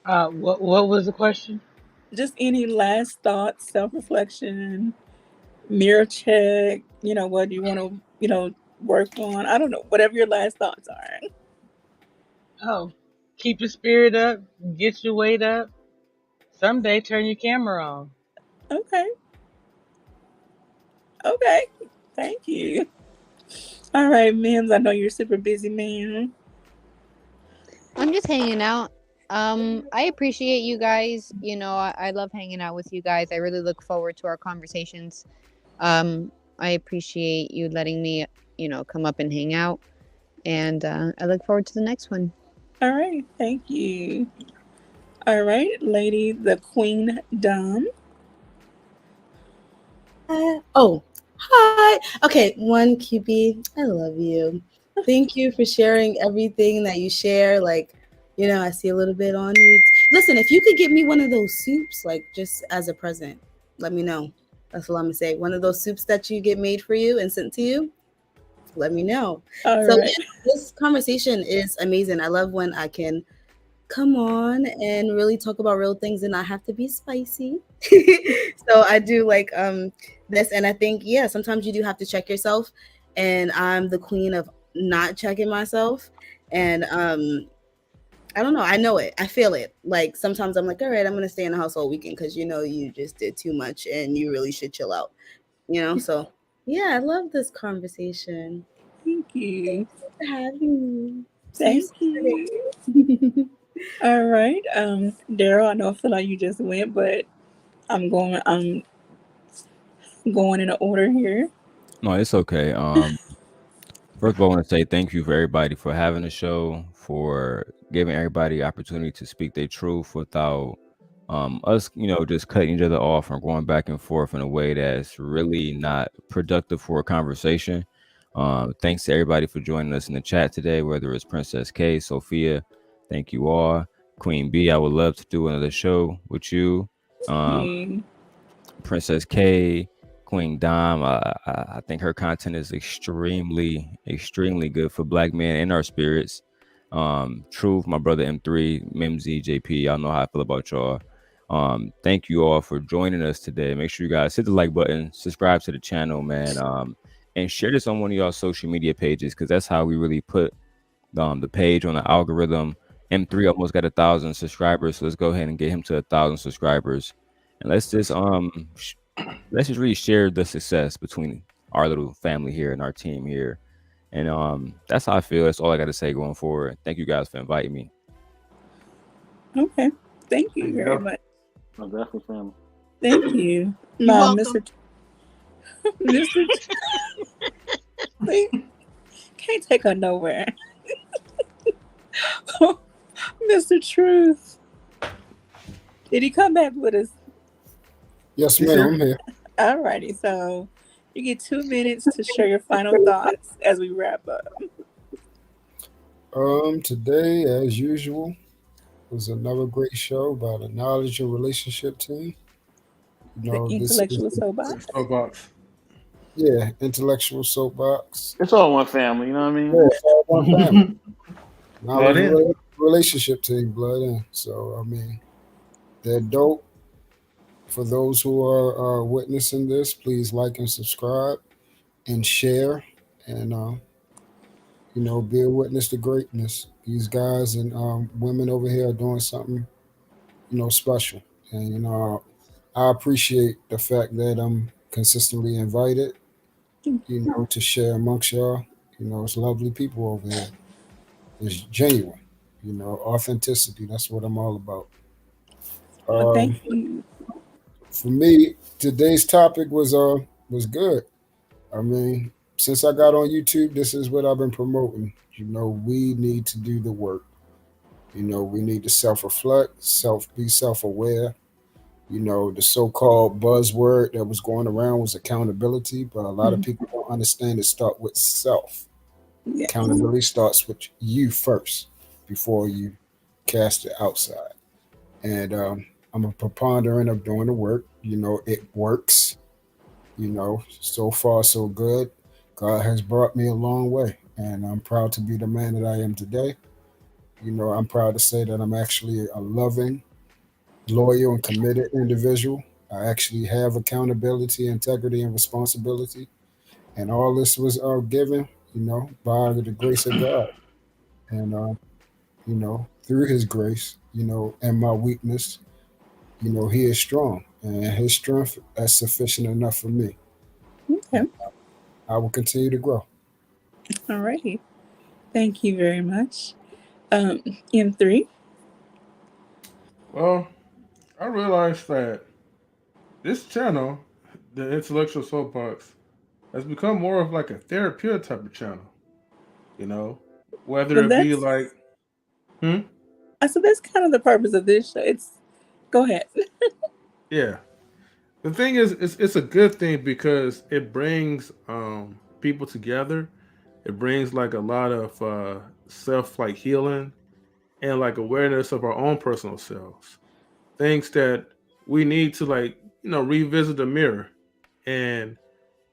What was the question? Just any last thoughts, self reflection, mirror check, what you want to, work on. I don't know, whatever your last thoughts are. Oh, keep your spirit up, get your weight up. Someday turn your camera on. Okay. Okay. Thank you. All right, Mims. I know you're super busy, man. I'm just hanging out. I appreciate you guys. I love hanging out with you guys. I really look forward to our conversations. I appreciate you letting me, come up and hang out. And I look forward to the next one. All right. Thank you. All right, lady, the Queen Dom. Oh, hi. Okay, one QB, I love you. Thank you for sharing everything that you share. Like, I see a little bit on you. Listen, if you could get me one of those soups, like just as a present, let me know. That's what I'm gonna say. One of those soups that you get made for you and sent to you, let me know. All So right. yeah, this conversation is amazing. I love when I can come on and really talk about real things and not have to be spicy. So I do like this, and I think sometimes you do have to check yourself, and I'm the queen of not checking myself. And I don't know, I know it, I feel it. Like sometimes I'm like, all right, I'm gonna stay in the house all weekend because you just did too much and you really should chill out. So yeah, I love this conversation. Thank you. Thanks for having me. Thank you. All right. Daryl, I know I feel like you just went, but I'm going in an order here. No, it's okay. First of all, I want to say thank you for everybody for having the show, for giving everybody opportunity to speak their truth without us, just cutting each other off and going back and forth in a way that's really not productive for a conversation. Thanks to everybody for joining us in the chat today, whether it's Princess K, Sophia, thank you all. Queen B, I would love to do another show with you. Mm. Princess K, Queen Dom. I think her content is extremely good for Black men and our spirits. Truth, my brother M3, Mimsy, JP, y'all know how I feel about y'all. Thank you all for joining us today. Make sure you guys hit the like button, subscribe to the channel, man, and share this on one of y'all social media pages, because that's how we really put the page on the algorithm. M3 almost got 1,000 subscribers, so let's go ahead and get him to 1,000 subscribers, and let's just really share the success between our little family here and our team here. And that's how I feel. That's all I got to say going forward. Thank you guys for inviting me. Okay, thank you very much. My definitely family. Thank you, You're welcome. Mr. Can't take her nowhere. Mr. Truth, did he come back with us? Yes, ma'am, I'm here. Alrighty, so you get 2 minutes to share your final thoughts as we wrap up. Today, as usual, was another great show by the Knowledge and Relationship team. You know, the Intellectual Soapbox. Yeah, Intellectual Soapbox. It's all one family, you know what I mean? Yeah, it's all one family. Knowledge and Relationship team, blood in. So, I mean, they're dope. For those who are witnessing this, please like and subscribe and share, and be a witness to greatness. These guys and women over here are doing something, special. And I appreciate the fact that I'm consistently invited, to share amongst y'all. It's lovely people over here. It's genuine, authenticity. That's what I'm all about. Thank you. For me, today's topic was good. I mean, since I got on YouTube, this is what I've been promoting. We need to do the work. We need to self-reflect, be self-aware. The so-called buzzword that was going around was accountability, but a lot of people don't understand it start with self. Yes. Accountability starts with you first before you cast it outside. And I'm a preponderant of doing the work. It works. So far so good. God has brought me a long way, and I'm proud to be the man that I am today. I'm proud to say that I'm actually a loving, loyal, and committed individual. I actually have accountability, integrity, and responsibility. And all this was given, by the grace of God. And, through his grace, and my weakness, he is strong. And his strength is sufficient enough for me. Okay. I will continue to grow. All righty. Thank you very much. M3. Well, I realized that this channel, the Intellectual Soapbox, has become more of like a therapeutic type of channel. Whether it be like, So that's kind of the purpose of this show. Go ahead. Yeah. The thing is, it's a good thing because it brings people together. It brings like a lot of self like healing and like awareness of our own personal selves. Things that we need to revisit the mirror and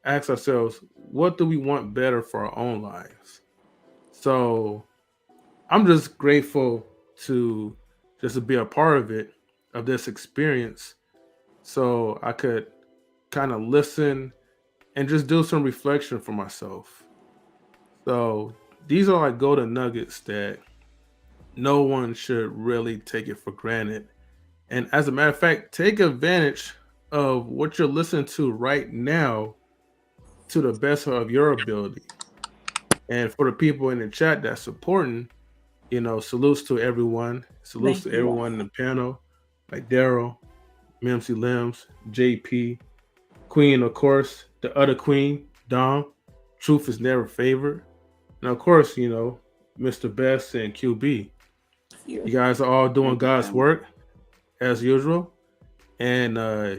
ask ourselves, what do we want better for our own lives? So I'm just grateful to be a part of this experience, so I could kind of listen and just do some reflection for myself. So these are like golden nuggets that no one should really take it for granted. And as a matter of fact, take advantage of what you're listening to right now to the best of your ability. And for the people in the chat that's supporting, salutes to everyone. Salutes to everyone in the panel, like Daryl, Mimsy Limbs, JP, Queen, of course, the other Queen, Dom. Truth is never favored. And of course, Mr. Best and QB. You guys are all doing God's work as usual. And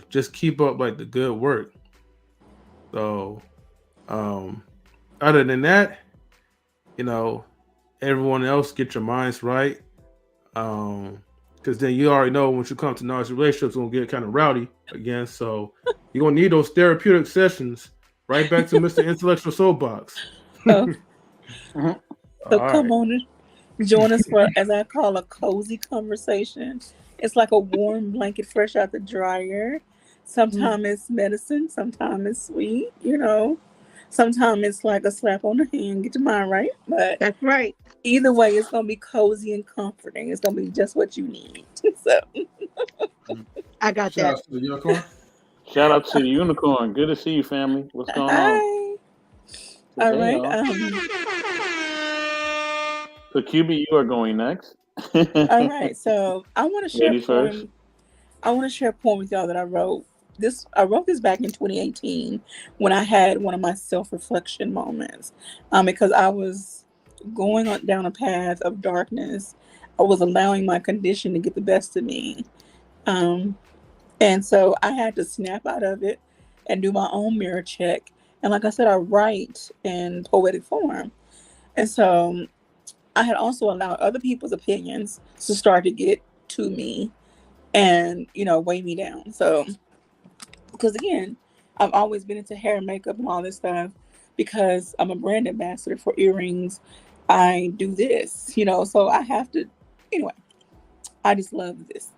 just keep up like the good work. So other than that, everyone else get your minds right. because then you already know once you come to knowledge relationships, it's gonna get kind of rowdy again. So you're gonna need those therapeutic sessions. Right back to Mr. Intellectual Soapbox. So, All come right. on and join us for, as I call, a cozy conversation. It's like a warm blanket fresh out the dryer. Sometimes it's medicine, sometimes it's sweet, you know. Sometimes it's like a slap on the hand, get your mind right. But That's right. either way, it's gonna be cozy and comforting. It's gonna be just what you need. So I got Shout that. out to the unicorn. Shout out to the unicorn. Good to see you, family. What's going on? hi. Good All day, right. y'all. So QB, you are going next. All right. So I want to share a Ladies first. poem. I want to share a poem with y'all that I wrote. I wrote this back in 2018 when I had one of my self-reflection moments. Because I was going down a path of darkness. I was allowing my condition to get the best of me. And so I had to snap out of it and do my own mirror check. And like I said, I write in poetic form. And so I had also allowed other people's opinions to start to get to me and, you know, weigh me down. So, because again, I've always been into hair and makeup and all this stuff because I'm a brand ambassador for earrings. I do this, you know, so I have to, anyway, I just love this.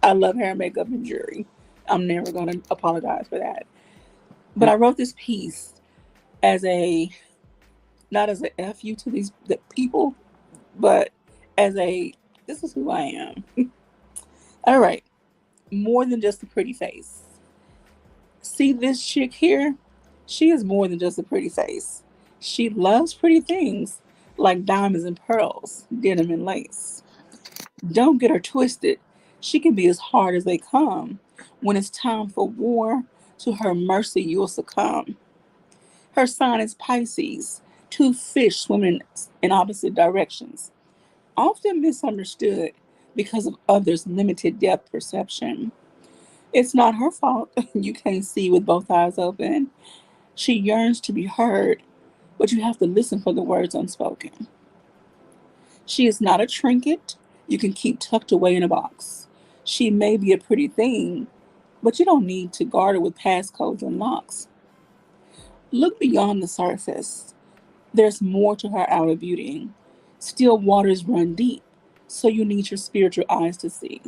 I love hair and makeup and jewelry. I'm never going to apologize for that. But I wrote this piece as not as a FU to the people, but as this is who I am. All right. More than just a pretty face. See this chick here? She is more than just a pretty face. She loves pretty things like diamonds and pearls, denim and lace. Don't get her twisted. She can be as hard as they come. When it's time for war, to her mercy you'll succumb. Her sign is Pisces, two fish swimming in opposite directions. Often misunderstood because of others' limited depth perception. It's not her fault you can't see with both eyes open. She yearns to be heard, but you have to listen for the words unspoken. She is not a trinket you can keep tucked away in a box. She may be a pretty thing, but you don't need to guard her with passcodes and locks. Look beyond the surface. There's more to her outer beauty. Still waters run deep, so you need your spiritual eyes to see.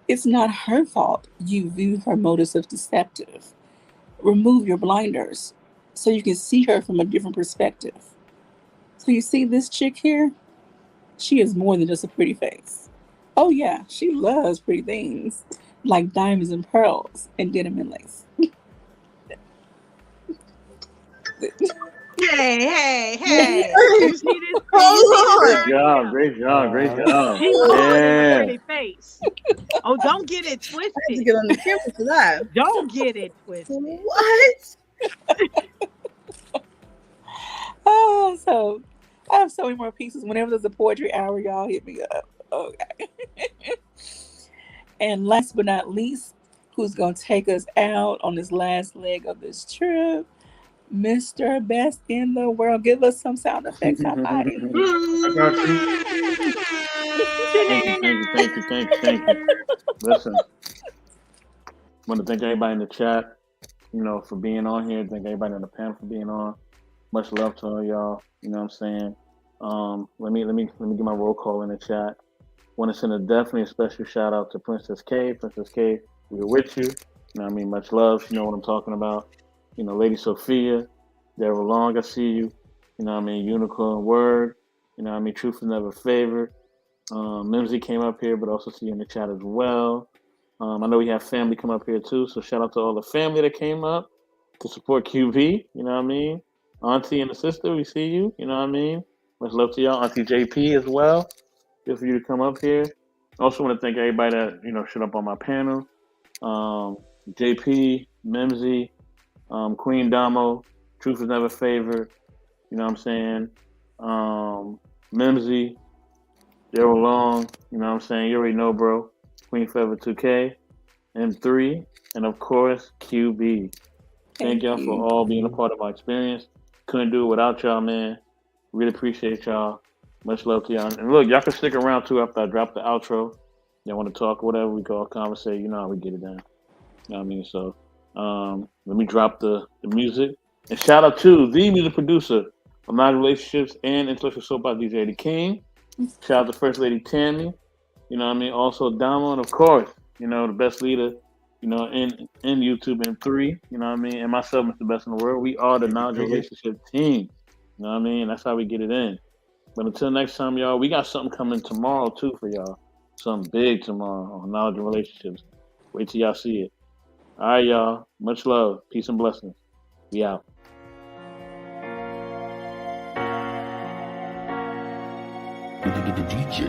It's not her fault you view her motives as deceptive. Remove your blinders so you can see her from a different perspective. So you see this chick here? She is more than just a pretty face. Oh yeah, she loves pretty things like diamonds and pearls and denim and lace. Hey. You see this? Great job. Great job. She more than a Yeah. pretty face. Oh, don't get it I have to twisted. get on the camera for that. Don't get it twisted. What? Oh, so I have so many more pieces. Whenever there's a poetry hour, y'all hit me up. Okay. And last but not least, who's going to take us out on this last leg of this trip? Mr. Best in the World. Give us some sound effects. High five. I got you. Thank you. Listen, I want to thank everybody in the chat, for being on here. Thank everybody on the panel for being on. Much love to all y'all. You know what I'm saying? Let me get my roll call in the chat. Want to send definitely a special shout out to Princess K. Princess K, we're with you. You know what I mean? Much love. You know what I'm talking about. Lady Sophia, Deborah Long, I see you. You know what I mean? Unicorn Word. You know what I mean? Truth is never favored. Mimsy came up here, but also see you in the chat as well. I know we have family come up here too, so shout out to all the family that came up to support QV. You know what I mean? Auntie and the sister, we see you. You know what I mean? Much love to y'all. Auntie JP as well. Good for you to come up here. Also want to thank everybody that showed up on my panel. JP, Mimsy, Queen Damo, Truth is never favored. You know what I'm saying? Mimsy, Daryl Long. You know what I'm saying? You already know, bro. Queen Forever 2K, M3, and of course QB. Thank y'all for all being a part of my experience. Couldn't do it without y'all, man. Really appreciate y'all. Much love to y'all. And look, y'all can stick around too after I drop the outro. y'all want to talk or whatever, we can all conversate. You know how we get it down. You know what I mean? So let me drop the music. And shout out to the music producer of My Relationships and Intellectual Soap by DJ Eddie King. Shout out to First Lady Tammy. You know what I mean? Also Damo, and of course, you know, the best leader, you know, in YouTube in 3, you know what I mean? And myself, Mr. Best in the World. We are the Knowledge Relationship team. You know what I mean? That's how we get it in. But until next time, y'all, we got something coming tomorrow too for y'all. Something big tomorrow on Knowledge and Relationships. Wait till y'all see it. All right, y'all. Much love. Peace and blessings. We out. DJ.